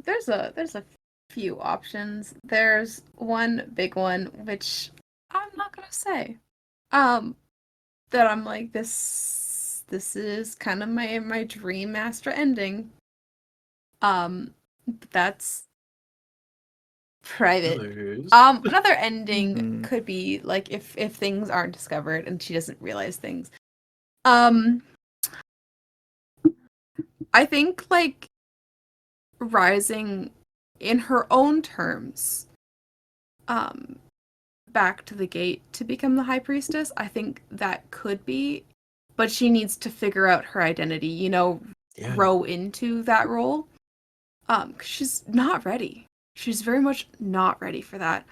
There's a few options. There's one big one which I'm not gonna say. That I'm like, this is kind of my dream Astra ending. But that's private. Another ending could be like if things aren't discovered and she doesn't realize things. I think like rising in her own terms back to the gate to become the high priestess, I think that could be, but she needs to figure out her identity, grow into that role. 'Cause she's not ready. She's very much not ready for that.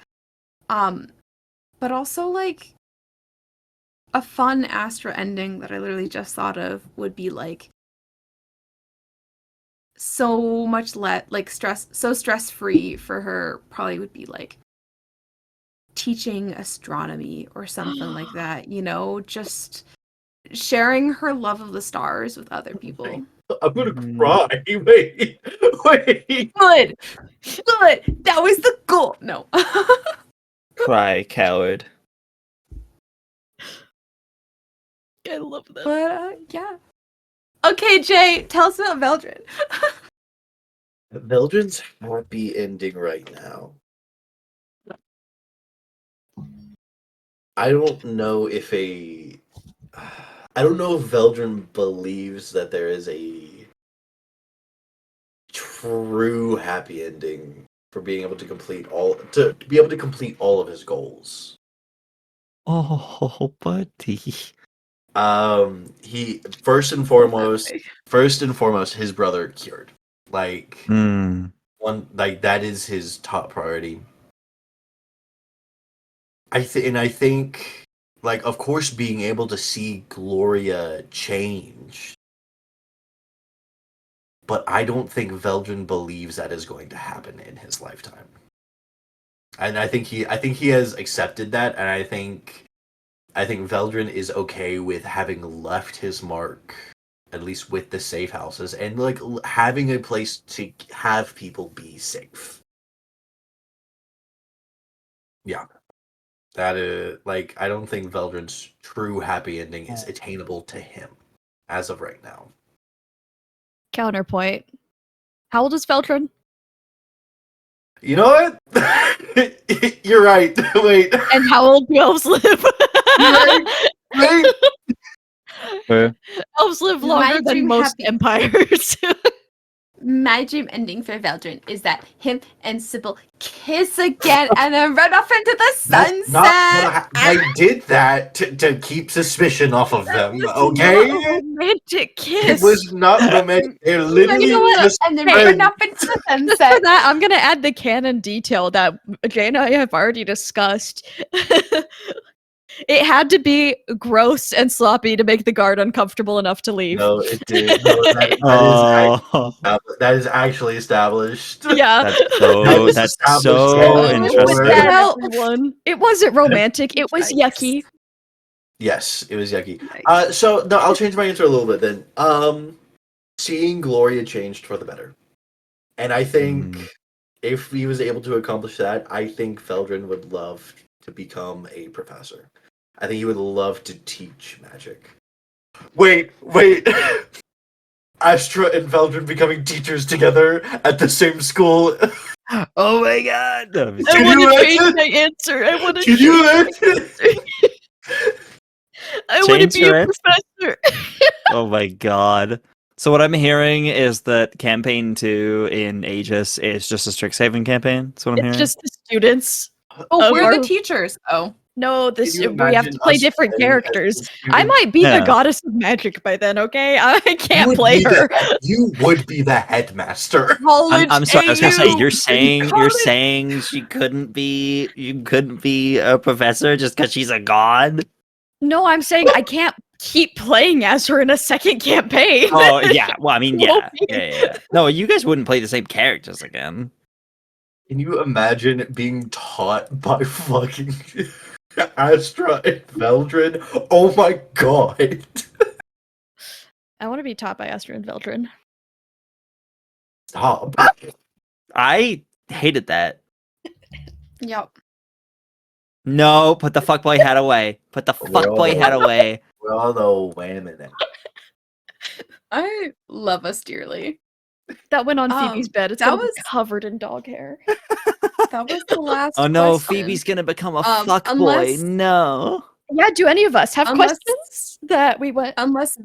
But also like a fun Astra ending that I literally just thought of would be like so much stress free for her probably would be like teaching astronomy or something like that, you know, just sharing her love of the stars with other people. I'm gonna cry. Wait. Good. That was the goal. No. Cry, coward. I love that. But yeah. Okay, Jay, tell us about Veldren. Veldren's happy ending right now. I don't know if Veldren believes that there is a true happy ending for being able to complete all of his goals. Oh, buddy. He first and foremost, his brother cured. Like that is his top priority. I think, like, of course, being able to see Gloria change, but I don't think Veldren believes that is going to happen in his lifetime. And I think he has accepted that, and I think Veldren is okay with having left his mark, at least with the safe houses, and like having a place to have people be safe. Yeah. That is, like, I don't think Veldren's true happy ending is attainable to him as of right now. Counterpoint. How old is Veldren? You know what? You're right. Wait. And how old do elves live? Wait. Elves live My longer than dream most happy- empires. My dream ending for Veldren is that him and Sybil kiss again and then run off into the sunset. I did that to keep suspicion off of them. Not Okay. a romantic kiss. It was not romantic. They're literally You know what? just And then friends. run off into the For sunset. that, I'm gonna add the canon detail that Jay and I have already discussed. It had to be gross and sloppy to make the guard uncomfortable enough to leave. No, it did. No, that is actually established. Yeah. That's so established. interesting. Well, it wasn't romantic. It was Yikes. yucky. Yes, it was yucky. So no, I'll change my answer a little bit then. Seeing Gloria changed for the better, and I think if he was able to accomplish that, I think Veldren would love to become a professor. I think he would love to teach magic. Wait. Astra and Veldren becoming teachers together at the same school. Oh my god! No, I'm I Can want you to change imagine? my answer. I want to Can change you my imagine? answer. I want to Change be your a answer? professor. Oh my god. So what I'm hearing is that campaign 2 in Aegis is just a Strixhaven campaign. That's what I'm It's hearing. just the students. Oh, we're our- the teachers. Oh. No, Can you we have imagine to play us different playing as characters. the I student? might be Yeah. the goddess of magic by then, okay? I You can't would play be her. You would be the headmaster. I'm sorry. I was gonna say AU. you're College. saying she couldn't be a professor just because she's a god. No, I'm saying I can't keep playing as her in a second campaign. Oh yeah. Well, I mean, Won't yeah. be. No, you guys wouldn't play the same characters again. Can you imagine being taught by fucking Astra and Veldren? Oh my god. I want to be taught by Astra and Veldren. Stop. I hated that. Yep. No, put the fuckboy hat away. Put the fuckboy hat away. We all know women. I love us dearly. That went on Phoebe's bed. It's that gonna be was- covered in dog hair. That was the last Oh no, question. Phoebe's gonna become a Unless- fuckboy. No. Yeah, do any of us have Unless- questions that we went? Unless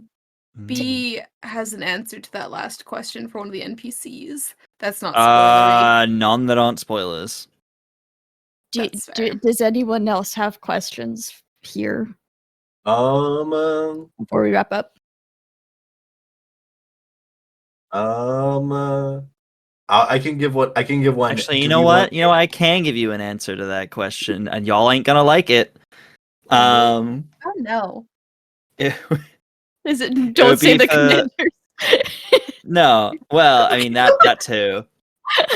B has an answer to that last question for one of the NPCs. That's not spoilery. None that aren't spoilers. That's fair. Does anyone else have questions here Um, before we wrap up? I can give one. Actually, you know what? You know, I can give you an answer to that question, and y'all ain't gonna like it. Um, Oh no. it, Is it? would Don't say be the for- commanders. no, well, I mean that too.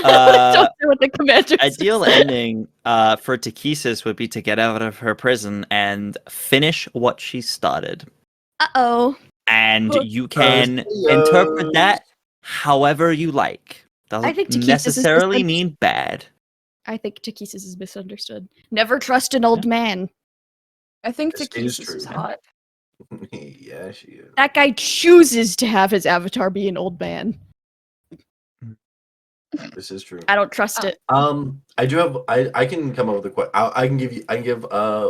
Don't say what the commanders. Ideal said. ending for Takesis would be to get out of her prison and finish what she started. Uh-oh. And Well, you can interpret that however you like. I think Doesn't Takesis is necessarily misunderstood. mean bad. I think Takesis is misunderstood. Never trust an old man. I think This is Takesis true. is hot. Yeah, she is. That guy chooses to have his avatar be an old man. This is true. I don't trust it. I do have. I can come up with a question. I can give you. I can give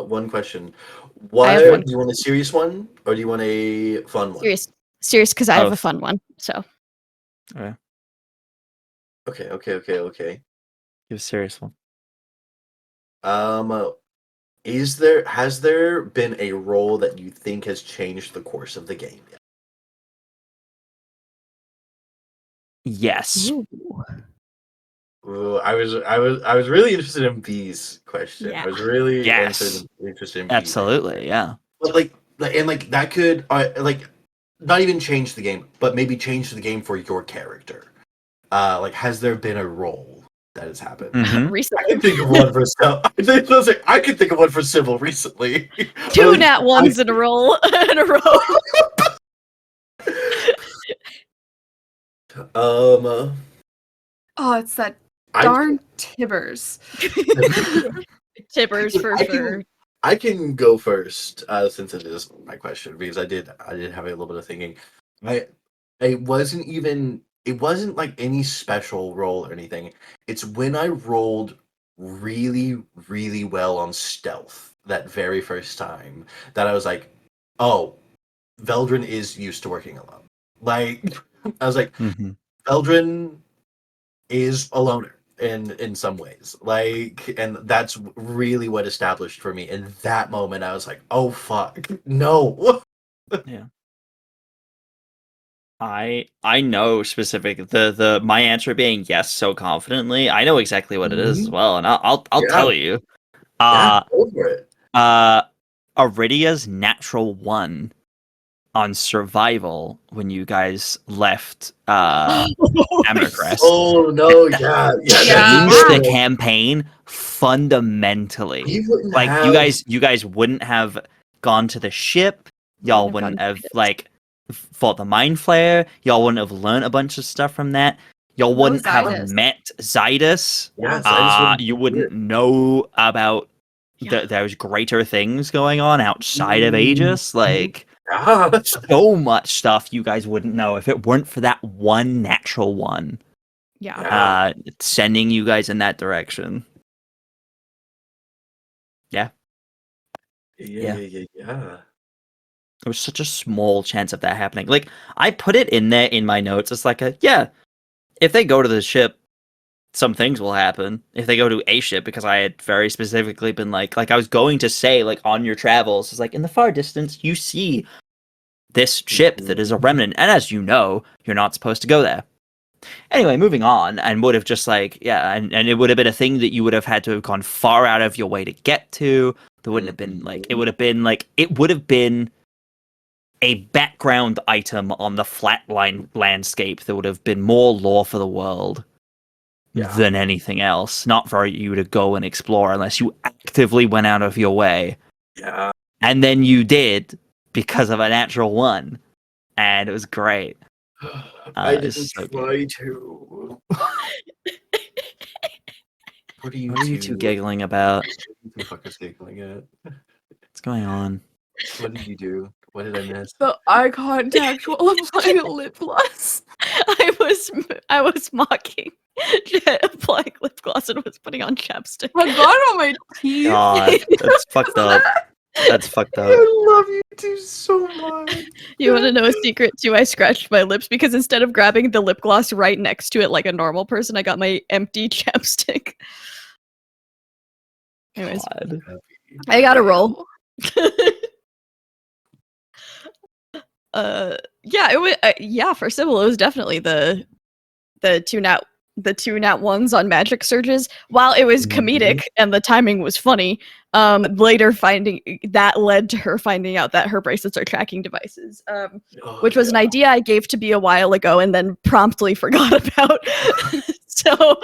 one question. I have What one. do you want, a serious one or do you want a fun one? Serious, because I have a Both. fun one. So Okay, Okay. give a serious one. Has there been a role that you think has changed the course of the game? Yes. Ooh. Ooh, I was really interested in B's question. Yeah. I was really Yes. interested in B's. Absolutely, yeah. But like that could like not even change the game, but maybe change the game for your character. Like has there been a role that has happened? Mhm. I Recently, can think of one for I can think of one for Sybil recently. two nat ones in a row. Um, Oh, it's that I darn Tibbers. Tibbers for sure. I can go first since it is my question because I did have a little bit of thinking. It wasn't like any special roll or anything. It's when I rolled really well on stealth that very first time that I was like, oh, Veldren is used to working alone. Like I was like, Mhm. Veldren is a loner in some ways. Like, and that's really what established for me. In that moment, I was like, oh fuck, no. Yeah. I know specific the my answer being yes so confidently. I know exactly what it is as well, and I'll Yeah. tell you. Yeah, go for it. Iridia's natural one on survival when you guys left Ambercrest. Oh no, yeah. Changed the Yeah. campaign fundamentally. We wouldn't Like have you guys wouldn't have gone to the ship. Y'all Wouldn't wouldn't have have gone like fought the mind flare. Y'all wouldn't have learned a bunch of stuff from that. Y'all No wouldn't have Zydus. met Zydus. yeah, Zydus You wouldn't weird. know about Yeah. those greater things going on outside of Aegis. Like Yeah. so much stuff you guys wouldn't know if it weren't for that one natural one Yeah. sending you guys in that direction. Yeah. There was such a small chance of that happening. Like, I put it in there in my notes. It's like if they go to the ship, some things will happen. If they go to a ship, because I had very specifically been like I was going to say, like, on your travels, it's like, in the far distance, you see this ship that is a remnant. And as you know, you're not supposed to go there. Anyway, moving on, and would have just and it would have been a thing that you would have had to have gone far out of your way to get to. There wouldn't have been it would have been a background item on the flatline landscape that would have been more lore for the world than anything else. Not for you to go and explore unless you actively went out of your way. Yeah. And then you did because of a natural one. And it was great. I It's didn't so good. try to. What are What are you two giggling about? What the fuck is giggling at? What's going on? What did you do? What did I miss? The eye contact while applying lip gloss. I was mocking Jet applying lip gloss and was putting on chapstick. I got on my teeth. God, that's fucked up. That's fucked up. I love you two so much. You want to know a secret too? I scratched my lips because instead of grabbing the lip gloss right next to it like a normal person, I got my empty chapstick. Anyways, God. I got a roll. Yeah, it was. Yeah, for Sybil, it was definitely the two nat the 2 nat 1s on magic surges. While it was comedic and the timing was funny, later that led to her finding out that her bracelets are tracking devices, which was an idea I gave to be a while ago and then promptly forgot about. So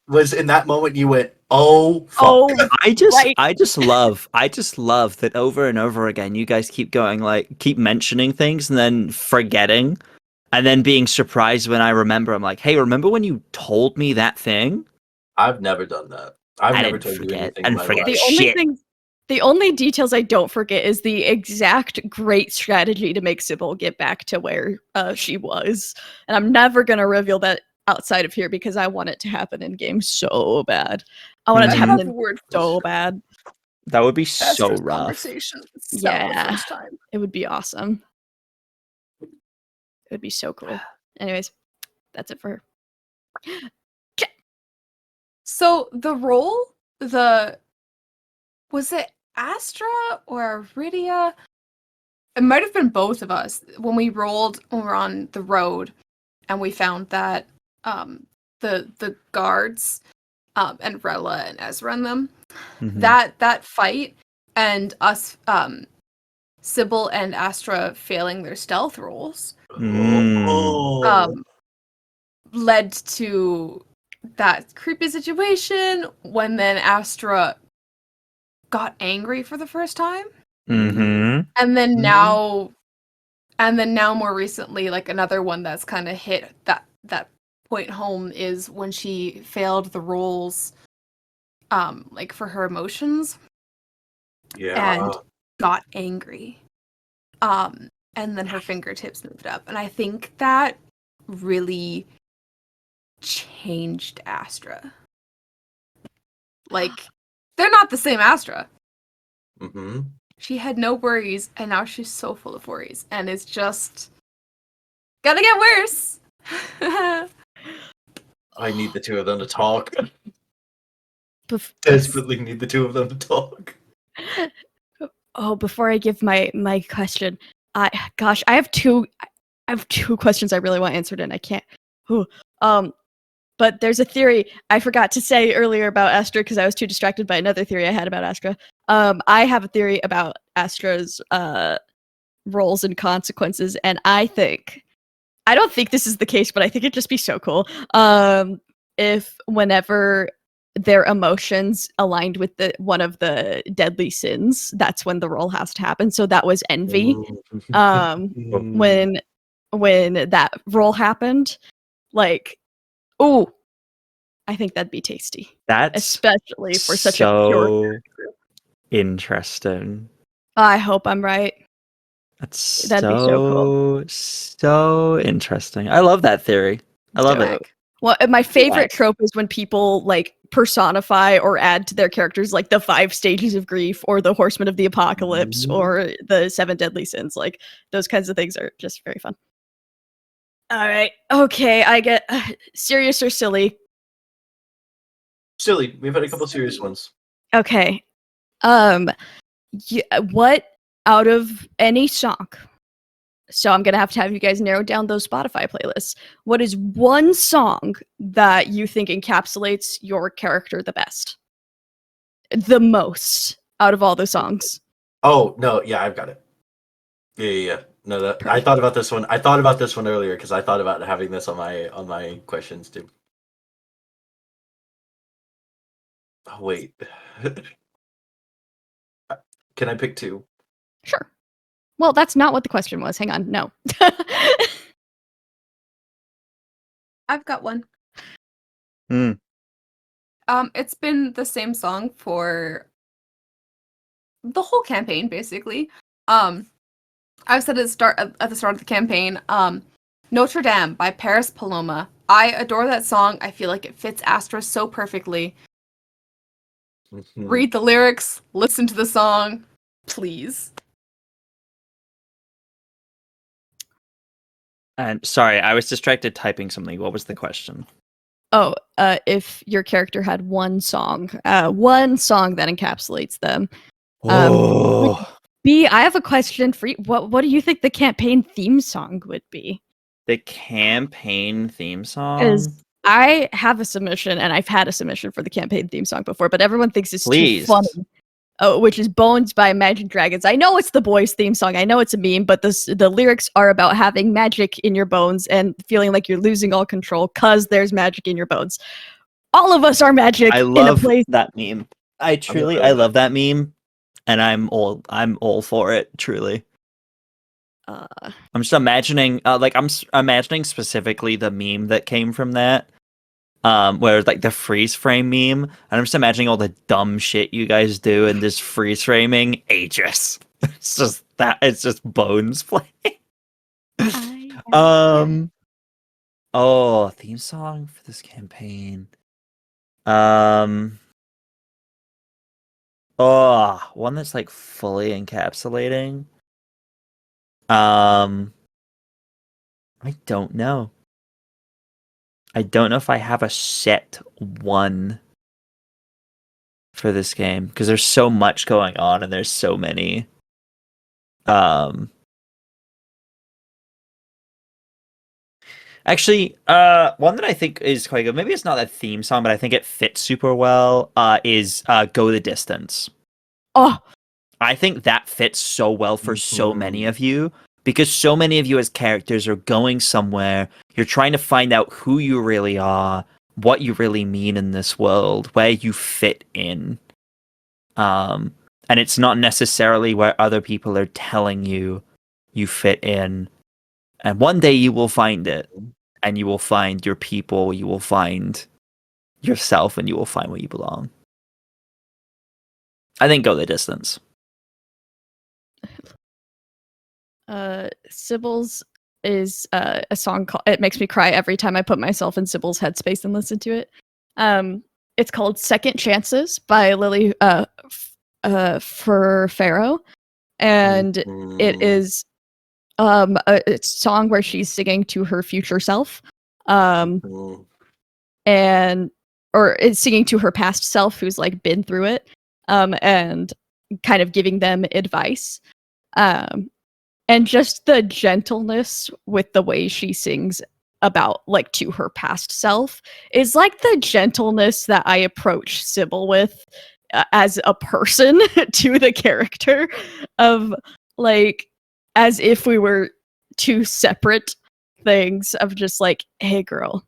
was in that moment you went, oh fuck. oh I just right. I just love that over and over again you guys keep going keep mentioning things and then forgetting and then being surprised when I remember. I'm like, hey, remember when you told me that thing? I've never done that. I've I never didn't told you forget. anything I in didn't my forget life. The only details I don't forget is the exact great strategy to make Sybil get back to where she was. And I'm never going to reveal that outside of here because I want it to happen in game so bad. I want it to I happen have a in word for so bad. That would be so Astra's rough. conversation. That Yeah. the first time. It would be awesome. It would be so cool. Anyways, that's it for her. So the role, was it Astra or Iridia? It might have been both of us when we rolled when we were on the road and we found that the guards and Rella and Ezra and them that fight and us Sybil and Astra failing their stealth rolls led to that creepy situation when then Astra got angry for the first time. And then now more recently, like another one that's kind of hit that point home is when she failed the rolls like for her emotions and got angry. And then her fingertips moved up. And I think that really changed Astra. Like, they're not the same Astra. She had no worries, and now she's so full of worries. And it's just gonna get worse. I need the two of them to talk. Desperately Desperately need the two of them to talk. Oh, before I give my question, I have two questions I really want answered, and I can't. But there's a theory I forgot to say earlier about Astra because I was too distracted by another theory I had about Astra. I have a theory about Astra's roles and consequences, and I don't think this is the case, but I think it'd just be so cool if whenever their emotions aligned with one of the deadly sins, that's when the role has to happen. So that was envy. When that role happened, like, oh, I think that'd be tasty. That's especially for such a pure interesting. I hope I'm right. That'd be so cool. So interesting. I love that theory. I love it. Well, my favorite trope is when people like personify or add to their characters like the 5 stages of grief or the horsemen of the apocalypse or the 7 deadly sins. Like those kinds of things are just very fun. All right. Okay, I get serious or silly. Silly. We've had a couple serious ones. Okay. What out of any song? So I'm gonna have to have you guys narrow down those Spotify playlists. What is one song that you think encapsulates your character the best? The most out of all the songs. Oh, no, yeah, I've got it. Yeah. No, I thought about this one. I thought about this one earlier because I thought about having this on my questions too. Oh, wait. Can I pick 2? Sure. Well, that's not what the question was. Hang on. No. I've got one. Mm. It's been the same song for the whole campaign, basically. I've said at the start of the campaign, Notre Dame by Paris Paloma. I adore that song. I feel like it fits Astra so perfectly. Read the lyrics, listen to the song, please. And sorry, I was distracted typing something. What was the question? Oh, if your character had one song that encapsulates them. B, I have a question for you. What do you think the campaign theme song would be? The campaign theme song? I have a submission, and I've had a submission for the campaign theme song before, but everyone thinks it's Please. too funny. Oh, which is Bones by Imagine Dragons. I know it's the boys' theme song. I know it's a meme, but the lyrics are about having magic in your bones and feeling like you're losing all control because there's magic in your bones. All of us are magic I in a love place. that meme. I love that meme, and I'm all for it. Truly, I'm just imagining, imagining specifically the meme that came from that, where it's like the freeze frame meme, and I'm just imagining all the dumb shit you guys do in this freeze framing Aegis. It's just Bones playing. Oh, theme song for this campaign. Oh, one that's like fully encapsulating. I don't know. I don't know if I have a set one for this game because there's so much going on and there's so many. Actually, one that I think is quite good. Maybe it's not a theme song, but I think it fits super well. Is "Go the Distance." Oh, I think that fits so well for so many of you because so many of you as characters are going somewhere. You're trying to find out who you really are, what you really mean in this world, where you fit in. And it's not necessarily where other people are telling you fit in. And one day you will find it, and you will find your people, you will find yourself, and you will find where you belong. I think Go the Distance. Sybil's is a song called "It Makes Me Cry Every Time I Put Myself in Sybil's Headspace and Listen to It." It's called "Second Chances" by Lily for Pharaoh, and it is it's a song where she's singing to her future self, and or it's singing to her past self who's like been through it, and kind of giving them advice. And just the gentleness with the way she sings about like to her past self is like the gentleness that I approach Sybil with as a person to the character of like as if we were two separate things of just like, hey girl,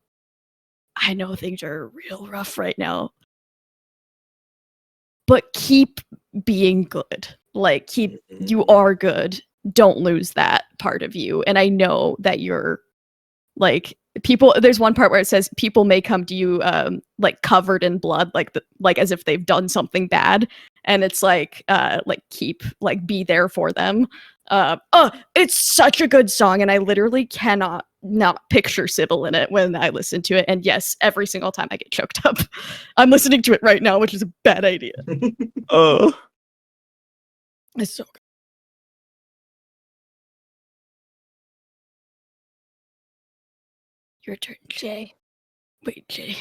I know things are real rough right now, but keep being good. Like you are good. Don't lose that part of you. And I know that you're like people. There's one part where it says people may come to you like covered in blood, like as if they've done something bad, and it's like keep like be there for them. It's such a good song, and I literally cannot not picture Sybil in it when I listen to it. And yes, every single time I get choked up. I'm listening to it right now, which is a bad idea. Oh, it's so good. Your turn, Jay. Wait, Jay.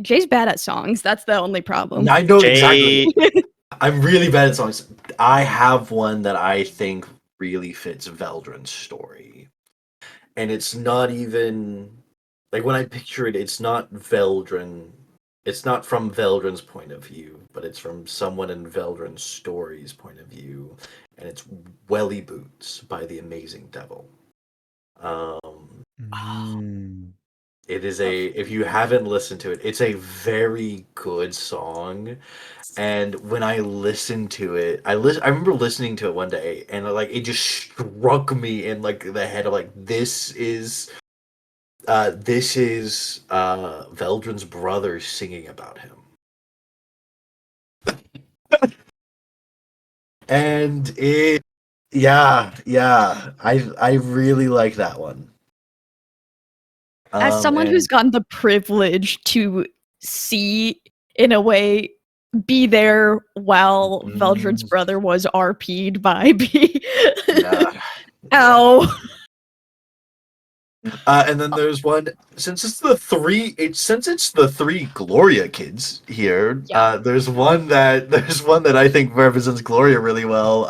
Jay's bad at songs. That's the only problem. I know Jay... exactly. I'm really bad at songs. I have one that I think really fits Veldren's story. And it's not even... Like, when I picture it, it's not Veldren. It's not from Veldren's point of view, but it's from someone in Veldren's story's point of view. And it's Welly Boots by The Amazing Devil. It is if you haven't listened to it, it's a very good song. And when I listened to it, I remember listening to it one day, and like it just struck me in like the head of like this is Veldren's brother singing about him. And I really like that one. As someone who's gotten the privilege to see, in a way, be there while Veldren's brother was RP'd by B. Yeah. Ow. And then there's one since it's the three Gloria kids here. Yeah. There's one that I think represents Gloria really well.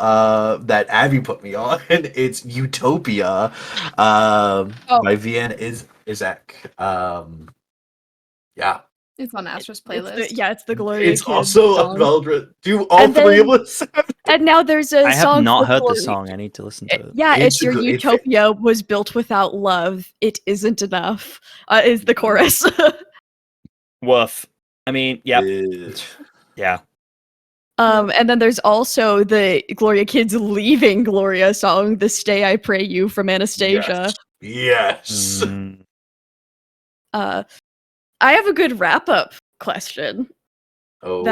That Abby put me on. It's Utopia, by Vienna. Isaac. Yeah. It's on Astra's It's playlist. it's the Gloria It's Kids also song. a Veldren. Do all And three of then- us have And now there's a I have song not for heard this Gloria. song. I need to listen to it. Yeah, It's it's your a good- utopia was built without love. It isn't enough. Is the chorus. Woof. I mean, yep. Yeah. And then there's also the Gloria Kids leaving Gloria song, "The Stay I Pray You" from Anastasia. Yes. Mm. I have a good wrap up question Oh.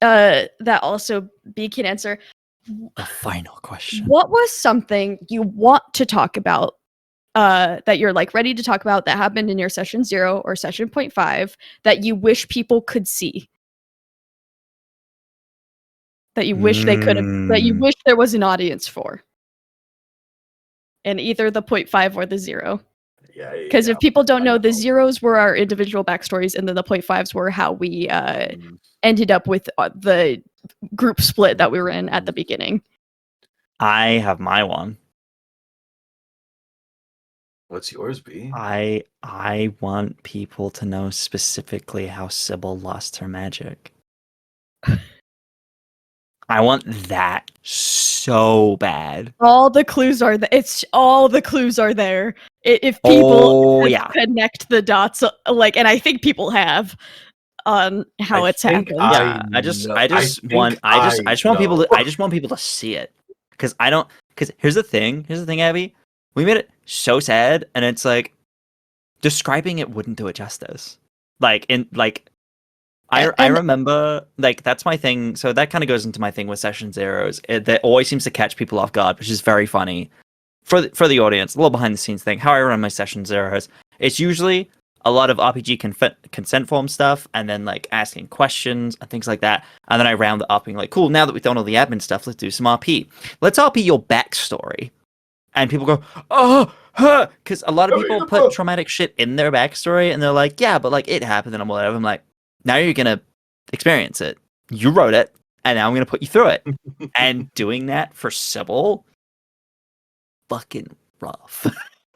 that also B can answer. The final question. What was something you want to talk about that you're like ready to talk about that happened in your session 0 or session 0.5 that you wish people could see? That you wish they could have, that you wish there was an audience for. In either the 0.5 or the 0. Yeah. Because if people don't know, the 0s were our individual backstories, and then the 0.5s were how we ended up with the group split that we were in at the beginning. I have my one. What's yours, B? I want people to know specifically how Sybil lost her magic. I want that so bad. All the clues are all the clues are there. If people connect the dots, like, and I think people have on how it's happened. I just want people to see it because here's the thing, Abby, we made it so sad, and it's like describing it wouldn't do it justice. I remember, like, that's my thing. So that kind of goes into my thing with session 0s. That always seems to catch people off guard, which is very funny for the audience. A little behind the scenes thing. How I run my session 0s, it's usually a lot of RPG consent form stuff, and then like asking questions and things like that. And then I round it up being like, cool, now that we've done all the admin stuff, let's do some RP. Let's RP your backstory. And people go, oh, huh, because a lot of people put traumatic shit in their backstory, and they're like, yeah, but like it happened and whatever. I'm like, now you're gonna experience it. You wrote it, and now I'm gonna put you through it. And doing that for Sybil, fucking rough.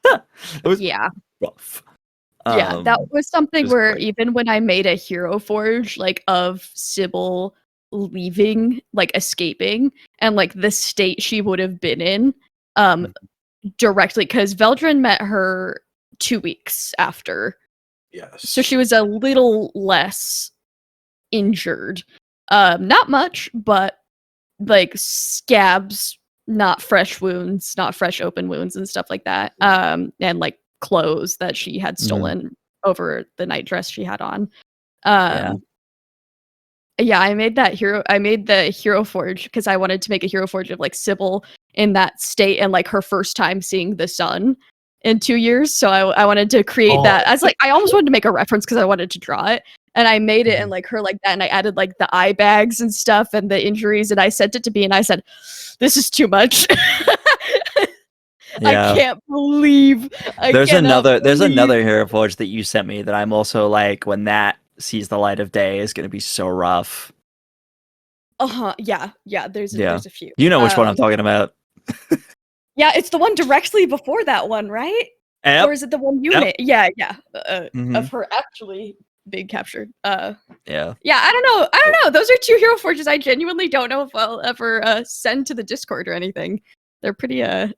It was rough. Yeah, that was something was where great. even when I made a hero forge, like, of Sybil leaving, like, escaping, and like the state she would have been in, directly, because Veldren met her 2 weeks after. Yes. So she was a little less injured. Not much, but like scabs, not fresh wounds, not fresh open wounds and stuff like that. And like clothes that she had stolen over the night dress she had on. Yeah, I made the hero forge because I wanted to make a hero forge of like Sybil in that state and like her first time seeing the sun in 2 years. So I wanted to create that. I almost wanted to make a reference because I wanted to draw it. And I made it and like her like that, and I added like the eye bags and stuff and the injuries, and I sent it to B and I said, this is too much. I can't believe there's another hero forge that you sent me that I'm also like, when that sees the light of day is gonna be so rough. Yeah, there's a few. You know which one I'm talking about. Yeah, it's the one directly before that one, right? Yep. Or is it the one you made? Yeah. Mhm. Of her actually being captured. Yeah, I don't know. Those are 2 hero forges I genuinely don't know if I'll ever send to the Discord or anything. They're pretty dark.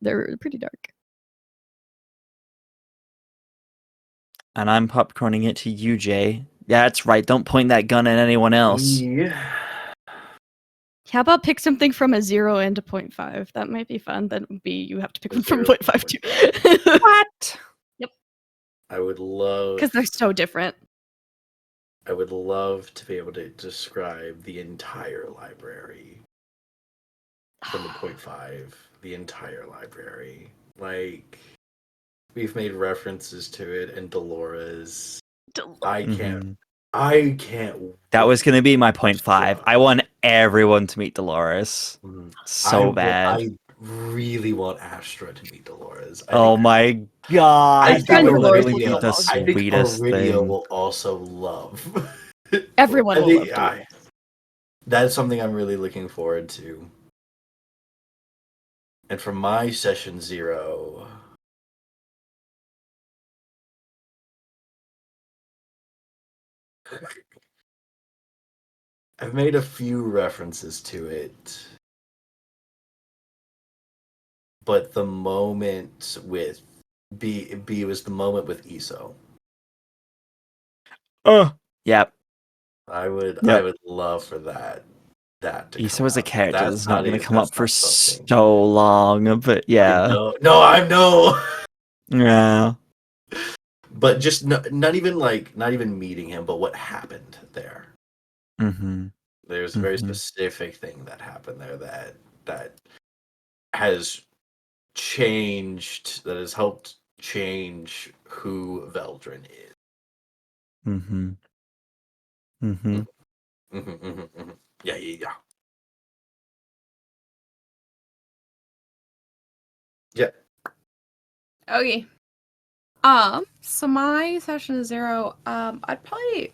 and I'm popcorning it to you, Jay. Yeah, that's right. Don't point that gun at anyone else. Yeah. How about pick something from a 0 and a 0.5? That might be fun. Then you have to pick one from 0.5 too. What? I would love, because they're so different. I would love to be able to describe the entire library from the 0.5. The entire library. Like, we've made references to it, and Dolores. I can't. That was going to be my 0.5. I want everyone to meet Dolores. So bad. I really want Astra to meet Dolores. Oh my god. I think Aurelia will also love. Everyone will love Dolores. That's something I'm really looking forward to. And for my session 0, I've made a few references to it, but the moment with B was the moment with Iso. Oh, yep. I would Yep. love for that to Issa come was a out. character that's not going to come that's up for not something. so long, but yeah. I know. Yeah. But just not even meeting him, but what happened there. Mm-hmm. There's a very specific thing that happened there that has changed, that has helped change who Veldren is. Mm-hmm. Mm-hmm. Yeah. Yeah. Okay. So my session 0, I'd probably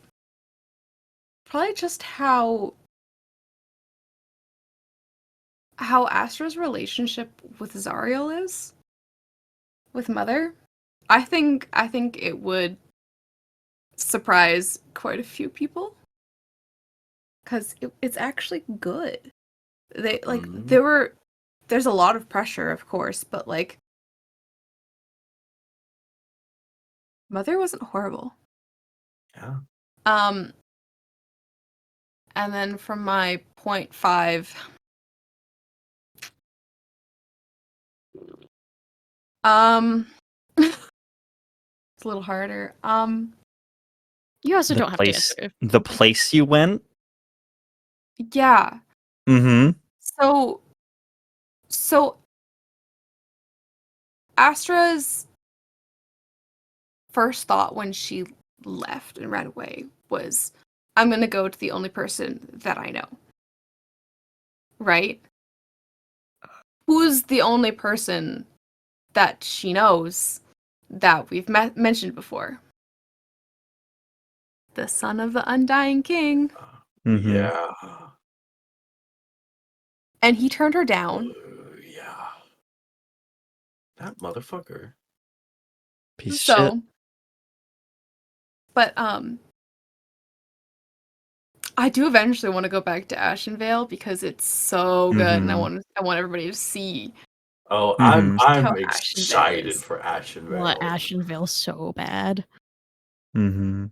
just how Astra's relationship with Zariel is with Mother. I think it would surprise quite a few people because it's actually good. They like there's a lot of pressure, of course, but like Mother wasn't horrible. Yeah. And then from my 0.5, it's a little harder. You also The don't have to place, answer. the place you went. Yeah. Mm-hmm. So Astra's first thought when she left and ran away was, I'm gonna go to the only person that I know. Right? Who's the only person that she knows that we've mentioned before? The son of the Undying King. Mm-hmm. Yeah. And he turned her down. Yeah. That motherfucker. Piece of shit. So, but I do eventually want to go back to Ashenvale because it's so good, and I want everybody to see. Oh, Mhm. I'm How excited Ashenvale is. for Ashenvale. Want Ashenvale so bad. Mm-hmm.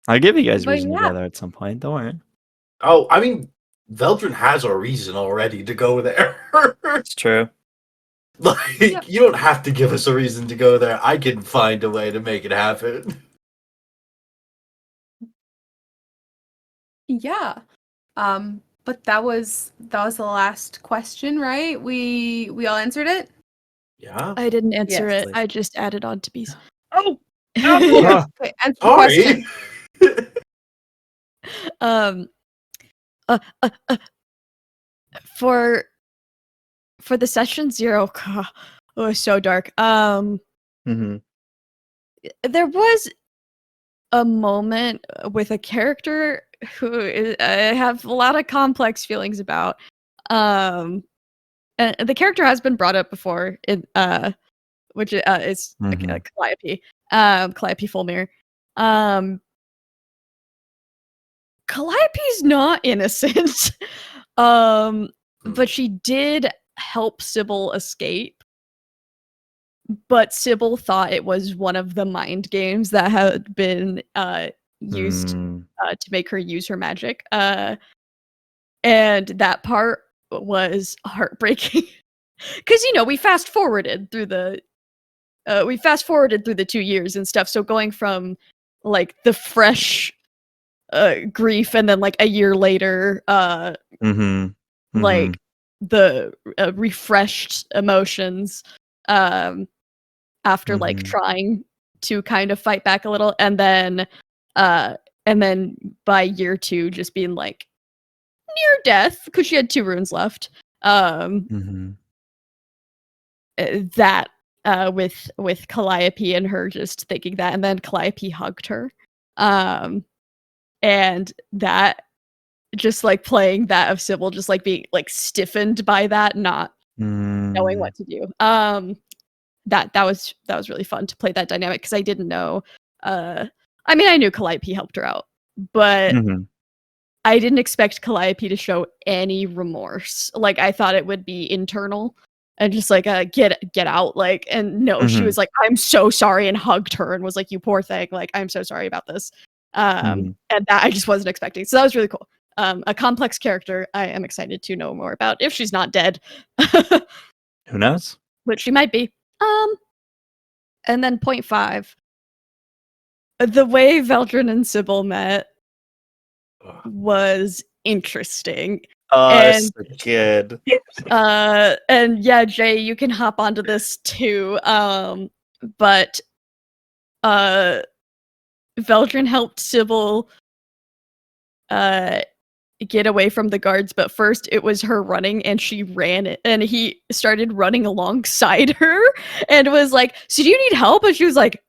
I'll give you guys But reason yeah. together at some point. Don't worry. Oh, I mean, Veldren has a reason already to go there. It's true. Like, Yep. you don't have to give us a reason to go there. I can find a way to make it happen. Yeah. But that was the last question, right? We all answered it? Yeah. I didn't answer Yes. it. I just added on to bees. Oh! Huh. Okay, answer the Sorry. question. um for the session 0, it was so dark. Mm-hmm. There was a moment with a character who I have a lot of complex feelings about. And the character has been brought up before in which is Calliope. Calliope Fulmir. Calliope's not innocent. But she did help Sybil escape. But Sybil thought it was one of the mind games that had been used to make her use her magic. And that part was heartbreaking. Because, we fast forwarded through the 2 years and stuff. So going from like the fresh grief and then like a year later, like the refreshed emotions after like trying to kind of fight back a little, and then by year 2 just being like near death because she had 2 runes left. That with Calliope and her just thinking that, and then Calliope hugged her, and that just like playing that of Sybil just like being like stiffened by that, not knowing what to do. That was really fun to play that dynamic because I didn't know. I mean, I knew Calliope helped her out but Mhm. I didn't expect Calliope to show any remorse. Like, I thought it would be internal and just like, get out. Like, and no, she Mhm. was like, I'm so sorry, and hugged her and was like, you poor thing. Like, I'm so sorry about this. Mhm. And that I just wasn't expecting. So that was really cool. A complex character I am excited to know more about if she's not dead, Who knows? which she might be. And then point 5. The way Veldren and Sybil met was interesting. Oh, And so good. and yeah, Jay, you can hop onto this too. But Veldren helped Sybil get away from the guards, but first it was her running, and she ran it, and he started running alongside her and was like, so do you need help? And she was like,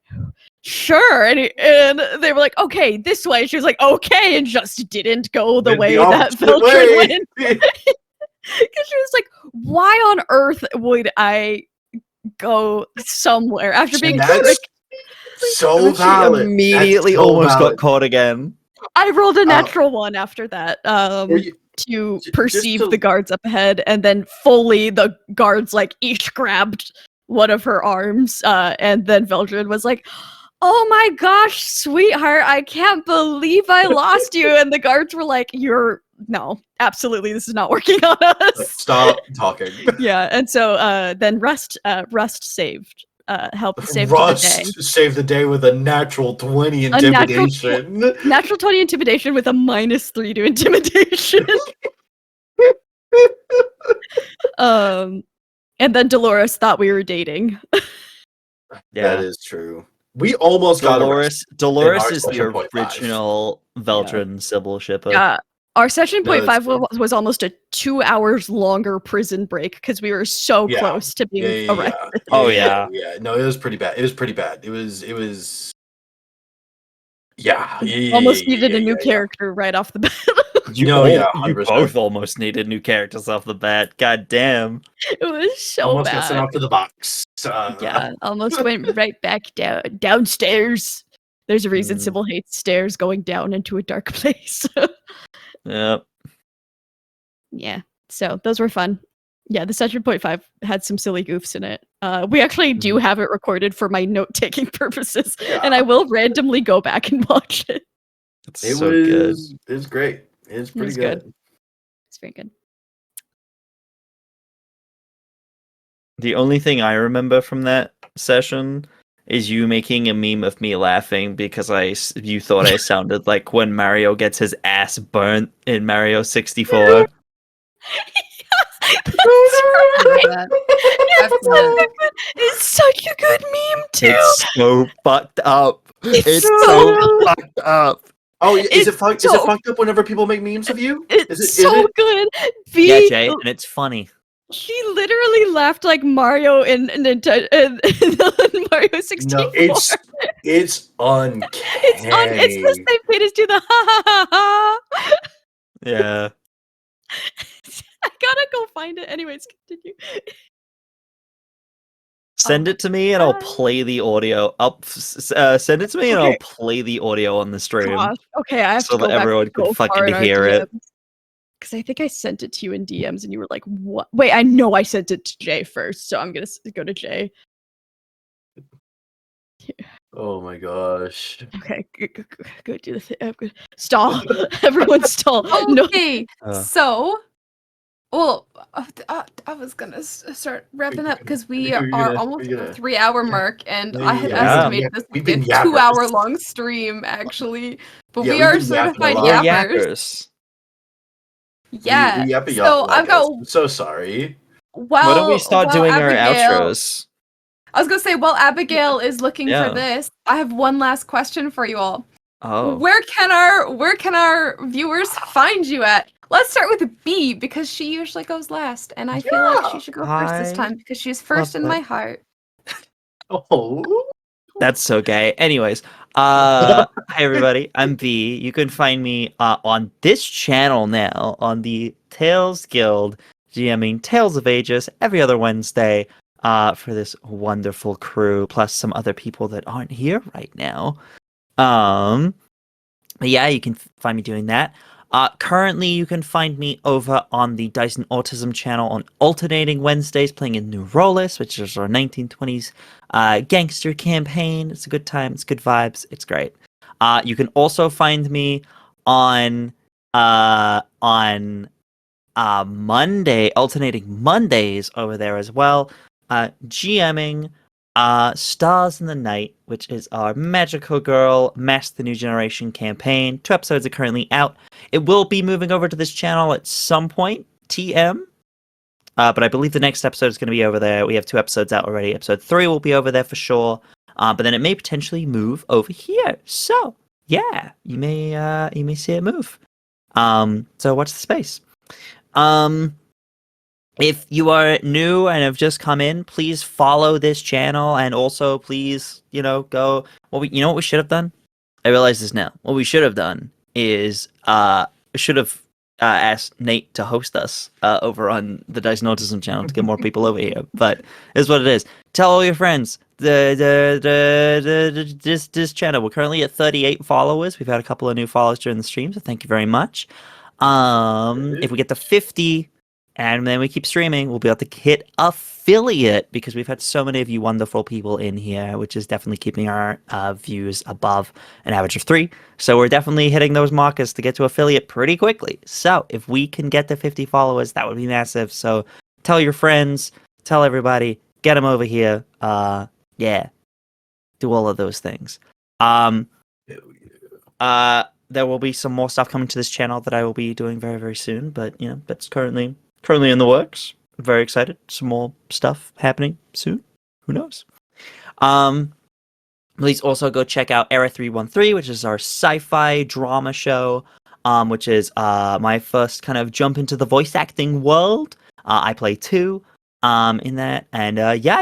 sure. And they were like, okay, this way. She was like, okay, and just didn't go the way that Veldren went. Because she was like, why on earth would I go somewhere after being That's so She valid. immediately That's so almost valid. got caught again. I rolled a natural 1 after that you- to just perceive to- the guards up ahead, and then fully the guards like each grabbed one of her arms, and then Veldren was like, oh my gosh, sweetheart, I can't believe I lost you. And the guards were like, no, absolutely, this is not working on us. Stop talking. Yeah, and so then Rust saved, helped save the day. Rust saved the day with a natural 20 A natural intimidation. Natural 20 intimidation with a -3 to intimidation. And then Dolores thought we were dating. That is true. We almost got arrested. Dolores our is the session point 5. original Veldren Sybil shipper. Yeah. Our session No, point that's 5 was almost a 2 hours longer prison break because we were so Yeah. close to being arrested. Oh, yeah. No, it was pretty bad. It was pretty bad. It was. Yeah. Almost needed a new character right off the bat. You, No, yeah, you 100%. both almost needed new characters off the bat. God damn. It was so Almost got bad. sent off to the box. Yeah, almost went right back downstairs. There's a reason Sybil hates stairs, going down into a dark place. Yep. Yeah, so those were fun. Yeah, the session point 5 had some silly goofs in it. We actually do have it recorded for my note-taking purposes, and I will randomly go back and watch it. It's It so good. was. It was great. It was pretty good. It's very good. The only thing I remember from that session is you making a meme of me laughing because you thought I sounded like when Mario gets his ass burnt in Mario 64. It's such a good meme too. It's so fucked up. It's so so fucked up. Oh, is It's it fucked? Is it fucked up whenever people make memes of you? It's so good. Yeah, Jay, and it's funny. He literally laughed like Mario in Mario 64. No, it's uncanny. It's the same thing as do the ha ha ha ha. Yeah. I gotta go find it. Anyways, continue. Send it to me and I'll play the audio up. Send it to me and I'll play the audio on the stream. Gosh. Okay, I have so to go that back everyone and can go fucking far in our hear it. Because I think I sent it to you in DMs and you were like, what? Wait, I know I sent it to Jay first, so I'm gonna go to Jay. Oh my gosh. Okay, go do the thing. Stall. Everyone stall. Okay, so, well, I was gonna start wrapping up because we are almost at the 3-hour mark, and I had estimated this would be a 2-hour-long stream, actually. But we are certified yappers. Yeah. So I've got. I'm so sorry. Well, why don't we start doing our Abigail, outros? I was gonna say, while Abigail is looking for this, I have one last question for you all. Oh. Where can our viewers find you at? Let's start with B because she usually goes last, and I feel like she should go first this time because she's first in my heart. Oh. That's so gay. Anyways, hi everybody, I'm B. You can find me on this channel now on the Tales Guild GMing Tales of Agius every other Wednesday for this wonderful crew, plus some other people that aren't here right now. But yeah, you can find me doing that. Currently, you can find me over on the Dyson Autism channel on alternating Wednesdays playing in New Rollis, which is our 1920s gangster campaign. It's a good time. It's good vibes. It's great. You can also find me on alternating Mondays over there as well, GMing Stars in the Night, which is our Magical Girl Mask the New Generation campaign. 2 episodes are currently out. It will be moving over to this channel at some point, TM. But I believe the next episode is going to be over there. We have 2 episodes out already. Episode 3 will be over there for sure. But then it may potentially move over here. So yeah, you may see it move. So watch the space. If you are new and have just come in, please follow this channel, and also please, go. You know what we should have done? I realize this now. What we should have done is should have asked Nate to host us over on the Dyson Autism channel to get more people over here. But it's what it is. Tell all your friends. This channel. We're currently at 38 followers. We've had a couple of new followers during the stream, so thank you very much. If we get to 50 and then we keep streaming, we'll be able to hit affiliate, because we've had so many of you wonderful people in here, which is definitely keeping our views above an average of 3. So we're definitely hitting those markers to get to affiliate pretty quickly. So if we can get to 50 followers, that would be massive. So tell your friends, tell everybody, get them over here. Yeah, do all of those things. There will be some more stuff coming to this channel that I will be doing very, very soon. But that's currently in the works. I'm very excited. Some more stuff happening soon. Who knows? Please also go check out Era 313, which is our sci-fi drama show, which is my first kind of jump into the voice acting world. I play 2 in that, and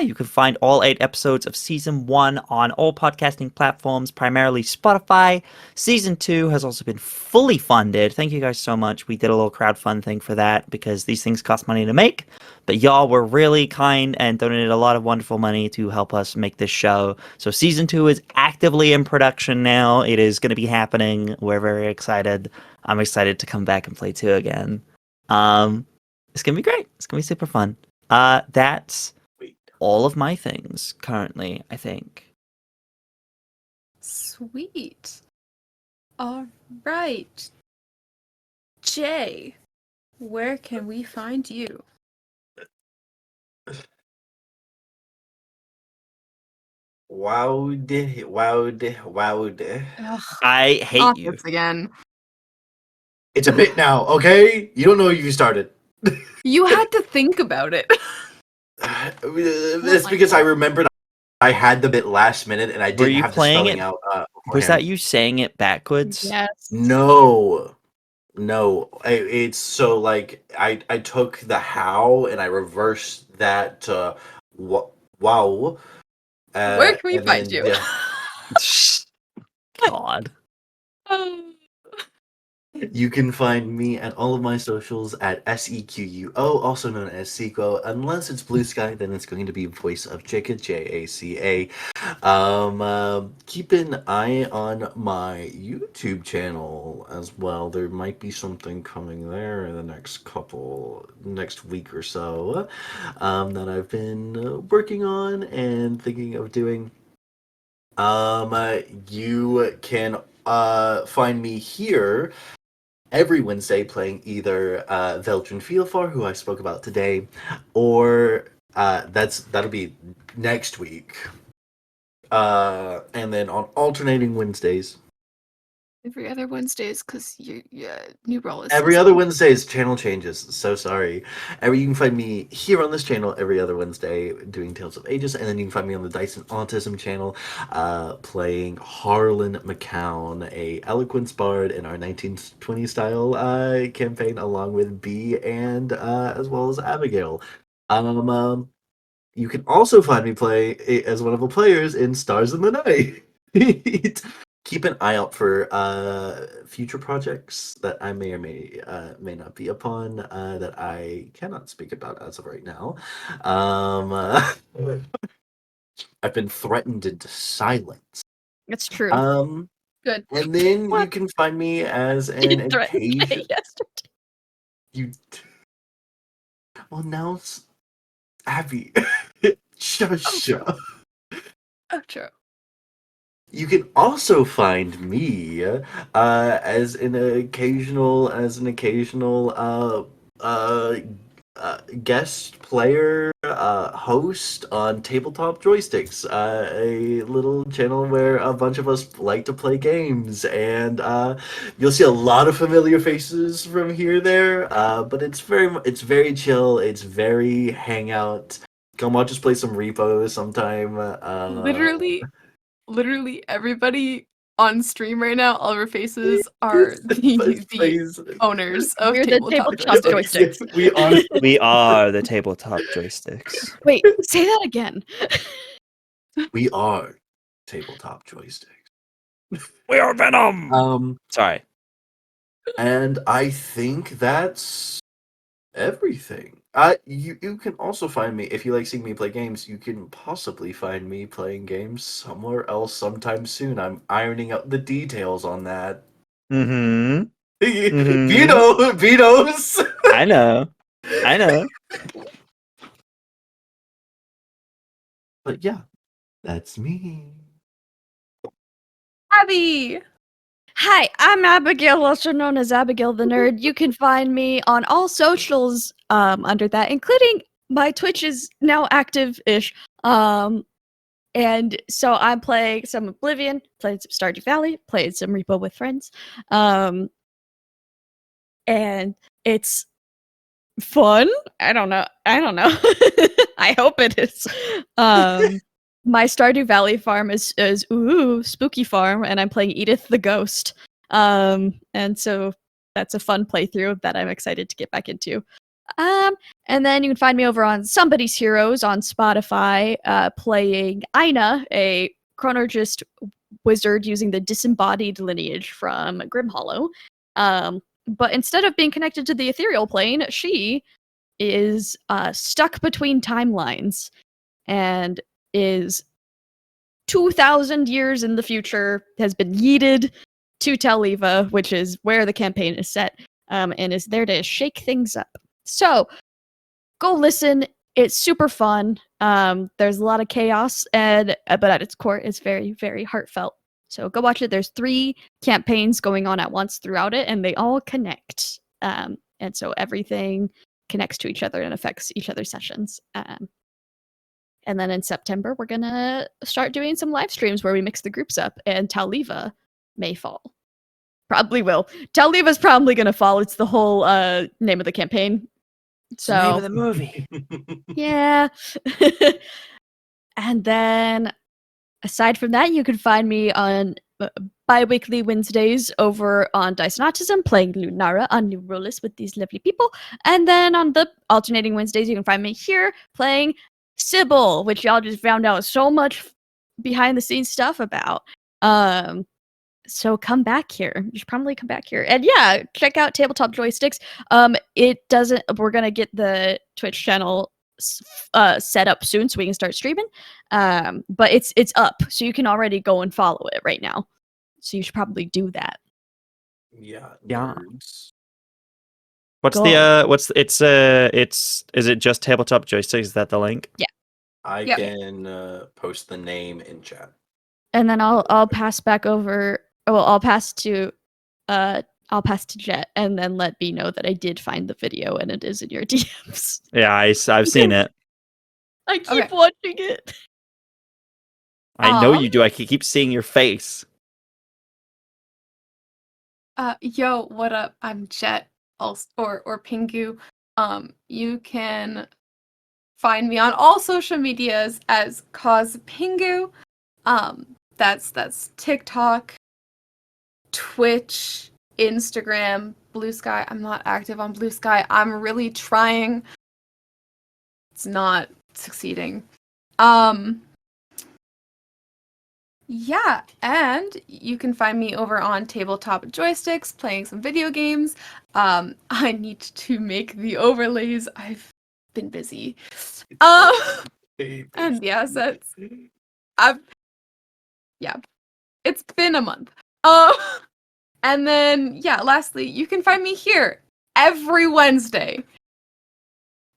you can find all 8 episodes of season 1 on all podcasting platforms, primarily Spotify. Season 2 has also been fully funded. Thank you guys so much. We did a little crowdfund thing for that, because these things cost money to make, but y'all were really kind and donated a lot of wonderful money to help us make this show. So season 2 is actively in production now. It is going to be happening. We're very excited. I'm excited to come back and play 2 again. It's gonna be great. It's gonna be super fun. That's all of my things currently, I think. Sweet. All right. Jay, where can we find you? Wowed. Ugh, I hate not you. this again. It's a bit now, okay? You don't know if you started. You had to think about it. It's because I remembered I had the bit last minute and I Were didn't you have the playing spelling it? out. Was that you saying it backwards? Yes. No. It's so like I took the how and I reversed that to wow. Where can we and find then you? God. You can find me at all of my socials at SEQUO, also known as Sequo. Unless it's Blue Sky, then it's going to be Voice of Jacob, JACA. Keep an eye on my YouTube channel as well. There might be something coming there in the next week or so, that I've been working on and thinking of doing. You can find me here every Wednesday playing either Veldren Fielfar, who I spoke about today, or that'll be next week. And then on alternating Wednesdays. Every other Wednesdays, because you new role is Every other Wednesdays, channel changes. So sorry. You can find me here on this channel every other Wednesday doing Tales of Agius, and then you can find me on the Dyson Autism channel playing Harlan McCown, a eloquence bard in our 1920 style campaign, along with B and as well as Abigail. You can also find me play as one of the players in Stars in the Night. Keep an eye out for future projects that I may or may not be upon that I cannot speak about as of right now. I've been threatened into silence. It's true. Good. And then you What? can find me as an Did threaten occasion. Kay yesterday. You. Well, now it's Abby. Shush. Oh, true. You can also find me as an occasional guest player host on Tabletop Joysticks, a little channel where a bunch of us like to play games, and you'll see a lot of familiar faces from there. But it's very chill. It's very hangout. Come watch us play some Repo sometime. Literally everybody on stream right now, all of our faces are the owners of We're the tabletop tabletop joysticks. joysticks. We are. We are the tabletop joysticks. Wait, say that again. We are Tabletop Joysticks. We are Venom. Sorry. And I think that's everything. You can also find me if you like seeing me play games. You can possibly find me playing games somewhere else sometime soon. I'm ironing out the details on that. Mm-hmm. Vito's. I know. But yeah, that's me. Abby! Hi, I'm Abigail, also known as Abigail the Nerd. You can find me on all socials under that, including my Twitch is now active-ish. And so I'm playing some Oblivion, playing some Stardew Valley, playing some Repo with friends. And it's fun. I don't know. I hope it is. My Stardew Valley farm is spooky farm, and I'm playing Edith the Ghost. And so that's a fun playthrough that I'm excited to get back into. And then you can find me over on Somebody's Heroes on Spotify, playing Aina, a chronologist wizard using the disembodied lineage from Grimhollow. But instead of being connected to the ethereal plane, she is stuck between timelines and is 2,000 years in the future, has been yeeted to Taliva, which is where the campaign is set, and is there to shake things up. So, go listen. It's super fun. There's a lot of chaos, but at its core, it's very, very heartfelt. So go watch it. There's 3 campaigns going on at once throughout it, and they all connect. And so everything connects to each other and affects each other's sessions. And then in September, we're going to start doing some live streams where we mix the groups up, and Taliva may fall. Probably will. Taliva's probably going to fall. It's the whole name of the campaign. So, Name of the movie. yeah. And then, aside from that, you can find me on bi-weekly Wednesdays over on Dice and Autism, playing Lunara on New Rollist with these lovely people. And then on the alternating Wednesdays, you can find me here playing Sybil, which y'all just found out so much behind-the-scenes stuff about. So come back here. You should probably come back here. And yeah, check out Tabletop Joysticks. We're going to get the Twitch channel set up soon so we can start streaming. But it's up, so you can already go and follow it right now. So you should probably do that. Yeah. Yeah. Nerds. Is it just Tabletop Joysticks? Is that the link? Yeah. I Yep. can post the name in chat. And then I'll pass back over. Well, I'll pass to Jet, and then let B know that I did find the video and it is in your DMs. Yeah, I've seen it. I keep Okay. watching it. I know you do. I keep seeing your face. Yo, what up? I'm Jet, or Pingu. You can find me on all social medias as Cause Pingu. That's TikTok, Twitch, Instagram, Blue Sky. I'm not active on Blue Sky. I'm really trying. It's not succeeding. Yeah, and you can find me over on Tabletop Joysticks playing some video games. I need to make the overlays. I've been busy. And the assets. Yeah. It's been a month. Um, and then, yeah, lastly, you can find me here every Wednesday.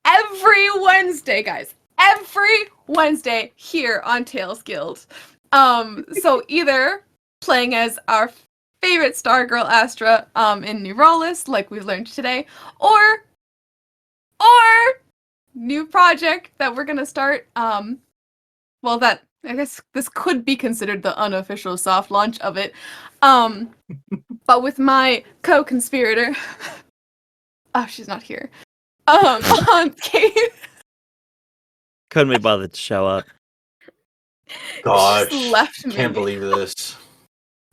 Every Wednesday, guys. Every Wednesday here on Tales Guild. So either playing as our favorite Stargirl Astra in New Rollis, like we learned today, or new project that we're gonna start. Well, that I guess this could be considered the unofficial soft launch of it. But with my co-conspirator, oh, she's not here. Kate. Couldn't be bothered to show up. Gosh, She just left me. can't believe this.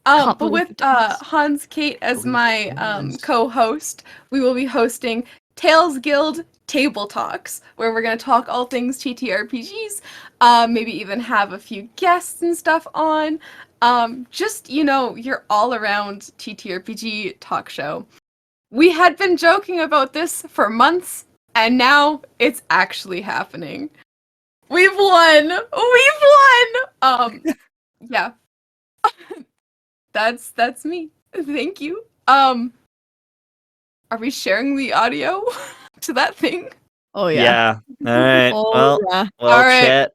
Can't But believe with it is. Hans Kate as Believe my it is. co-host, we will be hosting Tales Guild Table Talks, where we're going to talk all things TTRPGs, maybe even have a few guests and stuff on. Just, your all-around TTRPG talk show. We had been joking about this for months, and now it's actually happening. We've won! Yeah. That's me. Thank you. Are we sharing the audio to that thing? Oh Yeah. All right. Oh yeah. Well, All right. chat.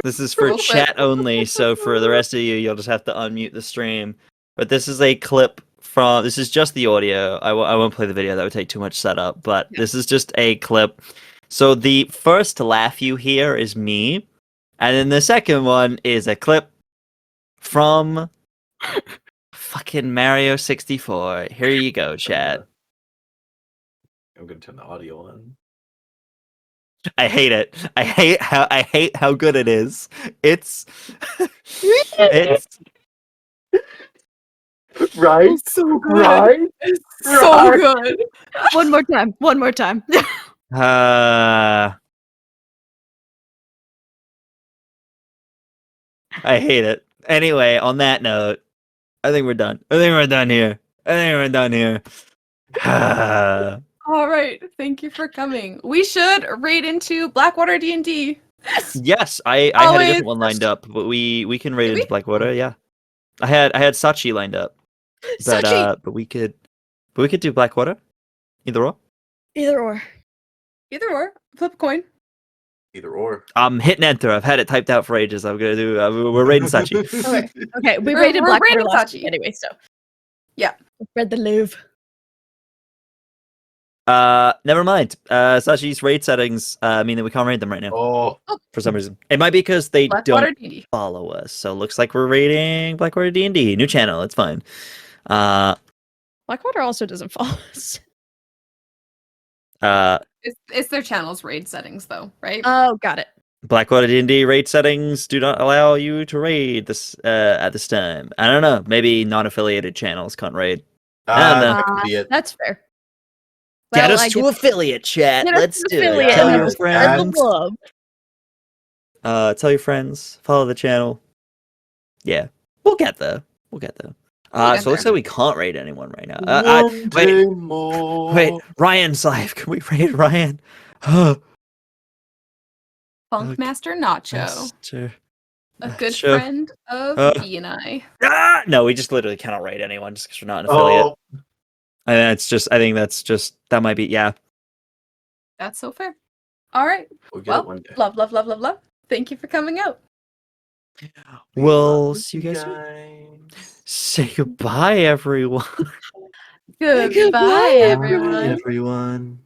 This is for Cool. chat only, so for the rest of you, you'll just have to unmute the stream. But this is a clip from. This is just the audio. I won't play the video. That would take too much setup. But Yeah. this is just a clip. So the first laugh you hear is me, and then the second one is a clip from fucking Mario 64. Here you go, chat. I'm gonna turn the audio on. I hate it. I hate how good it is. It's Right? So good. Right? It's so good. One more time. One more time. I hate it. Anyway, on that note, I think we're done. Here. All right. Thank you for coming. We should raid into Blackwater D&D. Yes, I had a Always. different one lined up, but we can raid Did into we? Blackwater. Yeah, I had Sachi lined up, but Sachi! but we could do Blackwater, either or. Either or. Either or. Flip a coin. Either or. I'm hitting enter. I've had it typed out for ages. I'm gonna do. We're raiding Sachi. Okay, we We're rated Blackwater raiding last Sachi. week anyway, so. Yeah. Spread the love. Never mind. Sachi's raid settings mean that we can't raid them right now Oh, for some reason. It might be because they Blackwater don't D&D. follow us. So it looks like we're raiding Blackwater D&D. New channel. It's fine. Blackwater also doesn't follow us. It's their channel's raid settings, though, right? Oh, got it. Blackwater D&D raid settings do not allow you to raid this at this time. I don't know. Maybe non-affiliated channels can't raid. I don't know. that could be it. That's fair. Get Well, us I to get- affiliate chat. Get us Let's to do affiliate it. Tell and your let's spread friends. the love. Tell your friends. Follow the channel. Yeah, we'll get there. We'll get there. We'll get So it looks there. like we can't raid anyone right now. One day more. Wait, Ryan's live. Can we raid Ryan? Funkmaster Nacho, Master. a good Nacho. friend of B and I. No, we just literally cannot raid anyone just because we're not an affiliate. Oh, And that might be, yeah. That's so fair. All right. we'll get Well, it one day. love. Thank you for coming out. We'll see you guys soon. Say goodbye, everyone. Goodbye, Goodbye, everyone. Everyone.